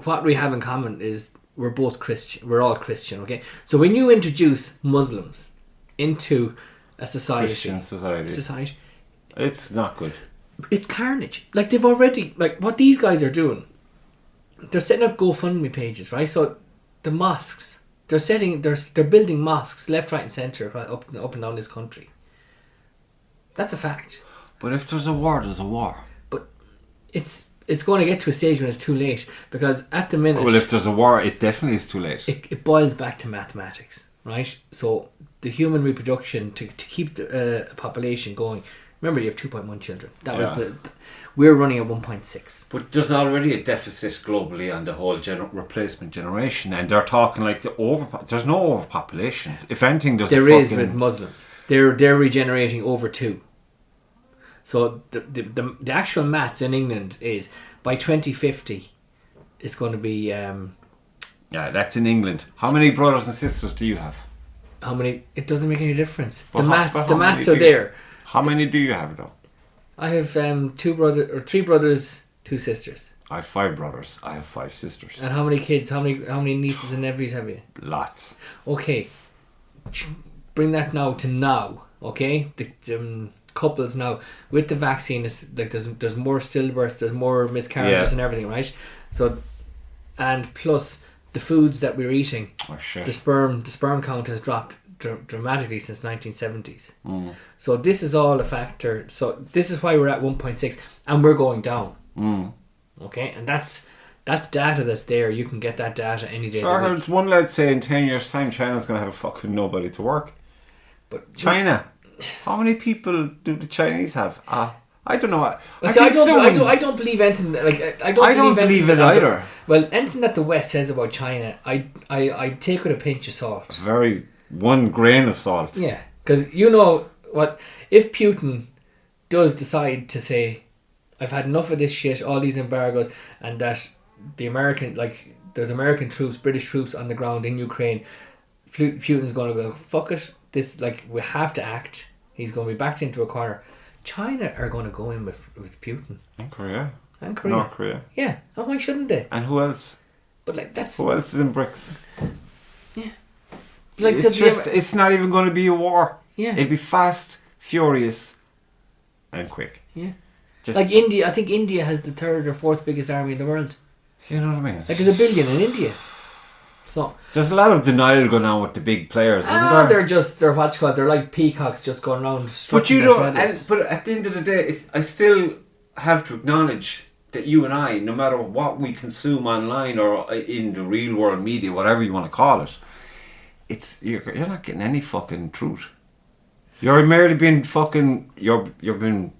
what we have in common is we're both Christian. We're all Christian. Okay, so when you introduce Muslims into a society, Christian society, it's not good. It's carnage. Like they've already, like what these guys are doing, they're setting up GoFundMe pages, right? So the mosques, they're building mosques left, right, and centre up and down this country. That's a fact. But if there's a war, there's a war. But it's going to get to a stage when it's too late, because at the minute, well, if there's a war, it definitely is too late. It boils back to mathematics, right? So the human reproduction to keep the population going. Remember, you have 2.1 children. That was we're running at 1.6. But there's already a deficit globally on the whole replacement generation, and they're talking like there's no overpopulation. If anything, there is with Muslims. They're regenerating over 2. So the actual maths in England is by 2050, it's going to be. That's in England. How many brothers and sisters do you have? How many? It doesn't make any difference. But the maths are there. How many do you have though? I have 3 brothers, 2 sisters. I have 5 brothers. I have 5 sisters. And how many kids? How many nieces and nephews have you? Lots. Okay, bring that now to now. Okay, the couples now with the vaccine is like there's more stillbirths, there's more miscarriages and everything, right? So, and plus the foods that we're eating, the sperm count has dropped dramatically since 1970s. So this is all a factor. So this is why we're at 1.6 and we're going down. Okay, and that's data that's there. You can get that data any day. I heard one lad say in 10 years time China's going to have a fucking nobody to work. But China, how many people do the Chinese have? I don't know. I don't believe anything. Like I don't believe it either. Well, anything that the West says about China, I take with a pinch of salt. One grain of salt. Yeah, because you know what? If Putin does decide to say, "I've had enough of this shit, all these embargoes," and that there's American troops, British troops on the ground in Ukraine, Putin's going to go, "Fuck it, this we have to act." He's going to be backed into a corner. China are going to go in with Putin. And Korea. North Korea. Yeah, and why shouldn't they? And who else? But who else is in BRICS? Yeah. It's not even going to be a war. Yeah. It'll be fast, furious, and quick. Yeah. Like India, I think India has the 3rd or 4th biggest army in the world. You know what I mean? Like there's 1 billion in India. So there's a lot of denial going on with the big players, isn't there? They're like peacocks just going around. But but at the end of the day, I still have to acknowledge that you and I, no matter what we consume online or in the real world media, whatever you want to call it, you're not getting any fucking truth. You're merely being fucking you're being,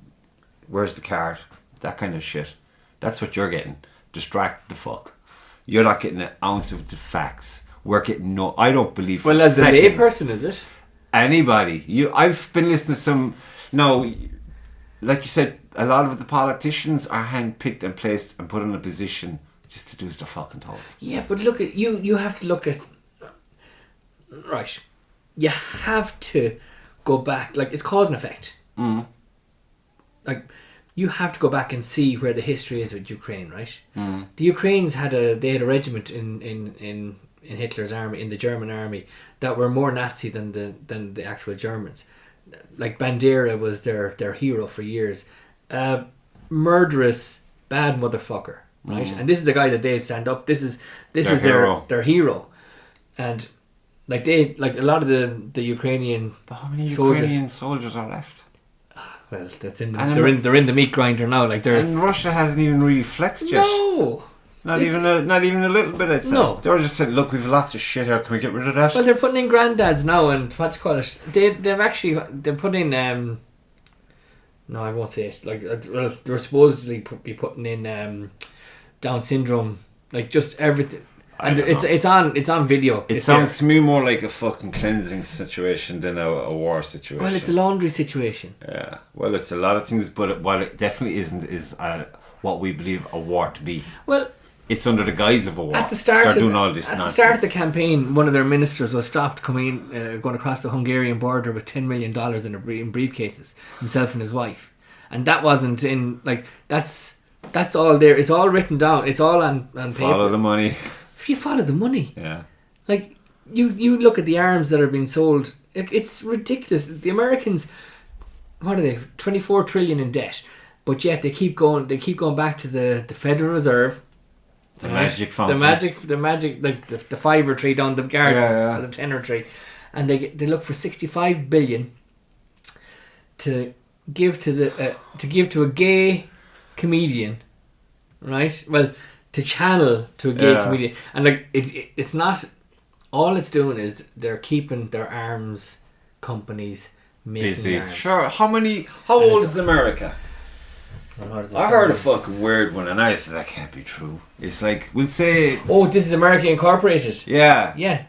where's the card? That kind of shit. That's what you're getting. Distract the fuck. You're not getting an ounce of the facts. We're getting I don't believe. Well, as a lay person, is it? Anybody. I've been listening to some. No, like you said, a lot of the politicians are handpicked and placed and put in a position just to do as they're fucking told. Yeah, but look at you. You have to look at. Right. You have to go back. Like, it's cause and effect. Like, you have to go back and see where the history is with Ukraine, right? The Ukrainians had a regiment in Hitler's army, in the German army, that were more Nazi than the actual Germans. Like Bandera was their hero for years. Murderous bad motherfucker, right? And this is the guy that they stand up. This is their hero, and like a lot of the Ukrainian. But how many soldiers, Ukrainian soldiers are left? Well, they're in the meat grinder now. And Russia hasn't even really flexed yet. No. Not even a little bit, I'd say. No. They were just saying, look, we've lots of shit here, can we get rid of that? Well, they're putting in granddads now, and what you call it? They're putting no, I won't say it. Well, they're supposedly be putting in Down syndrome, like just everything. And it's on video. It sounds to me more like a fucking cleansing situation than a war situation. Well, it's a laundry situation. Yeah. Well, it's a lot of things, but what it definitely isn't is what we believe a war to be. Well, it's under the guise of a war. At the start They're doing all this nonsense. At the start of the campaign, one of their ministers was stopped going across the Hungarian border with $10 million in briefcases, himself and his wife. And that wasn't in, that's all there. It's all written down. It's all on paper. Follow the money. If you follow the money. Yeah. You look at the arms that are being sold, it's ridiculous. The Americans, what are they, 24 trillion in debt, but yet they keep going back to the Federal Reserve. The magic fountain. The magic, like the fiver tree down the garden, or the tenner tree, and they look for 65 billion to give to a gay comedian, right? Well, to channel to a gay comedian, and it's not. All it's doing is they're keeping their arms companies making busy. arms. Sure. How old is America? I heard a fucking weird one, and I said that can't be true. It's like we'll say, oh, this is America Incorporated. Yeah.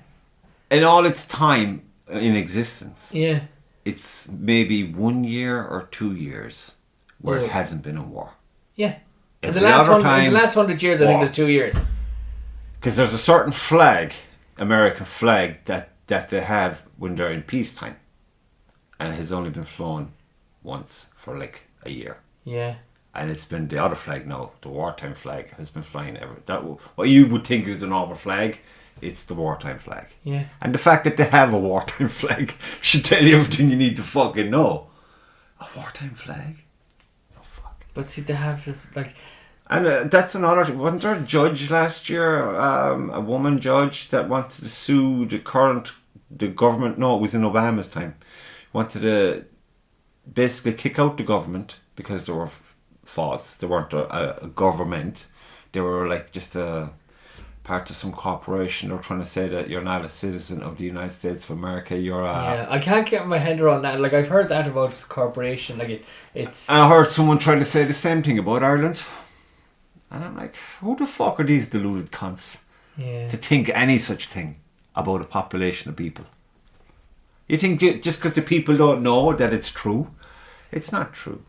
In all its time in existence, yeah, it's maybe 1 year or 2 years where it hasn't been a war. Yeah. In the Every last other time, 100 years, I think there's 2 years. Because there's a certain flag, American flag, that they have when they're in peacetime, and it has only been flown once for like a year. Yeah. And it's been the other flag now, the wartime flag, has been flying ever. What you would think is the normal flag, it's the wartime flag. Yeah. And the fact that they have a wartime flag should tell you everything you need to fucking know. A wartime flag? Oh fuck. But see, they have And that's another. Wasn't there a judge last year, a woman judge that wanted to sue the government? No, it was in Obama's time. Wanted to basically kick out the government because they were false. They weren't a government. They were like just a part of some corporation. They were trying to say that you're not a citizen of the United States of America. You're a... Yeah, I can't get my head around that. I've heard that about corporation. It's... And I heard someone trying to say the same thing about Ireland. And I'm like, who the fuck are these deluded cunts to think any such thing about a population of people? You think just because the people don't know that it's true? It's not true.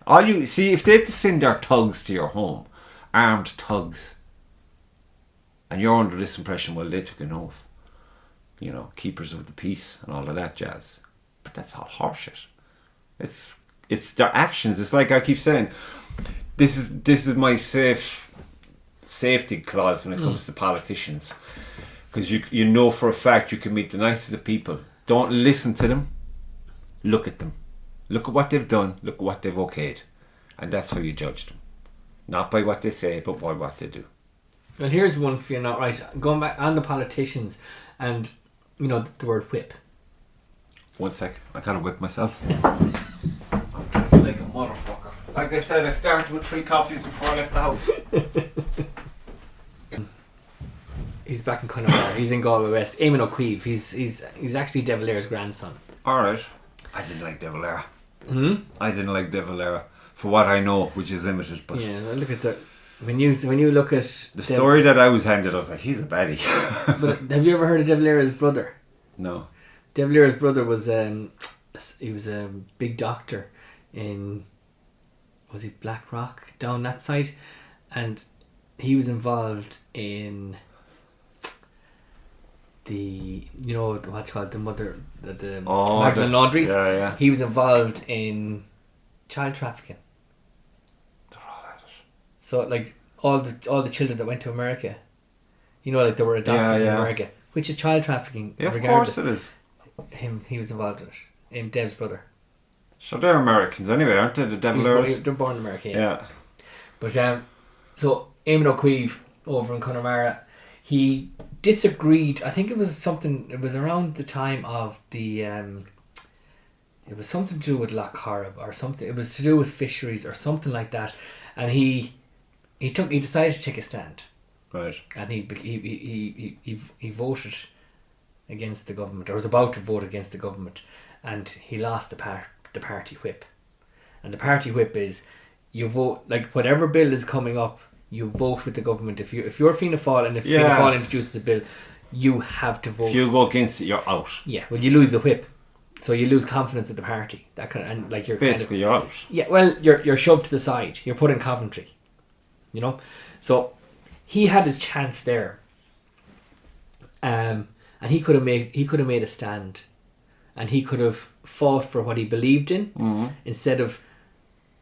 All you see, if they had to send their thugs to your home, armed thugs, and you're under this impression, well, they took an oath, keepers of the peace and all of that jazz. But that's all horseshit. It's their actions. It's like I keep saying, this is my safety clause when it comes to politicians, because you know for a fact you can meet the nicest of people. Don't listen to them. Look at them. Look at what they've done. Look at what they've okayed, and that's how you judge them, not by what they say, but by what they do. Well, here's one for you, not right. Going back on the politicians, and the word whip. 1 sec, I kind of whip myself. I'm drinking like a motherfucker. Like I said, I started with 3 coffees before I left the house. He's back in Connemara. He's in Galway West. Eamon O'Keefe. He's actually De Valera's grandson. Alright. I didn't like De Valera. I didn't like De Valera for what I know, which is limited. But yeah, look at the when you look at the story that I was handed, I was like, he's a baddie. But have you ever heard of De Valera's brother? No. De Valera's brother was he was a big doctor in, was he Black Rock down that side, and he was involved in the what's called the mother the Marks and Laundries. Yeah. He was involved in child trafficking. They're all at it. So all the children that went to America, they were adopted in America, which is child trafficking. Yeah, of course it is. He was involved in it. Dev's brother. So they're Americans anyway, aren't they? The De Valeras? They're born in America. Yeah. But so Eamon O'Queeve over in Connemara, he disagreed. I think it was around the time of the it was something to do with Loch Corrib or something. It was to do with fisheries or something like that, and he decided to take a stand. Right. And he voted against the government, or was about to vote against the government, and he lost the party whip. And the party whip is, you vote, like whatever bill is coming up, you vote with the government. If you're Fianna Fáil and if Fianna Fáil introduces a bill, you have to vote. If you go against it, you're out. Yeah, well, you lose the whip, so you lose confidence in the party. That kind of, and like you're basically you're out. Yeah, well, you're shoved to the side. You're put in Coventry. You know, so he had his chance there. And he could have made a stand, and he could have fought for what he believed in instead of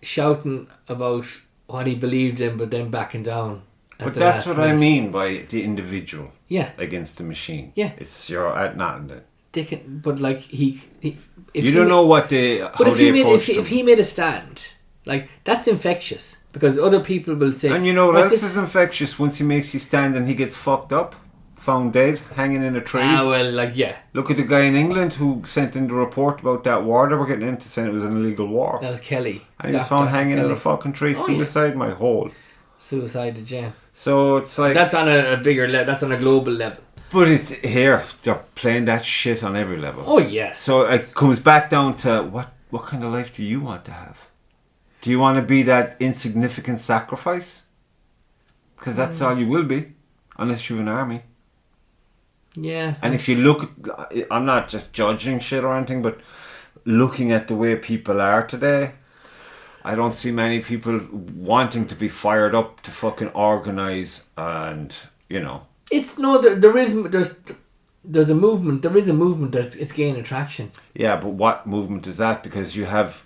shouting about what he believed in, but then backing down. But that's what I mean by the individual. Yeah. Against the machine. Yeah. It's you're at nothing. They can, but like if you don't know what they. But if he made a stand, like that's infectious because other people will say. And you know what else is infectious? Once he makes you stand and he gets fucked up, found dead, hanging in a tree. Ah, well, like yeah. Look at the guy in England who sent in the report about that war they were getting into, saying it was an illegal war. That was Kelly. And he was found hanging in a fucking tree. Suicide, my hole. Suicided, yeah. So it's like that's on a bigger level. That's on a global level. But it's here. They're playing that shit on every level. Oh yes. So it comes back down to what kind of life do you want to have? Do you want to be that insignificant sacrifice? Because that's all you will be, unless you have an army. Yeah. And if you look, I'm not just judging shit or anything, but looking at the way people are today, I don't see many people wanting to be fired up to fucking organise and, you know. There's a movement. There is a movement it's gaining traction. Yeah, but what movement is that? Because you have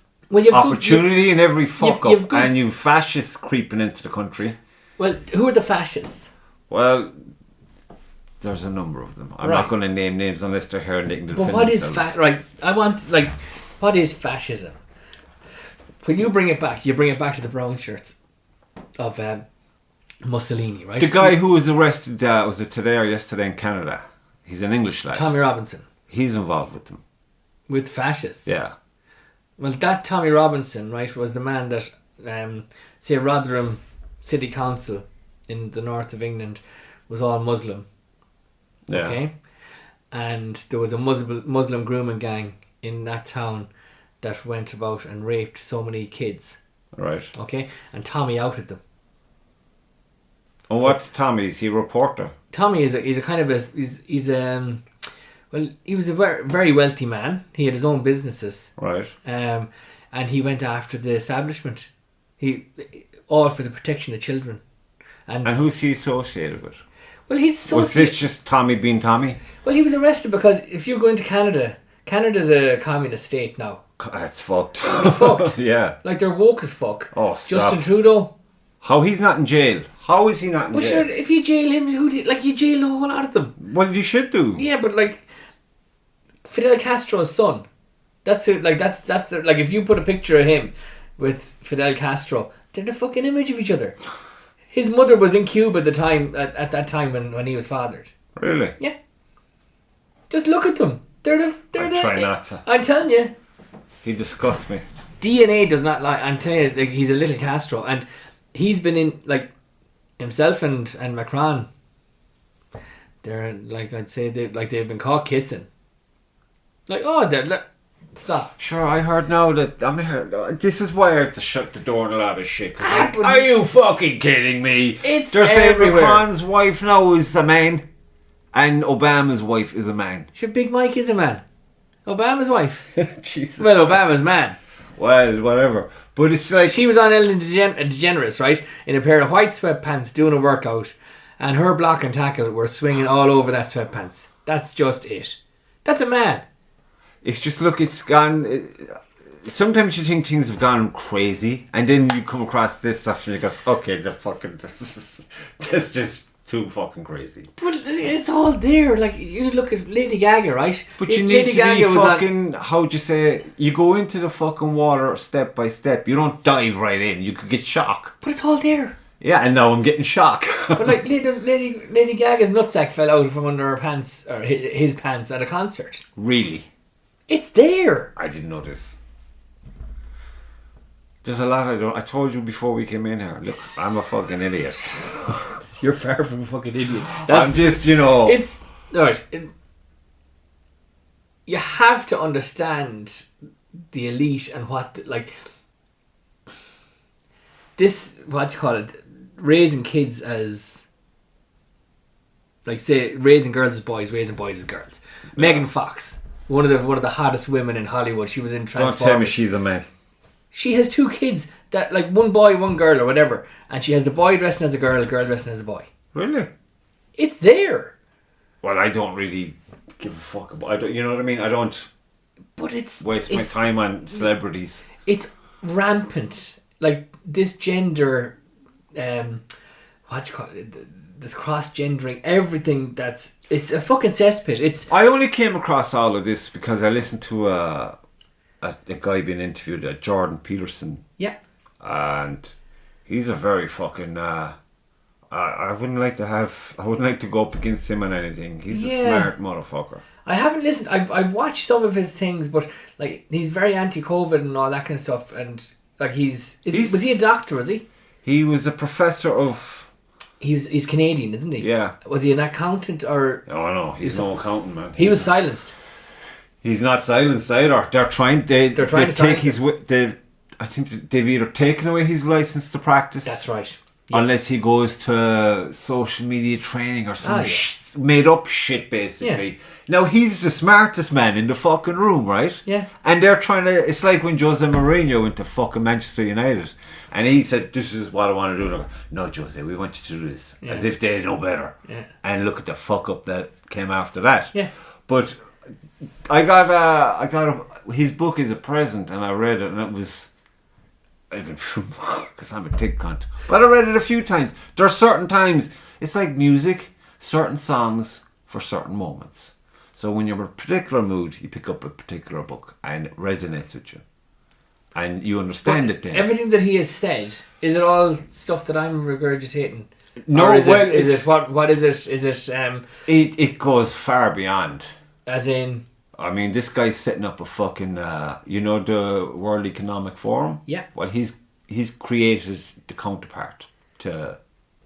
opportunity in every fuck up, and you've fascists creeping into the country. Well, who are the fascists? Well, there's a number of them. I'm not going to name names unless they're here and they can defend themselves. What is fascism? When you bring it back to the brown shirts of Mussolini, right? The guy who was arrested, was it today or yesterday in Canada? He's an English lad. Tommy Robinson. He's involved with them. With fascists? Yeah. Well, that Tommy Robinson, right, was the man that, say, Rotherham City Council in the north of England was all Muslim. Yeah. Okay? And there was a Muslim grooming gang in that town that went about and raped so many kids. Right. Okay? And Tommy outed them. Oh, what's Tommy? Is he a reporter? Tommy he was a very, very wealthy man. He had his own businesses. Right. And he went after the establishment. All for the protection of children. And who's he associated with? Well, he's associated. Was this just Tommy being Tommy? Well, he was arrested because if you go into Canada's a communist state now. That's fucked. It's fucked. Yeah. Like they're woke as fuck. Oh, stop. Justin Trudeau. How he's not in jail? How is he not in jail? Sure, if you jail him, you jail a whole lot of them. Well, you should do. Yeah, but like Fidel Castro's son. That's who. Like that's like if you put a picture of him with Fidel Castro, they're the fucking image of each other. His mother was in Cuba at the time at that time when he was fathered. Really? Yeah. Just look at them. Try not to. I'm telling you. He disgusts me. DNA does not lie. I'm telling you, like, he's a little Castro, and he's been in like himself and Macron. They're like I'd say they've been caught kissing. Like stop. Sure, I heard now that I'm here. This is why I have to shut the door on a lot of shit. Are you fucking kidding me? They're saying Macron's wife now is a man, and Obama's wife is a man. Sure, Big Mike is a man. Obama's wife. Jesus. Well, Obama's man. Well, whatever. But it's like she was on Ellen DeGeneres, right, in a pair of white sweatpants doing a workout, and her block and tackle were swinging all over that sweatpants. That's just it. That's a man. It's just, look, it's gone. Sometimes you think things have gone crazy, and then you come across this stuff and you go, okay, this just too fucking crazy. But it's all there. Like, you look at Lady Gaga, right? But you need to be fucking, how'd you say, you go into the fucking water step by step. You don't dive right in. You could get shock. But it's all there. Yeah, and now I'm getting shock. But like, Lady Gaga's nutsack fell out from under her pants, or his pants at a concert. Really? It's there. I didn't know this. There's a lot I don't. I told you before we came in here. Look, I'm a fucking idiot. You're far from a fucking idiot. I'm just, you know. It's alright. You have to understand the elite and what, like, this, what you call it, raising kids as, like, say, raising girls as boys, raising boys as girls. Yeah. Megan Fox, one of the hottest women in Hollywood. She was in Transformers. Don't tell me she's a man. She has 2 kids, that, like, one boy, one girl, or whatever, and she has the boy dressing as a girl dressing as a boy. Really? It's there. Well, I don't really give a fuck about. I don't. You know what I mean? I don't. But it's waste my time on celebrities. It's rampant. Like, this gender, what do you call it? This cross-gendering, everything it's a fucking cesspit. I only came across all of this because I listened to a guy being interviewed, Jordan Peterson. Yeah. And he's a very fucking. I wouldn't like to go up against him on anything. He's a smart motherfucker. I haven't listened. I've watched some of his things, but like, he's very anti-COVID and all that kind of stuff. And like, was he a doctor? Was he? He was a professor of. He's Canadian, isn't he? Yeah. Was he an accountant or? Oh no, he's no accountant, man. He was silenced. He's not silenced either. They're trying to take his. I think they've either taken away his license to practice. That's right. Yeah. Unless he goes to social media training or some made up shit, basically. Yeah. Now, he's the smartest man in the fucking room, right? Yeah. And they're trying to. It's like when Jose Mourinho went to fucking Manchester United and he said, "This is what I want to do." Like, no, Jose, we want you to do this. Yeah. As if they know better. Yeah. And look at the fuck up that came after that. Yeah. But I got his book is a present and I read it and it was. Even because I'm a tick cunt, but I read it a few times. There are certain times it's like music, certain songs for certain moments. So when you're in a particular mood, you pick up a particular book and it resonates with you, and you understand it. Then everything that he has said, is it all stuff that I'm regurgitating? No, or is it what is it? Is it It goes far beyond. As in. I mean, this guy's setting up a fucking, the World Economic Forum? Yeah. Well, he's created the counterpart to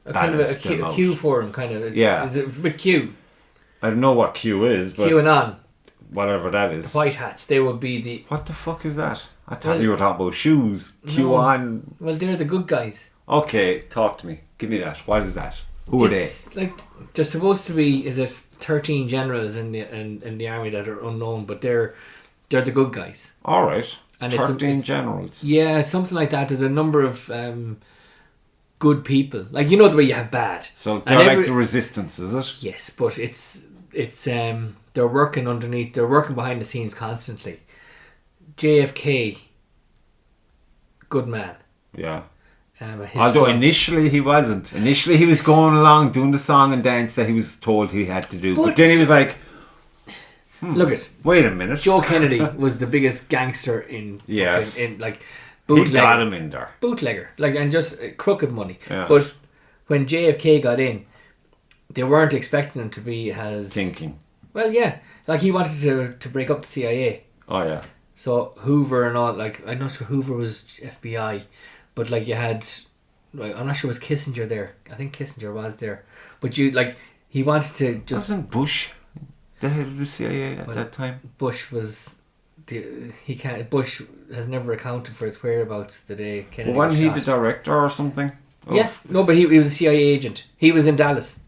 a kind of a Q forum, kind of. Is it with Q? I don't know what Q is, but... QAnon. Whatever that is. The white hats, they would be the... What the fuck is that? I thought you were talking about shoes. QAnon. Well, they're the good guys. Okay, talk to me. Give me that. What is that? Who are they? Like, they're supposed to be, 13 generals in the army that are unknown, but they're the good guys. All right. And 13 it's generals. Yeah, something like that. There's a number of good people. Like, you know the way you have bad. So they're like the resistance, is it? Yes, but it's they're working underneath. They're working behind the scenes constantly. JFK, good man. Yeah. Although initially he wasn't. Initially he was going along doing the song and dance that he was told he had to do. But then he was like, look it. Wait a minute. Joe Kennedy was the biggest gangster in like bootlegger. He got him in there. Bootlegger. Like, and just crooked money. Yeah. But when JFK got in, they weren't expecting him to be as... Thinking. Well, yeah. Like, he wanted to break up the CIA. Oh, yeah. So Hoover and all, like, I'm not sure Hoover was FBI. But like, you had, like, I'm not sure was Kissinger there. I think Kissinger was there. But he wanted to just... Wasn't Bush the head of the CIA at that time? Bush was... Bush has never accounted for his whereabouts the day Kennedy was shot. Wasn't he the director or something? Yeah. No, but he was a CIA agent. He was in Dallas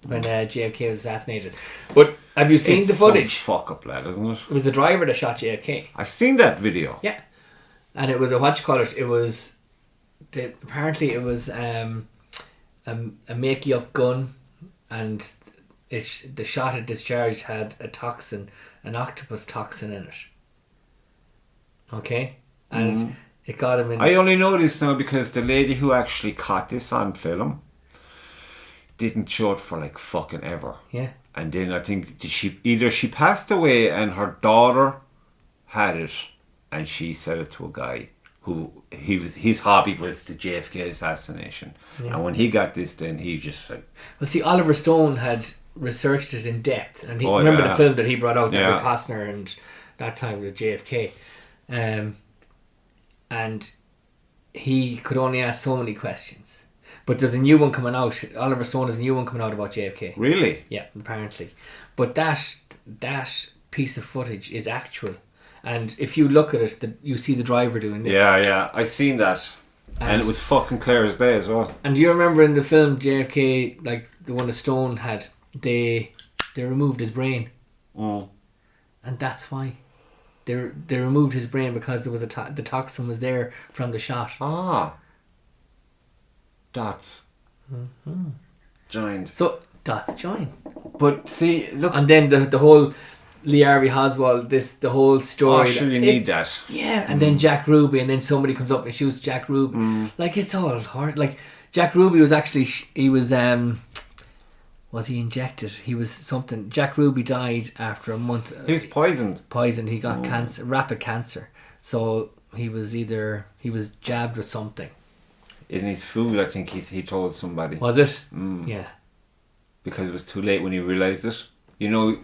when JFK was assassinated. But have you seen the footage? Some fuck up, lad, isn't it? It was the driver that shot JFK. I've seen that video. Yeah. And it was it was... apparently it was a makey up gun, and the shot it discharged had a toxin, an octopus toxin in it. Okay, and it got him in. I only know this now because the lady who actually caught this on film, didn't show it for like fucking ever. Yeah. And then I think she passed away and her daughter had it, and she said it to a guy who his hobby was the JFK assassination. Yeah. And when he got this, then he just said, well, see, Oliver Stone had researched it in depth, and remember the film that he brought out, with Costner and that time with JFK, and he could only ask so many questions. But there's a new one coming out. Oliver Stone has a new one coming out about JFK. Really? Yeah, apparently. But that piece of footage is actual. And if you look at it, you see the driver doing this. Yeah, I seen that. And it was fucking clear as day as well. And do you remember in the film JFK, like the one that Stone had, they removed his brain. Mm. And that's why. They removed his brain because there was the toxin was there from the shot. Ah. Dots. Mm-hmm. Joined. So, dots join. But see, look. And then the whole Lee Harvey Oswald, the whole story. Oh, sure, you need that. Yeah, and then Jack Ruby, and then somebody comes up and shoots Jack Ruby. Like, it's all hard. Like, Jack Ruby was actually, was he injected? He was something. Jack Ruby died after a month. He was poisoned. He got cancer, rapid cancer. So he was jabbed with something. In his food, I think he told somebody. Was it? Yeah. Because it was too late when he realised it. You know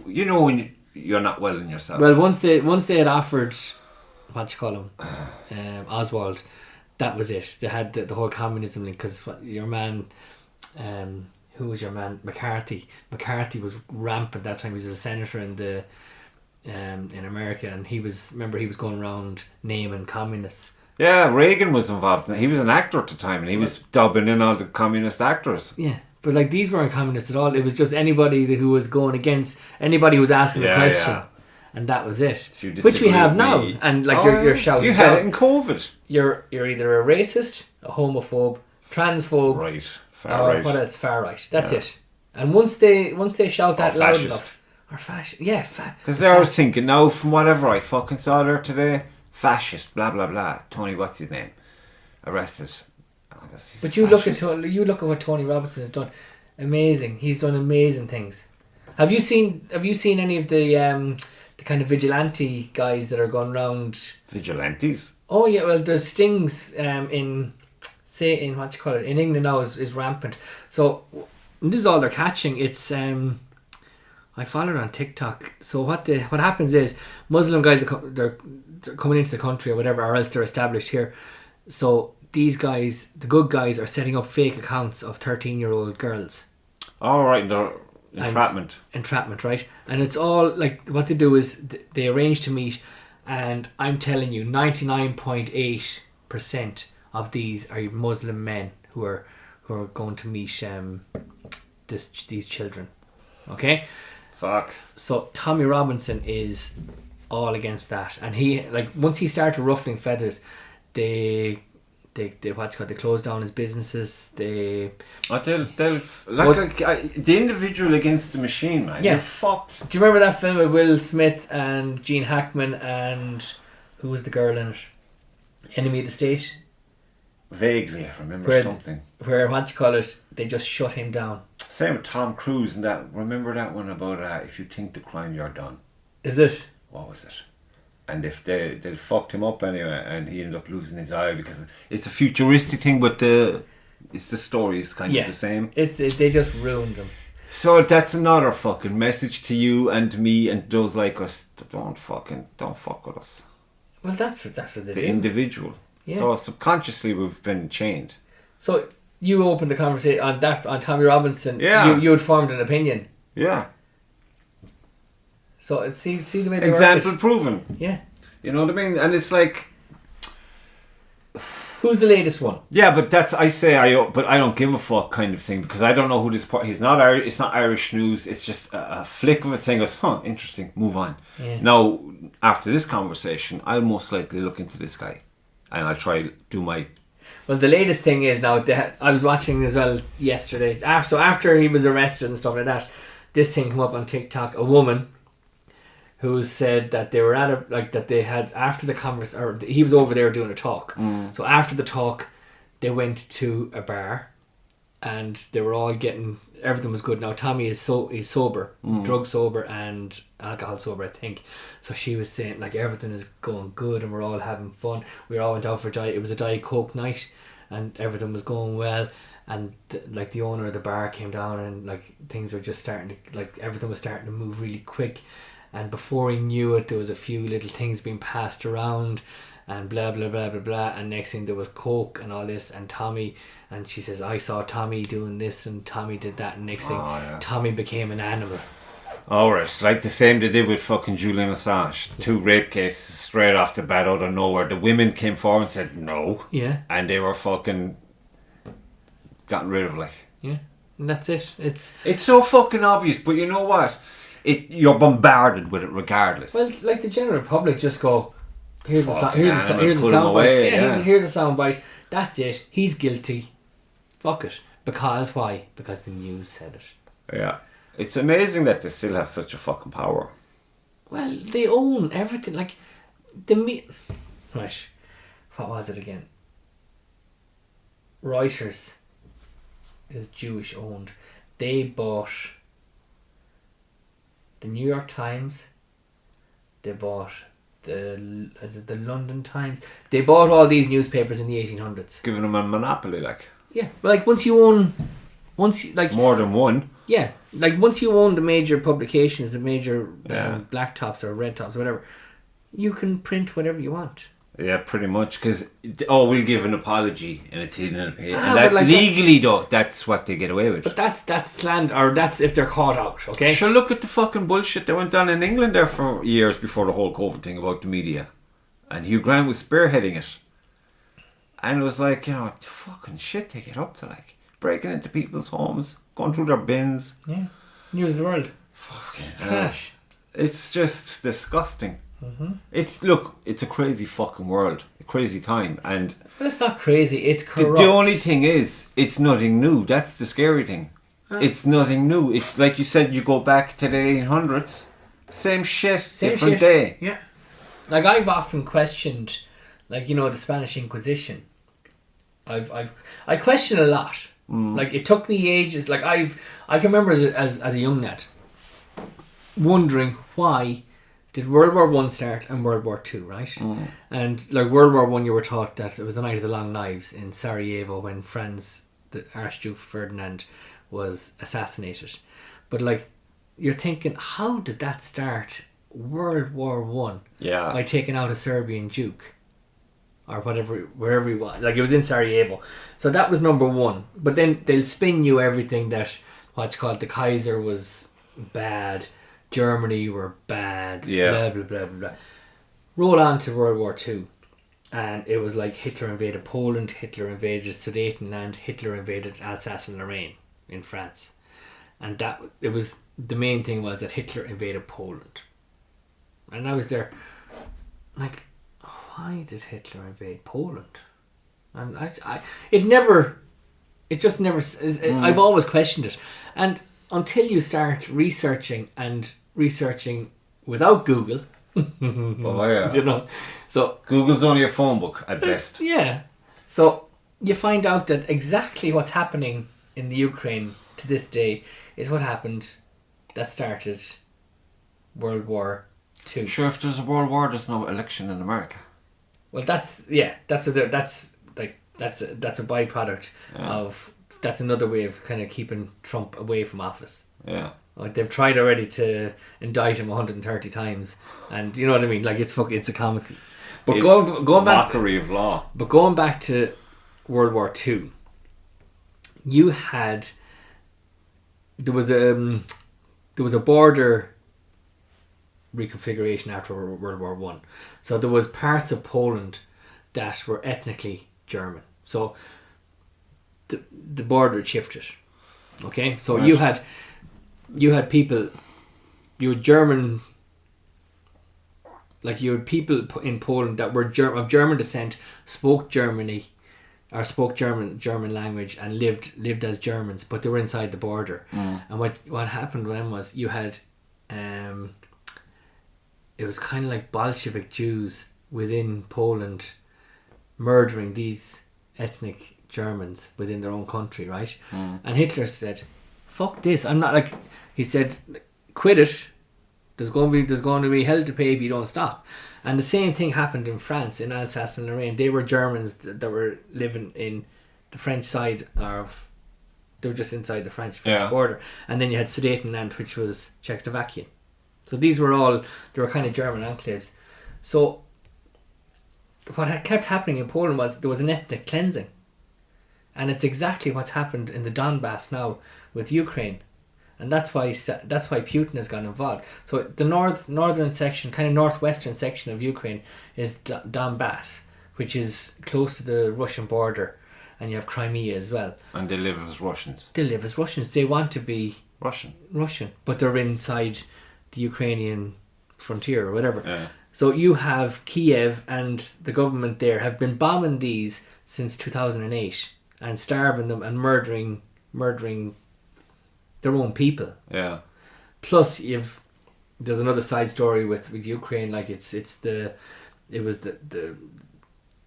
when you're not well in yourself. Well, once they had offered, what do you call him, Oswald, that was it. They had the whole communism link, because your man, who was your man? McCarthy. McCarthy was rampant that time. He was a senator in America, and he was going around naming communists. Yeah, Reagan was involved in it. He was an actor at the time, and he was dubbing in all the communist actors. Yeah, but like these weren't communists at all. It was just anybody who was going against anybody who was asking a question, and that was it. Which we have now, and like you're shouting. You had it in COVID. You're either a racist, a homophobe, transphobe, right, far right. What else? Far right. That's it. And once they shout that loud enough, or fascist, because I was thinking now, from whatever I fucking saw there today. Fascist, blah blah blah. Tony, what's his name? Arrested. But you look at what Tony Robinson has done. Amazing. He's done amazing things. Have you seen any of the kind of vigilante guys that are going around? Vigilantes? Oh yeah. Well, there's stings in what you call it in England now is rampant. So this is all they're catching. It's I follow it on TikTok. So what happens is Muslim guys they're coming into the country or whatever, or else they're established here. So these guys, the good guys, are setting up fake accounts of 13-year-old girls. All right, entrapment. Entrapment, right? And it's all like what they do is they arrange to meet, and I'm telling you, 99.8% of these are Muslim men who are going to meet these children. Okay. Fuck. So Tommy Robinson is all against that, and he once he started ruffling feathers, they close down his businesses. The individual against the machine, man. Yeah. You're fucked. Do you remember that film with Will Smith and Gene Hackman and who was the girl in it? Enemy of the State. Vaguely, I remember something. Where they just shut him down. Same with Tom Cruise and that. Remember that one about if you think the crime, you're done. Is it? What was it? And if they fucked him up anyway, and he ended up losing his eye because it's a futuristic thing, but the story is kind of the same. They just ruined him. So that's another fucking message to you and me and those like us. Don't fuck with us. Well, that's what they do. The individual. Yeah. So subconsciously we've been chained. So you opened the conversation on Tommy Robinson. Yeah. You had formed an opinion. Yeah. So see the way they example proven. Yeah. You know what I mean? And it's like, who's the latest one? Yeah, but but I don't give a fuck kind of thing, because I don't know who this part. He's not Irish. It's not Irish news. It's just a flick of a thing. Goes, interesting. Move on. Yeah. Now, after this conversation, I'll most likely look into this guy, and I'll try to do my. Well, the latest thing is now. I was watching as well yesterday. After he was arrested and stuff like that, this thing came up on TikTok. A woman who said that they were after the conversation, or he was over there doing a talk. So after the talk, they went to a bar, and they were all getting everything was good. Now Tommy is sober, drug sober and alcohol sober, I think. So she was saying like everything is going good and we're all having fun. We all went out for it was a Diet Coke night, and everything was going well. And like the owner of the bar came down, and like things were just starting to, like everything was starting to move really quick. And before he knew it, there was a few little things being passed around, and blah blah blah blah blah. And next thing there was Coke and all this, and Tommy. And she says, I saw Tommy doing this and Tommy did that, and next thing Tommy became an animal. Alright, like the same they did with fucking Julian Assange. 2 rape cases straight off the bat out of nowhere. The women came forward and said no. Yeah. And they were fucking gotten rid of, like. Yeah. And that's it. It's so fucking obvious, but you know what? You're bombarded with it regardless. Well, like the general public just go, here's a sound bite. Yeah, here's a sound bite. That's it. He's guilty. Fuck it. Because why? Because the news said it. Yeah. It's amazing that they still have such a fucking power. Well, they own everything. Like, right. What was it again? Reuters is Jewish owned. They bought the New York Times. They bought the London Times. They bought all these newspapers in the 1800s. Giving them a monopoly, like. Yeah, like once you own more than one. Yeah, like once you own the major publications, the major black tops or red tops or whatever, you can print whatever you want. Yeah, pretty much. Because we'll give an apology and it's hidden in a page. And that, like, legally though, that's what they get away with. But that's slander, or that's if they're caught out. Okay. Sure, look at the fucking bullshit that went on in England there for years before the whole COVID thing about the media, and Hugh Grant was spearheading it. And it was like, you know, fucking shit they get up to, like breaking into people's homes, going through their bins. Yeah, news of the world. Fucking trash. It's just disgusting. Mm-hmm. It's a crazy fucking world, a crazy time, and. But it's not crazy. It's corrupt. The only thing is, it's nothing new. That's the scary thing. It's nothing new. It's like you said. You go back to the 1800s, same shit, different day. Yeah, like I've often questioned, like, you know, the Spanish Inquisition. I question a lot. Like it took me ages. Like I can remember as a young lad wondering why did World War One start and World War Two, right? And like World War One, you were taught that it was the night of the long knives in Sarajevo when the Archduke Ferdinand was assassinated. But like you're thinking, how did that start World War One? Yeah, by taking out a Serbian duke. Or whatever, wherever he was. Like, it was in Sarajevo. So that was number one. But then they'll spin you everything that, what's called, the Kaiser was bad, Germany were bad, blah, blah, blah, blah, blah. Roll on to World War Two. And it was like Hitler invaded Poland, Hitler invaded Sudetenland, Hitler invaded Alsace-Lorraine in France. And the main thing was that Hitler invaded Poland. And I was there, like, why did Hitler invade Poland? And I've always questioned it. And until you start researching without Google, you know, so Google's only a phone book at best. Yeah. So you find out that exactly what's happening in the Ukraine to this day is what happened that started World War II. Sure, if there's a world war, there's no election in America. Well, that's a byproduct of, that's another way of kind of keeping Trump away from office. Yeah. Like they've tried already to indict him 130 times, and you know what I mean. Like it's a comic. But going back, mockery of law. But going back to World War II, there was a border reconfiguration after World War One. So there was parts of Poland that were ethnically German. So the border shifted. Okay, so right. you had people, you had German, like you had people in Poland that were of German descent, spoke German language and lived as Germans, but they were inside the border. And what happened then was you had it was kind of like Bolshevik Jews within Poland murdering these ethnic Germans within their own country, right? And Hitler said, fuck this. I'm not like, he said, quit it. There's going to be hell to pay if you don't stop. And the same thing happened in France, in Alsace and Lorraine. They were Germans that were living in the French side of, they were just inside the French border. And then you had Sudetenland, which was Czechoslovakian. So these were all, they were kind of German enclaves. So what had kept happening in Poland was there was an ethnic cleansing. And it's exactly what's happened in the Donbass now with Ukraine. And that's why Putin has got involved. So the northern section, kind of northwestern section of Ukraine is Donbass, which is close to the Russian border. And you have Crimea as well. And they live as Russians. They want to be Russian, but they're inside the Ukrainian frontier or whatever. Yeah. So you have Kiev, and the government there have been bombing these since 2008 and starving them and murdering their own people. Yeah. Plus, there's another side story with Ukraine. Like it was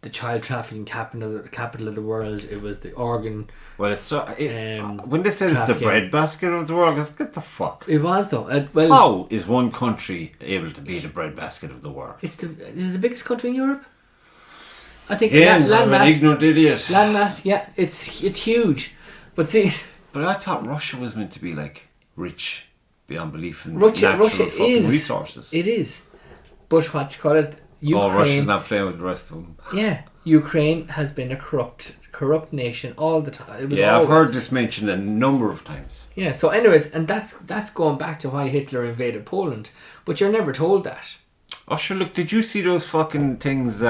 the child trafficking capital of the world. It was the organ. Well, when they said it's the breadbasket of the world, get the fuck. It was though. How is one country able to be the breadbasket of the world? Is it the biggest country in Europe? I think I'm an ignorant idiot. Landmass, yeah, it's huge. But see, but I thought Russia was meant to be like rich beyond belief in Russia fucking is resources. It is, but what you call it? Ukraine. Oh, Russia's not playing with the rest of them. Yeah, Ukraine has been a corrupt nation all the time. I've heard this mentioned a number of times. Yeah. So, anyways, and that's going back to why Hitler invaded Poland. But you're never told that. Oh, sure. Look, did you see those fucking things?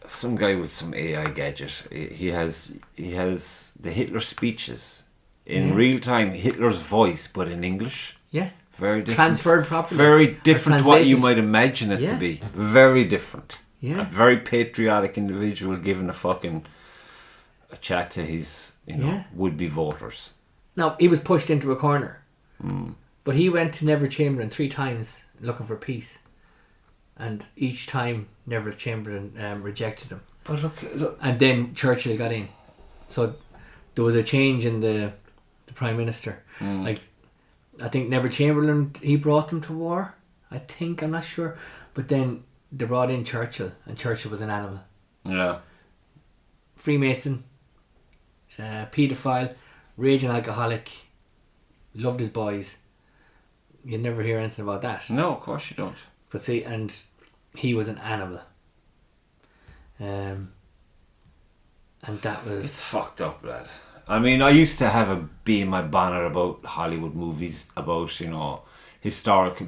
Some guy with some AI gadget. He has the Hitler speeches in real time. Hitler's voice, but in English. Yeah. Very different. Transferred properly. Very different to what you might imagine it to be. Very different. Yeah. A very patriotic individual giving a chat to his would-be voters. Now, he was pushed into a corner. But he went to Neville Chamberlain 3 times looking for peace. And each time Neville Chamberlain rejected him. But look. And then Churchill got in. So there was a change in the Prime Minister. Like, I think Neville Chamberlain, he brought them to war. I'm not sure. But then they brought in Churchill, and Churchill was an animal. Yeah. Freemason, paedophile, raging alcoholic, loved his boys. You'd never hear anything about that. No, of course you don't. But see, and he was an animal. And that was... It's fucked up, lad. I mean, I used to have a bee in my bonnet about Hollywood movies, about,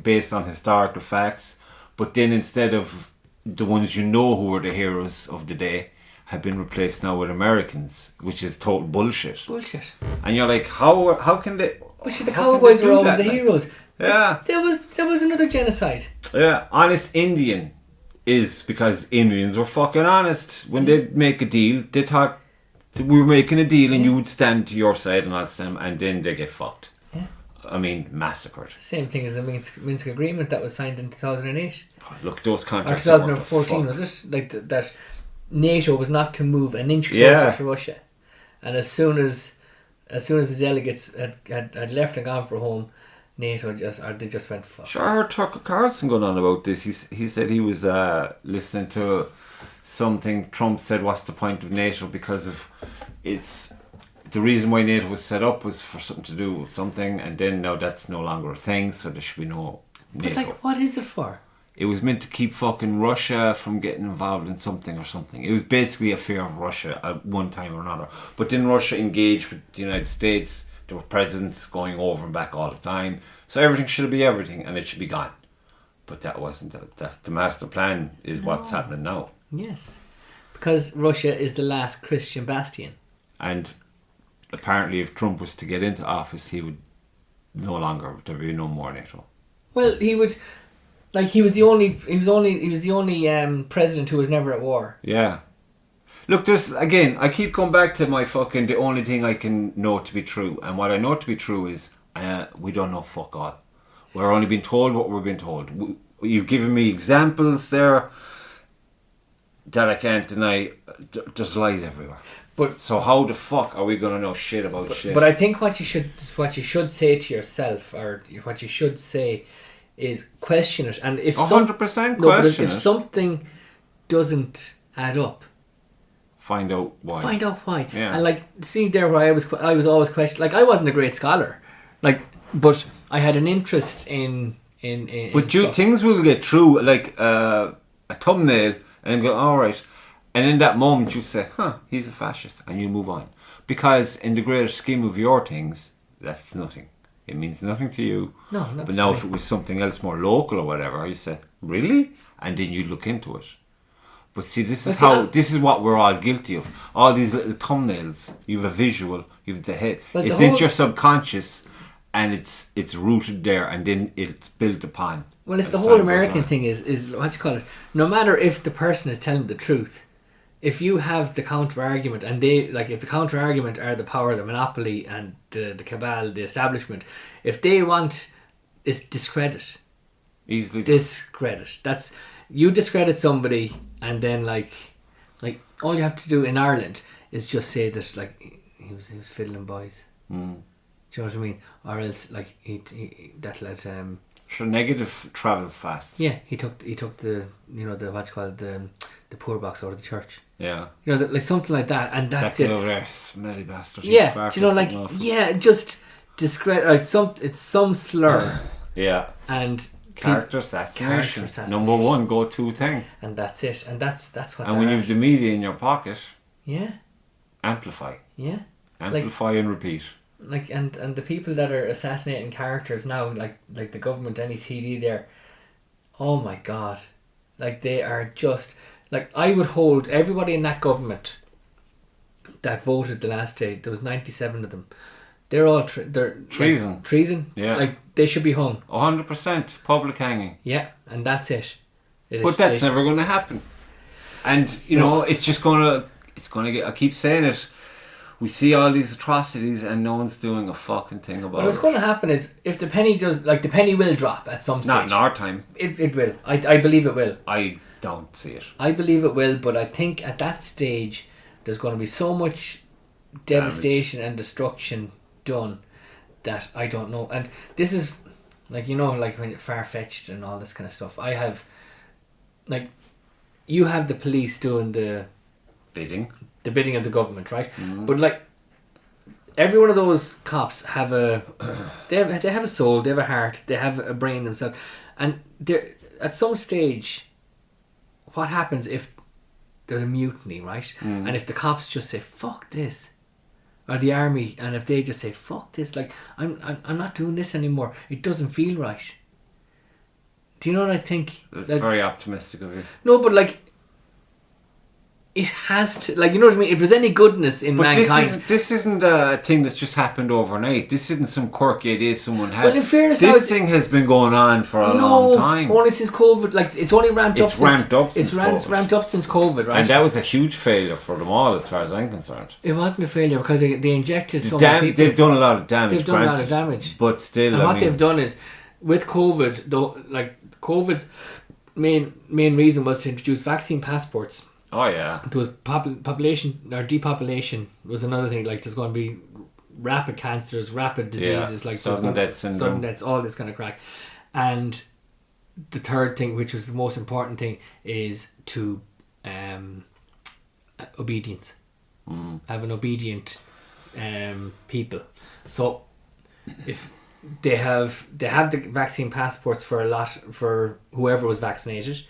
based on historical facts. But then instead of the ones who were the heroes of the day, have been replaced now with Americans, which is total bullshit. And you're like, how can they... But the cowboys were always the heroes. Yeah. There was another genocide. Yeah, honest Indian is because Indians were fucking honest. When they'd make a deal, they thought we were making a deal and you would stand to your side and I'd stand, and then they get fucked. Yeah. I mean, massacred. Same thing as the Minsk Agreement that was signed in 2008. Look, those contracts. Or 2014, was it? Like that NATO was not to move an inch closer to Russia. And as soon as the delegates had left and gone for home, NATO just went fuck. Sure, I heard Tucker Carlson going on about this. He said he was listening to something Trump said, what's the point of NATO, because of it's the reason why NATO was set up was for something to do with something, and then now that's no longer a thing, so there should be no NATO. But like, what is it for? It was meant to keep fucking Russia from getting involved in something or something. It was basically a fear of Russia at one time or another. But then Russia engaged with the United States. There were presidents going over and back all the time. So everything should be everything and it should be gone. But that wasn't that's the master plan is what's happening now. Yes. Because Russia is the last Christian bastion. And apparently if Trump was to get into office, he would there'd be no more NATO. Well, he would... Like, he was the only president who was never at war. Yeah. Look, I keep coming back to my fucking, the only thing I can know to be true. And what I know to be true is, we don't know fuck all. We're only being told what we're being told. You've given me examples there. that I can't deny. There's lies everywhere. But so how the fuck are we gonna know shit about shit? But I think what you should say to yourself, or what you should say, is question it. And if 100% question if it. something doesn't add up, find out why. Yeah. And like, see there where I was always questioning. Like, I wasn't a great scholar, like, but I had an interest in. But things will get through, like a thumbnail, and go, all right. And in that moment, you say, he's a fascist, and you move on. Because in the greater scheme of your things, that's nothing. It means nothing to you. No, not But now if it was something else more local or whatever, you say, really? And then you look into it. But see, this is what we're all guilty of. All these little thumbnails. You have a visual, you have the head. It's in your subconscious, and it's rooted there, and then it's built upon. Well, it's the whole American thing is what you call it. No matter if the person is telling the truth, if you have the counter argument, and if the counter argument are the power, the monopoly, and the cabal, the establishment, if they want is discredit, easily discredit. That's, you discredit somebody, and then like all you have to do in Ireland is just say that like he was fiddling boys. Do you know what I mean? Or else like he that let Sure, negative travels fast. Yeah, he took the the what you call it, the poor box out of the church. Yeah, like something like that, and that's it. Over there, smelly bastard. Yeah, do you know, like just discredit. It's some slur. Yeah, and character assassination. Number one go-to thing. And that's it. And that's what. And when you have the media in your pocket, yeah, amplify. Yeah, amplify and repeat. Like and the people that are assassinating characters now, like the government, any TD there, oh my god, like they are just like, I would hold everybody in that government that voted the last day. There was 97 of them. They're all they're treason. Like, treason. Yeah, like they should be hung. 100% public hanging. Yeah, and that's it. But that's never going to happen. And you know, it's gonna get. I keep saying it. We see all these atrocities and no one's doing a fucking thing about it. What's going to happen is, if the penny does, like, the penny will drop at some stage. Not in our time. It will. I believe it will. I don't see it. I believe it will, but I think at that stage there's going to be so much devastation and destruction done that I don't know. And this is, like, like when far-fetched and all this kind of stuff. I have, like, you have the police doing the bidding of the government, right? But like, every one of those cops have they have a soul, they have a heart, they have a brain themselves, and they're at some stage. What happens if there's a mutiny, right? And if the cops just say fuck this, or the army, and if they just say fuck this, like I'm not doing this anymore. It doesn't feel right. Do you know what I think? That's very optimistic of you. No, but like, it has to, like, you know what I mean? If there's any goodness in mankind... This isn't a thing that's just happened overnight. This isn't some quirky idea someone had. Well, in fairness, this thing has been going on for a long time. No, only since COVID. Like, it's only ramped up since COVID. It's ramped up since COVID, right? And that was a huge failure for them all, as far as I'm concerned. It wasn't a failure because they injected so many people. They've done a lot of damage. They've done a lot of damage. But still, and what they've done is, with COVID, though, like, COVID's main reason was to introduce vaccine passports. Oh yeah. There was population or depopulation was another thing. Like, there's going to be rapid cancers, rapid diseases, like sudden deaths, all this kind of crack. And the third thing, which was the most important thing, is to obedience. Have an obedient people. So if they have the vaccine passports for whoever was vaccinated,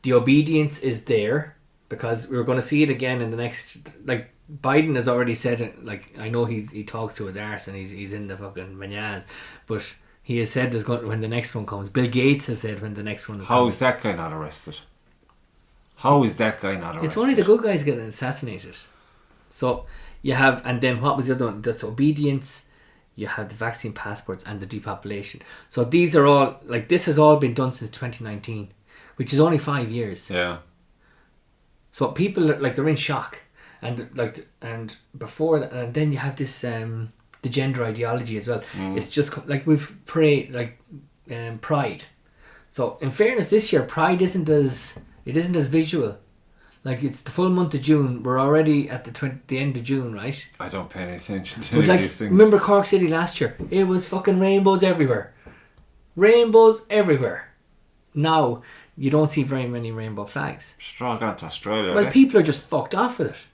the obedience is there. Because we're going to see it again in the next... Like, Biden has already said it. Like, I know he talks to his arse and he's in the fucking manaz. But he has said there's going when the next one comes. Bill Gates has said when the next one is coming. How is that guy not arrested? It's only the good guys getting assassinated. So, you have... And then what was the other one? That's obedience. You have the vaccine passports and the depopulation. So, these are all... Like, this has all been done since 2019. Which is only 5 years. Yeah. So people like, they're in shock, and before that, and then you have this the gender ideology as well. It's just like we've pride. So in fairness, this year Pride isn't as visual. Like, it's the full month of June. We're already at the end of June, right? I don't pay any attention to But any like, of these things. remember Cork City last year? It was fucking rainbows everywhere. Rainbows everywhere. Now, you don't see very many rainbow flags. Straw gone to Australia. Well, eh? people are just fucked off with it.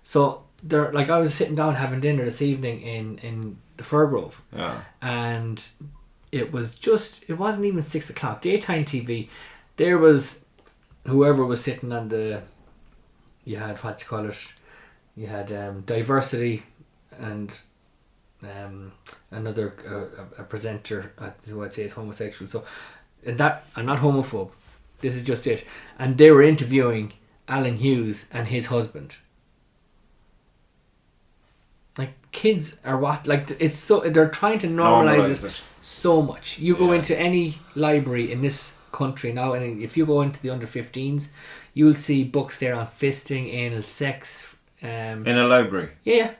So, they're like, I was sitting down having dinner this evening in the Firgrove. Yeah. And it wasn't even 6 o'clock. Daytime TV, there was whoever was sitting on you had, you had diversity and another a presenter who I'd say is homosexual. So, and that, I'm not homophobe, this is just it. And they were interviewing Alan Hughes and his husband. Like, kids are it's so, they're trying to normalise it so much. You go into any library in this country now, and if you go into the under 15s, you'll see books there on fisting, anal sex. In a library? Yeah.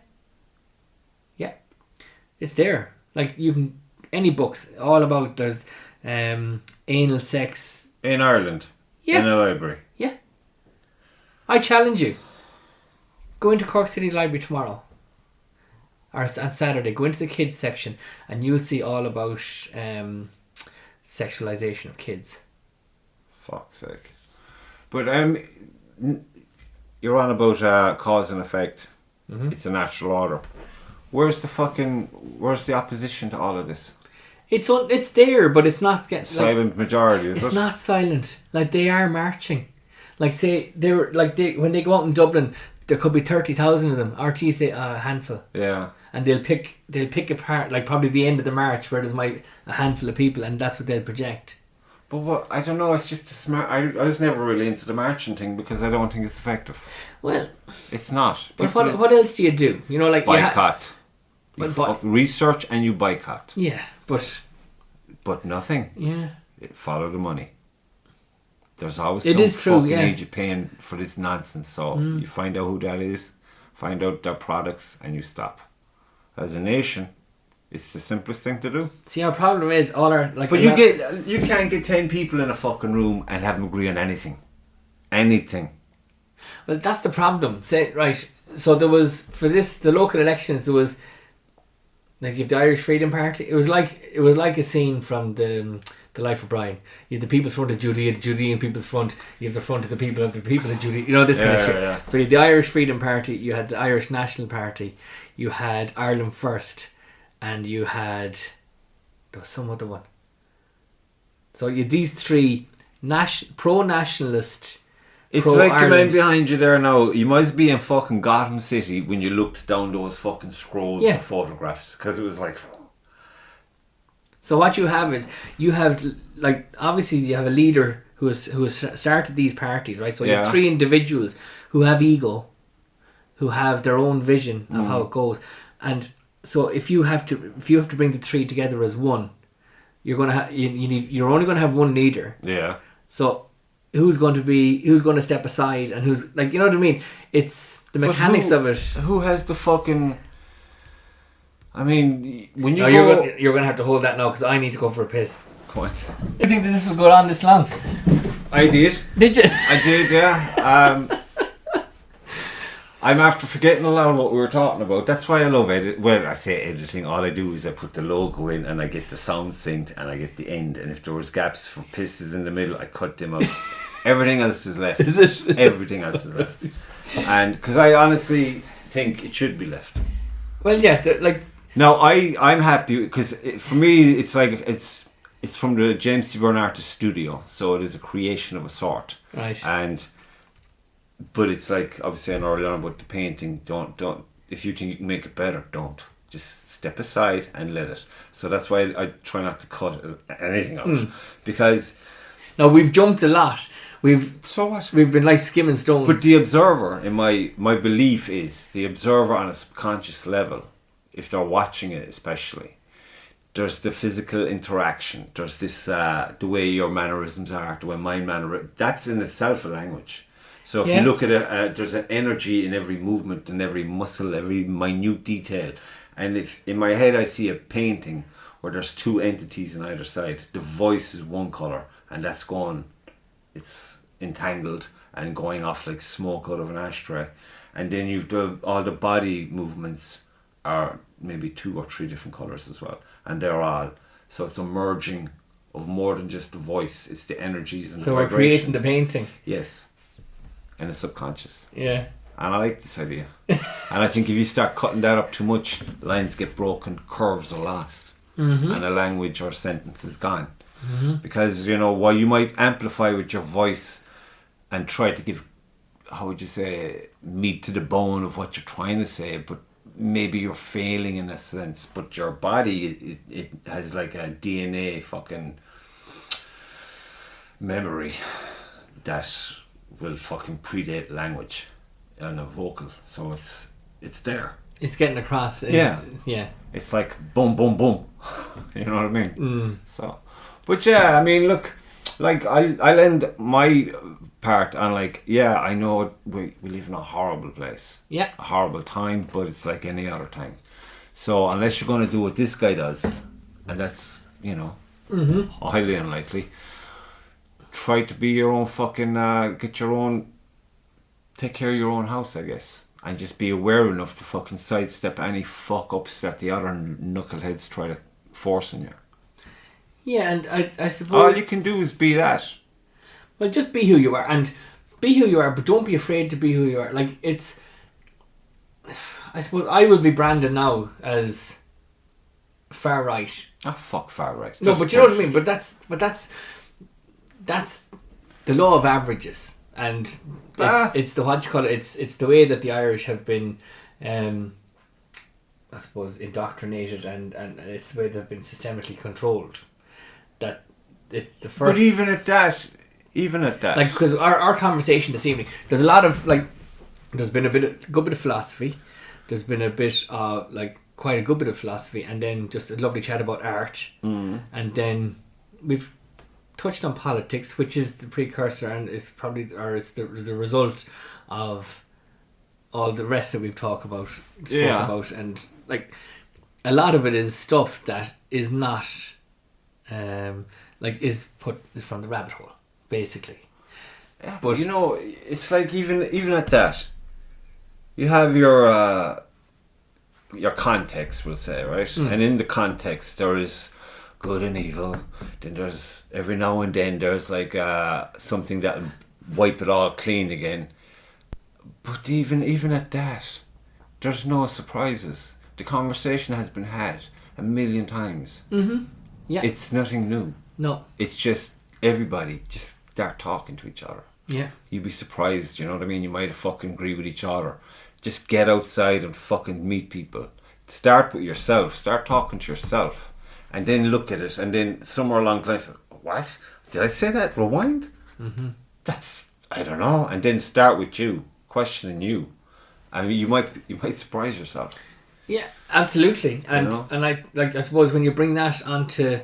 It's there. Like, you can, any books, all about, there's anal sex. In Ireland? Yeah. In a library? Yeah. I challenge you. Go into Cork City Library tomorrow. Or on Saturday, go into the kids section and you'll see all about sexualization of kids. Fuck's sake. But you're on about cause and effect. Mm-hmm. It's a natural order. Where's the opposition to all of this? It's there, but it's not getting silent majority. It's not silent. Like, they are marching. Like, say when they go out in Dublin, there could be 30,000 of them. RT say a handful. Yeah. And they'll pick apart, like, probably the end of the march where there's a handful of people, and that's what they'll project. But what, I don't know, it's just a smart. I was never really into the marching thing because I don't think it's effective. Well, it's not. But what else do you do? You know, like, boycott. Research and you boycott. Yeah, but nothing. Yeah. Follow the money. There's always fucking agent paying for this nonsense. So you find out who that is, find out their products, and you stop. As a nation, it's the simplest thing to do. See, our problem is But you can't get 10 people in a fucking room and have them agree on anything. Anything. Well, that's the problem. Say, right. So there was, for the local elections, there was, like, you have the Irish Freedom Party. It was like a scene from the Life of Brian. You have the People's Front of Judea, the Judean People's Front. You have the front of the people of Judea. You know, this kind of shit. Yeah. So you had the Irish Freedom Party. You had the Irish National Party. You had Ireland First, and you had, there was some other one. So you had these three pro-nationalist. It's like the man behind you there now. You might be in fucking Gotham City when you looked down those fucking scrolls of photographs, because it was like. So what you have is, like, obviously you have a leader who has started these parties, right? So you have three individuals who have ego, who have their own vision of how it goes, and so if you have to bring the three together as one, you're only going to have one leader. Yeah. So who's going to step aside, and who's, like, you know what I mean? It's the mechanics of it. Who has the fucking? I mean, when you you're going to have to hold that now because I need to go for a piss. Go on. You think that this would go on this long? I did. Did you? I did, yeah. I'm after forgetting a lot of what we were talking about. That's why I love editing. Well, I say editing. All I do is I put the logo in and I get the sound synced and I get the end. And if there was gaps for pisses in the middle, I cut them out. Everything else is left. Everything else is left. And because I honestly think it should be left. Well, yeah, like. No, I'm happy because for me it's like it's from the James T. Byrne Artist Studio, so it is a creation of a sort. Right. But it's like, obviously I know earlier on about the painting. Don't if you think you can make it better, don't. Just step aside and let it. So that's why I try not to cut anything out because. Now we've jumped a lot. So what? We've been like skimming stones. But the observer, in my belief, is the observer on a subconscious level. If they're watching it, especially, there's the physical interaction. There's this the way your mannerisms are, the way my that's in itself a language. So if you look at it, there's an energy in every movement, in every muscle, every minute detail. And if in my head I see a painting where there's two entities on either side, the voice is one color, and that's gone. It's entangled and going off like smoke out of an ashtray. And then you've done all the body movements are maybe 2 or 3 different colours as well. And they're all, so it's a merging of more than just the voice, it's the energies and so the we're vibrations. creating the painting. Yes. And the subconscious. Yeah. And I like this idea. And I think if you start cutting that up too much, lines get broken, curves are lost. And a language or sentence is gone. Because, you know, while you might amplify with your voice and try to give, how would you say, meat to the bone of what you're trying to say, but maybe you're failing in a sense, but your body, it has like a DNA fucking memory that will fucking predate language and a vocal. So it's there. It's getting across. Yeah. Yeah. It's like boom, boom, boom. You know what I mean? So, but yeah, I mean, look, like I'll end my part on like, yeah, I know we live in a horrible place. Yeah. A horrible time, but it's like any other time. So unless you're going to do what this guy does, and that's, you know, highly unlikely, try to be your own fucking, take care of your own house, I guess. And just be aware enough to fucking sidestep any fuck ups that the other knuckleheads try to force on you. Yeah, and I suppose... All you can do is be that. Well, just be who you are. And be who you are, but don't be afraid to be who you are. Like, it's... I suppose I will be branded now as far right. Ah, fuck far right. No, but you know what I mean? But that's the law of averages. And it's the, what you call it, it's the way that the Irish have been, I suppose, indoctrinated, and it's the way they've been systemically controlled. That it's the first. But even at that, like, because our conversation this evening, there's a lot of like, there's been a good bit of philosophy, there's been a bit of like quite a good bit of philosophy, and then just a lovely chat about art, and then we've touched on politics, which is the precursor and is probably, or it's the result of all the rest that we've spoke about, and like a lot of it is stuff that is not is from the rabbit hole, basically. Yeah, but you know, it's like even at that, you have your context, we'll say, right? And in the context there is good and evil. Then there's every now and then there's like something that will wipe it all clean again. But even at that, there's no surprises. The conversation has been had a million times. Yeah, it's nothing new. No, it's just everybody just start talking to each other. Yeah, you'd be surprised. You know what I mean? You might fucking agree with each other. Just get outside and fucking meet people. Start with yourself. Start talking to yourself. And then look at it, and then somewhere along the line, say, what? Did I say that? Rewind? That's, I don't know. And then start with you, questioning you. I mean, you might surprise yourself. Yeah, absolutely. And you know? and I suppose when you bring that onto,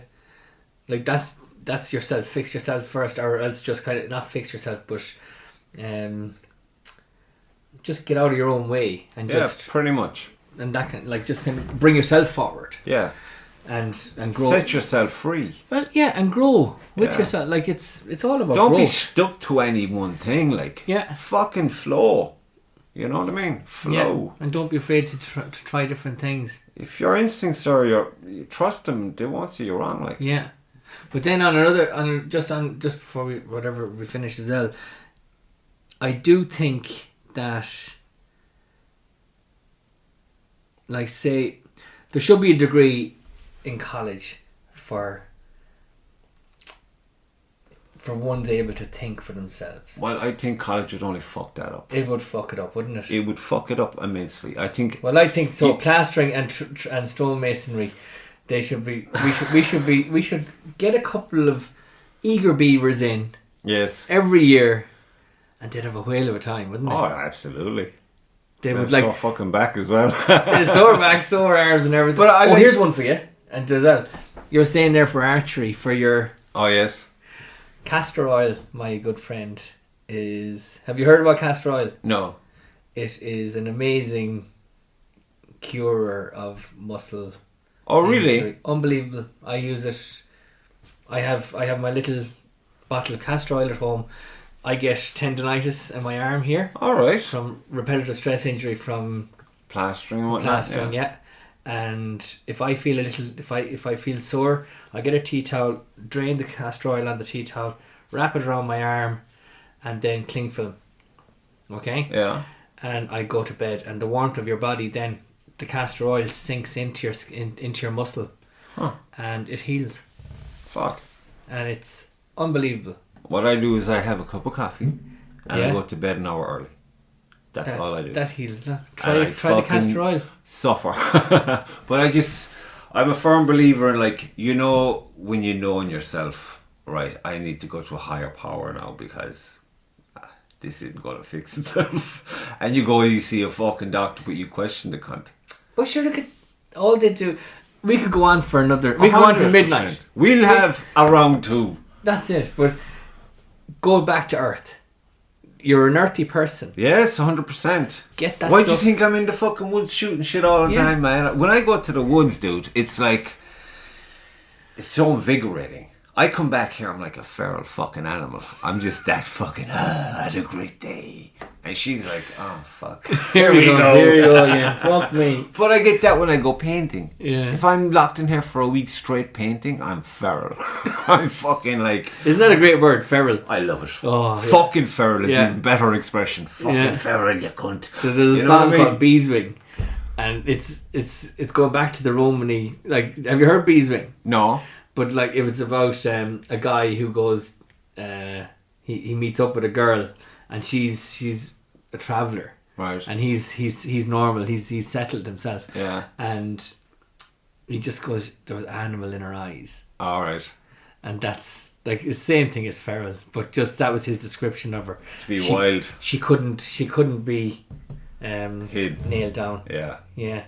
like, that's yourself. Fix yourself first, or else just kind of not fix yourself, but just get out of your own way and just pretty much. And that can just kind of bring yourself forward. Yeah. And grow. Set yourself free. Well, yeah, and grow with yourself. Like, it's all about Don't growth. be stuck to any one thing. Like, fucking flow. You know what I mean? Flow. Yeah. And don't be afraid to try different things. If your instincts are you trust them, they won't see you wrong. Like, yeah. But then just before we finish as well, I do think that, like, say, there should be a degree in college for one's able to think for themselves. Well, I think college would only fuck that up. It would fuck it up, wouldn't it? It would fuck it up immensely. I think. Well, I think so. Plastering and stonemasonry, they should be. We should get a couple of eager beavers in. Yes. Every year, and they'd have a whale of a time, wouldn't they? Oh, absolutely. They would like sore fucking back as well. sore back, sore arms, and everything. But here's one for you. And as well, you're saying there for archery, for your... Oh, yes. Castor oil, my good friend, is... Have you heard about castor oil? No. It is an amazing curer of muscle. Oh, really? injury. Unbelievable. I use it. I have my little bottle of castor oil at home. I get tendonitis in my arm here. All right. From repetitive stress injury from Plastering and whatnot. plastering, yeah. And if I feel if I feel sore, I get a tea towel, drain the castor oil on the tea towel, wrap it around my arm, and then cling film. Okay? Yeah. And I go to bed, and the warmth of your body, then the castor oil sinks into your into your muscle, and it heals. Fuck. And it's unbelievable. What I do is I have a cup of coffee, and I go to bed an hour early. That's all I do. That heals. Try the castor oil. Suffer. But I'm a firm believer in, like, when you know in yourself, right, I need to go to a higher power now because this isn't going to fix itself. And you see a fucking doctor, but you question the cunt. Well, sure, look at all they do. We could go on for another. We could go on to midnight. We'll have a round 2. That's it. But go back to earth. You're an earthy person. Yes, 100%. Get that. Why do you think I'm in the fucking woods shooting shit all the time, man? When I go to the woods, dude, it's like, it's so invigorating. I come back here, I'm like a feral fucking animal. I'm just that fucking, I had a great day. And she's like, oh, fuck. Here we go. Here you go again. Fuck me. But I get that when I go painting. Yeah. If I'm locked in here for a week straight painting, I'm feral. I'm fucking like... Isn't that a great word, feral? I love it. Oh, fucking feral is even better expression. Fucking feral, you cunt. There's a song called Beeswing. And it's going back to the Romany. Like, have you heard Beeswing? No. But like, it was about a guy who goes, he meets up with a girl, and she's a traveller, right? And he's normal. He's settled himself. Yeah. And he just goes, there was animal in her eyes. All right. And that's like the same thing as feral, but just that was his description of her. To be wild. She couldn't be nailed down. Yeah. Yeah.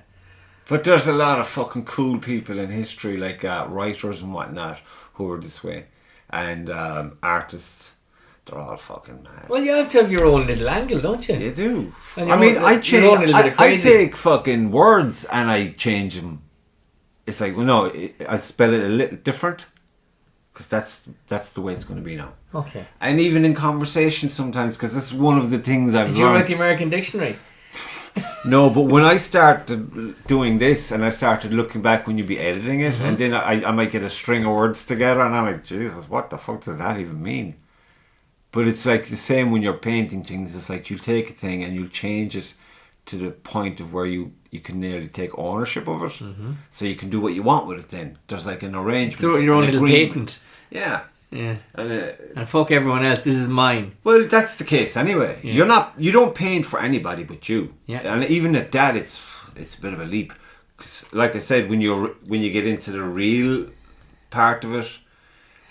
But there's a lot of fucking cool people in history, like writers and whatnot, who are this way. And artists, they're all fucking mad. Well, you have to have your own little angle, don't you? You do. I take fucking words and I change them. It's like, well, no, I spell it a little different. Because that's the way it's going to be now. Okay. And even in conversation sometimes, because this is one of the things I've learned. Did you write the American Dictionary? No, but when I started doing this and I started looking back when you'd be editing it, and then I might get a string of words together and I'm like, Jesus, what the fuck does that even mean? But it's like the same when you're painting things. It's like you'll take a thing and you'll change it to the point of where you can nearly take ownership of it. So you can do what you want with it then. There's like an arrangement. So your own little patent. Yeah. Yeah. And fuck everyone else. This is mine. Well, that's the case anyway. Yeah. You don't paint for anybody but you. Yeah. And even at that, it's a bit of a leap. 'Cause like I said, when you get into the real part of it,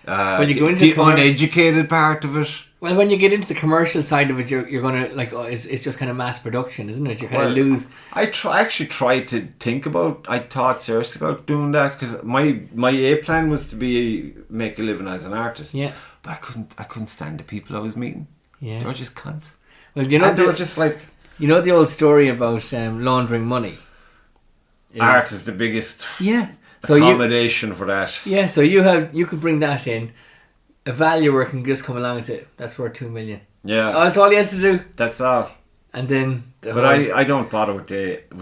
when you go into the uneducated part of it. Well, when you get into the commercial side of it, you're gonna like it's just kind of mass production, isn't it? You kind of lose. I actually tried to think about. I thought seriously about doing that because my A plan was to make a living as an artist. Yeah. But I couldn't stand the people I was meeting. Yeah. They were just cunts. Well, they were just like. You know the old story about laundering money. Art is the biggest. Yeah. Accommodation for that. Yeah, so you could bring that in. A valuer can just come along and say that's worth 2 million. Yeah, that's all he has to do. That's all. And then, I don't bother with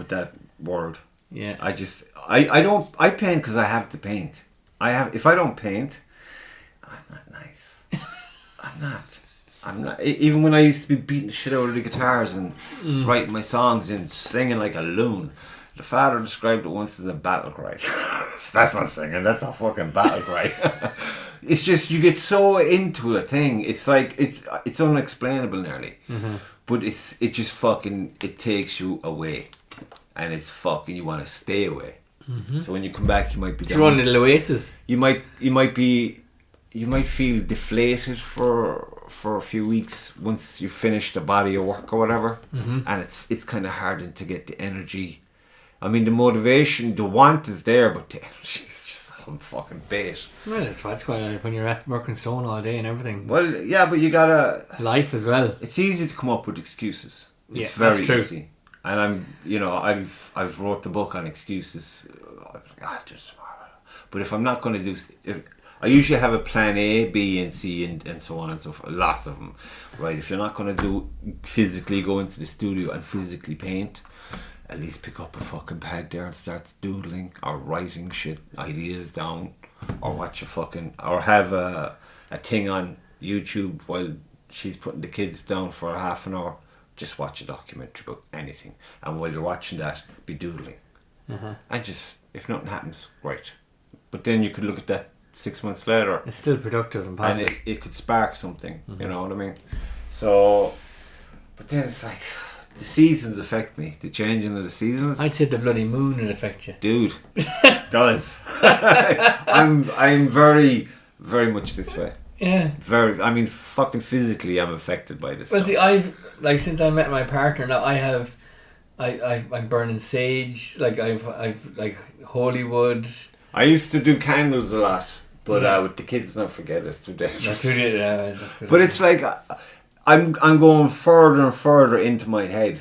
that world. Yeah, I paint because I have to paint. If I don't paint, I'm not nice. I'm not. Even when I used to be beating the shit out of the guitars and writing my songs and singing like a loon. The father described it once as a battle cry. That's not singing, that's a fucking battle cry. It's just, you get so into a thing, it's like, it's unexplainable nearly. But it just fucking, it takes you away. And it's fucking, you want to stay away. So when you come back, you might be down. Your own little oasis. You might feel deflated for a few weeks once you finish the body of work or whatever. And it's kind of hard to get the energy. I mean, the motivation, the want is there, but the energy is just some fucking bait. Well, that's why when you're at working stone all day and everything. Well, yeah, but you gotta... Life as well. It's easy to come up with excuses. It's very that's true. Easy. And I've wrote the book on excuses. But if I'm not going to do... I usually have a plan A, B, and C, and so on and so forth. Lots of them. Right, if you're not going to physically go into the studio and physically paint, at least pick up a fucking pad there and start doodling or writing shit, ideas down, or watch or have a thing on YouTube while she's putting the kids down for half an hour. Just watch a documentary about anything, and while you're watching that, be doodling. And just, if nothing happens, right. But then you could look at that 6 months later. It's still productive and positive. And it could spark something, you know what I mean? So, but then it's like, the seasons affect me. The changing of the seasons. I'd say the bloody moon would affect you. Dude, does. I'm very, very much this way. Yeah. Fucking physically I'm affected by this Well, stuff. see, I've, like, since I met my partner, now I'm burning sage, like, I've like, holy wood. I used to do candles a lot, but with the kids now, forget it's too dangerous. That's really, that's good. But it's like, I'm going further and further into my head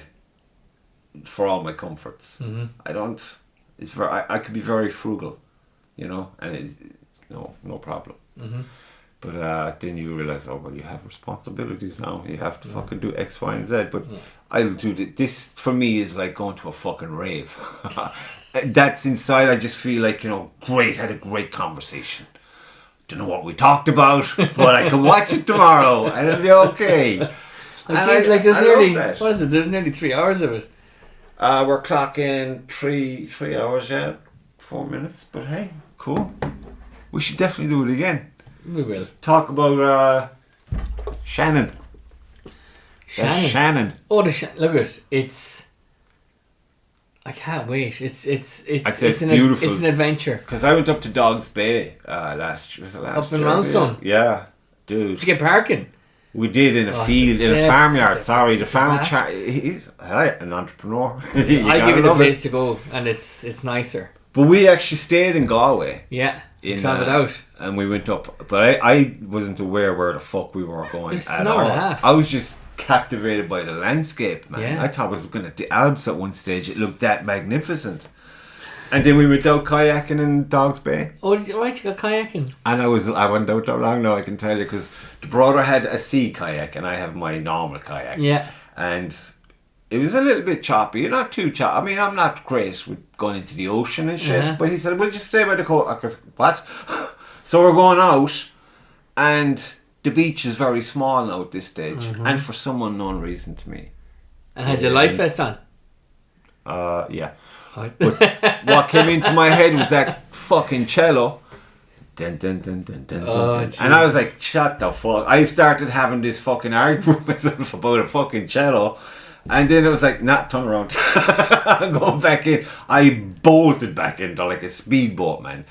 for all my comforts. I could be very frugal, you know, and no problem. But then you realise, oh well, you have responsibilities now. You have to fucking do X, Y, and Z. But I'll do this. For me is like going to a fucking rave. That's inside. I just feel like, great. Had a great conversation. Don't know what we talked about, but I can watch it tomorrow and it'll be okay. There's nearly, what is it? There's nearly 3 hours of it. We're clocking 3 hours, 4 minutes. But hey, cool. We should definitely do it again. We will. Talk about Shannon. Shannon. Oh, look at it. It's... I can't wait. It's beautiful. It's an adventure. Because I went up to Dogs Bay last year. Up in Roundstone? Yeah, dude. Did you get parking? We did in a field, in a farmyard. The farm. He's an entrepreneur. I give it a place to go, and it's nicer. But we actually stayed in Galway. Yeah, travelled out. And we went up. But I wasn't aware where the fuck we were going It's at an hour all. and a half. I was just captivated by the landscape, man. Yeah. I thought I was looking at the Alps at one stage. It looked that magnificent. And then we went out kayaking in Dogs Bay. Oh, you got kayaking? And I went out that long now, I can tell you, because the brother had a sea kayak and I have my normal kayak. Yeah. And it was a little bit choppy, not too choppy. I mean, I'm not great with going into the ocean and shit, but he said, we'll just stay by the coast. I goes, what? So we're going out, and the beach is very small now at this stage, and for some unknown reason to me. And had your life vest on? Yeah. But what came into my head was that fucking cello. Dun, dun, dun, dun, dun, Oh, dun, dun. And I was like, shut the fuck. I started having this fucking argument with myself about a fucking cello. And then it was like, nah, turn around. I'm going back in. I bolted back into like a speedboat, man.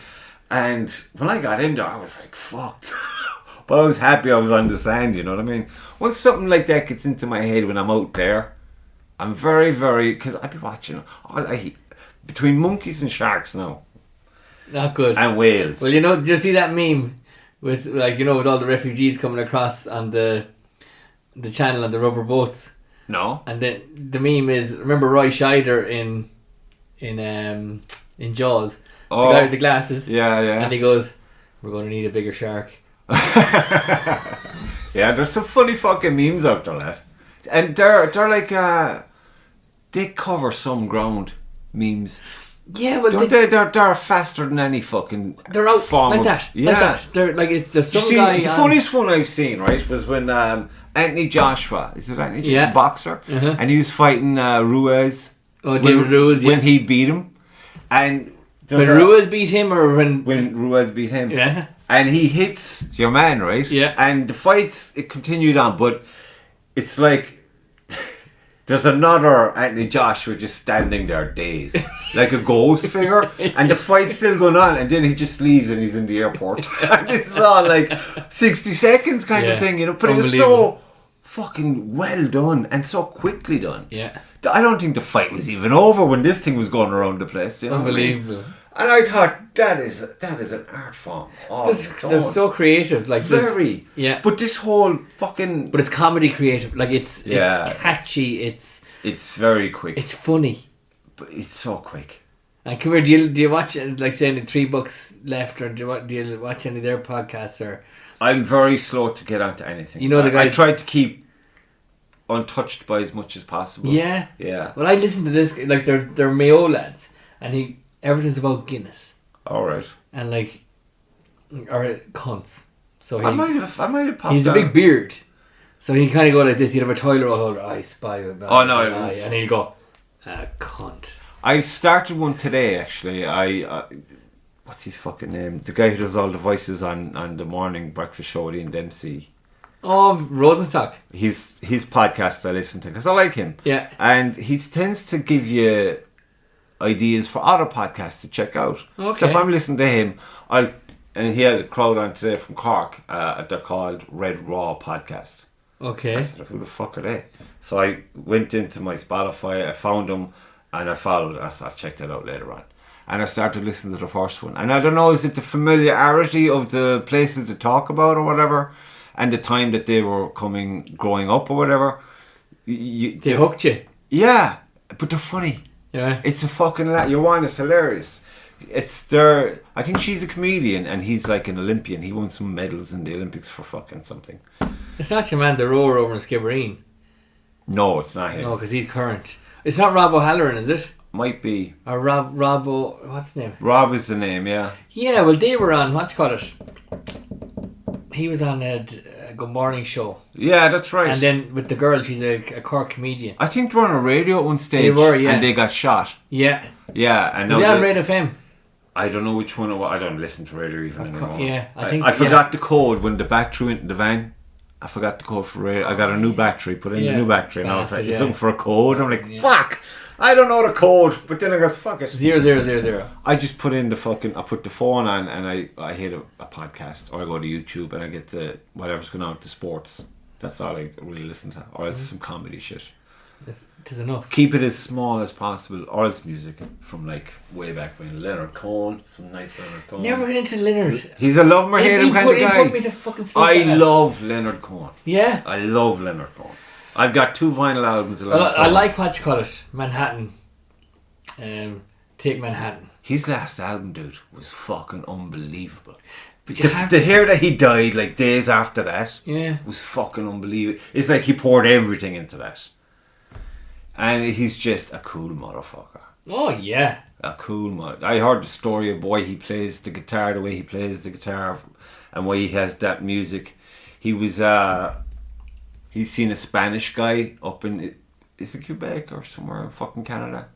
And when I got in there, I was like, fucked. But I was happy I was on the sand, you know what I mean? Once something like that gets into my head when I'm out there, I'm very, very... Because I'd be watching... between monkeys and sharks now. Not good. And whales. Well, did you see that meme with, with all the refugees coming across on the channel on the rubber boats? No. And then the meme is, remember Roy Scheider in Jaws? Oh. The guy with the glasses. Yeah. And he goes, we're going to need a bigger shark. Yeah, there's some funny fucking memes out there, lad. And they're like, they cover some ground, memes. Yeah, well, they're faster than any fucking they're out form like of, that. Yeah. Like that. They're like, it's just some See, guy. the funniest one I've seen, right, was when Anthony Joshua, is it Anthony Joshua, the boxer? And he was fighting Ruiz. Oh, David Ruiz, when he beat him. And when Ruiz beat him, or when Ruiz beat him. Yeah. And he hits your man, right? Yeah. And the fight, it continued on, but it's like there's another Anthony Joshua just standing there dazed, like a ghost figure, and the fight's still going on, and then he just leaves and he's in the airport. And this is all like 60 seconds kind of thing, But it was so fucking well done and so quickly done. Yeah. I don't think the fight was even over when this thing was going around the place. Unbelievable. What I mean? And I thought that is an art form. They're so creative, like very. Yeah. But this whole fucking. But it's comedy creative. Like it's catchy. It's very quick. It's funny. But it's so quick. And come here, do you watch, like saying the 3 books left, or do you watch any of their podcasts? Or I'm very slow to get onto anything. You know the guy. I try to keep untouched by as much as possible. Yeah. Yeah. Well, I listen to this, like they're Mayo lads, and everything's about Guinness. All right. And like, or cunts. So I might have popped. He's the big beard, so he kind of go like this. He'd have a toilet roll holder. I spy with my no, eye, and he'll go, cunt. I started one today actually. I what's his fucking name? The guy who does all the voices on the morning breakfast show with Ian Dempsey. Oh, Rosenstock. His podcast I listen to because I like him. Yeah. And he tends to give you ideas for other podcasts to check out. Okay. So if I'm listening to him, and he had a crowd on today from Cork. They're called Red Raw Podcast. Okay. I said, who the fuck are they? So I went into my Spotify, I found them, and I followed. I said, I'll check that out later on. And I started listening to the first one. And I don't know, is it the familiarity of the places to talk about or whatever, and the time that they were growing up or whatever. They hooked you. Yeah, but they're funny. Yeah. It's a fucking your one is hilarious. I think she's a comedian and he's like an Olympian. He won some medals in the Olympics for fucking something. It's not your man, the rower over in Skibbereen. No, it's not him. No, because he's current. It's not Rob O'Halloran, is it? Might be. Or what's his name? Rob is the name, yeah. Yeah, well, they were on, what you call it? He was on a Good Morning show. Yeah, that's right. And then with the girl, she's a Cork comedian. I think they were on a radio at one stage. They were, yeah. And they got shot. Yeah. Yeah, and Were they on Red FM? I don't know which one it was. I don't listen to radio even anymore. Yeah, I forgot the code when the battery went in the van. I forgot the code for radio. I got a new battery, put in a new battery, and I was like, it's looking for a code. I'm like, fuck! I don't know the code, but then I goes, fuck it. 0000. I just put in I put the phone on and I hit a podcast, or I go to YouTube and I get the whatever's going on with the sports. That's all I really listen to, or else some comedy shit. It is enough. Keep it as small as possible, or else music from like way back when. Leonard Cohen, some nice Leonard Cohen. Never get into Leonard. He's a love him or hate him kind of guy. He put me to fucking sleep. I love Leonard Cohen. Yeah. I love Leonard Cohen. I've got 2 vinyl albums of Leonard Cohen. I like what you call it, Manhattan. Take Manhattan. His last album, dude, was fucking unbelievable. But to hear that he died like days after that, was fucking unbelievable. It's like he poured everything into that. And he's just a cool motherfucker. Oh, yeah. A cool motherfucker. I heard the story of why he plays the guitar the way he plays the guitar and why he has that music. He was, he's seen a Spanish guy up in, is it Quebec or somewhere in fucking Canada?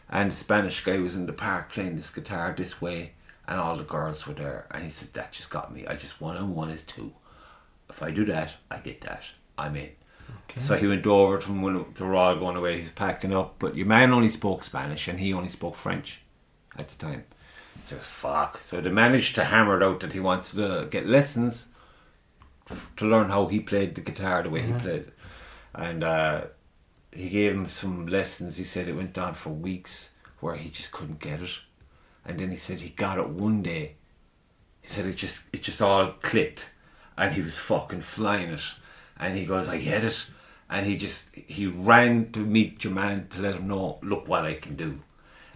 And the Spanish guy was in the park playing this guitar this way and all the girls were there. And he said, that just got me. I just 1 and 1 is 2. If I do that, I get that. I'm in. Okay. So he went over to when they were all going away, he's packing up, but your man only spoke Spanish and he only spoke French at the time. So fuck. So they managed to hammer it out that he wanted to get lessons to learn how he played the guitar the way he played it. And he gave him some lessons. He said it went on for weeks where he just couldn't get it. And then he said he got it one day. He said it just all clicked and he was fucking flying it. And he goes, I get it. And he ran to meet your man to let him know, look what I can do.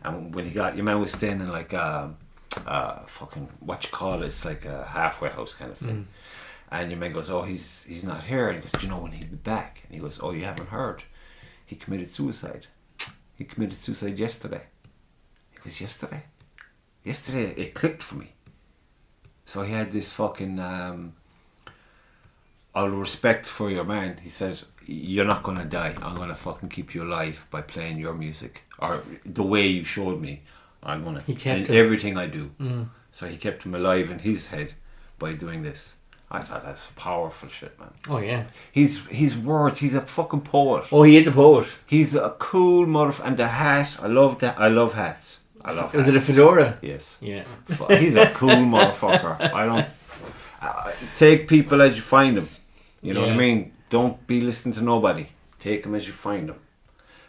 And when your man was staying in like fucking, what you call it, it's like a halfway house kind of thing. And your man goes, oh, he's not here. And he goes, do you know when he'll be back? And he goes, oh, you haven't heard. He committed suicide. He committed suicide yesterday. He goes, yesterday? Yesterday it clicked for me. So he had this fucking... all respect for your man, he said, you're not going to die. I'm going to fucking keep you alive by playing your music. Or the way you showed me, I'm going to. He kept in everything I do. So he kept him alive in his head by doing this. I thought that's powerful shit, man. Oh, yeah. His words, he's a fucking poet. Oh, he is a poet. He's a cool motherfucker. And the hat, I love hats. I love hats. Was it a fedora? Yes. Yeah. He's a cool motherfucker. I don't... take people as you find them. You know what I mean? Don't be listening to nobody. Take them as you find them.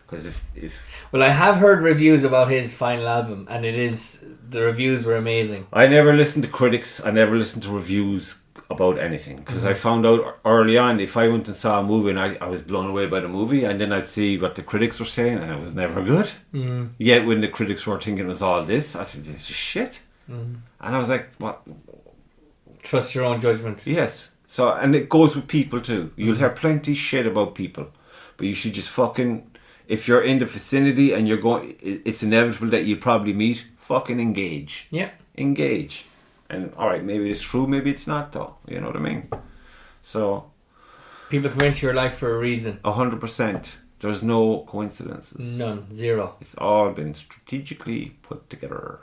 Because if... Well, I have heard reviews about his final album, and the reviews were amazing. I never listened to critics. I never listened to reviews about anything, because I found out early on if I went and saw a movie and I was blown away by the movie, and then I'd see what the critics were saying and it was never good. Yet when the critics were thinking it was all this, I said, this is shit. And I was like, what? Trust your own judgment. Yes. So, and it goes with people too. You'll hear plenty shit about people, but you should just fucking, if you're in the vicinity and you're going, it's inevitable that you'll probably meet, fucking engage. Yeah. Engage. And alright, maybe it's true, maybe it's not though. You know what I mean? So people come into your life for a reason. 100%. There's no coincidences. None. Zero. It's all been strategically put together.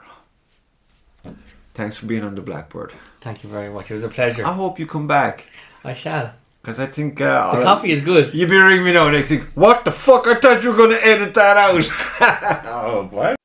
Thanks for being on the Blackbird. Thank you very much. It was a pleasure. I hope you come back. I shall. Because I think... the coffee is good. You'll be ringing me now next week. What the fuck? I thought you were going to edit that out. Oh, what?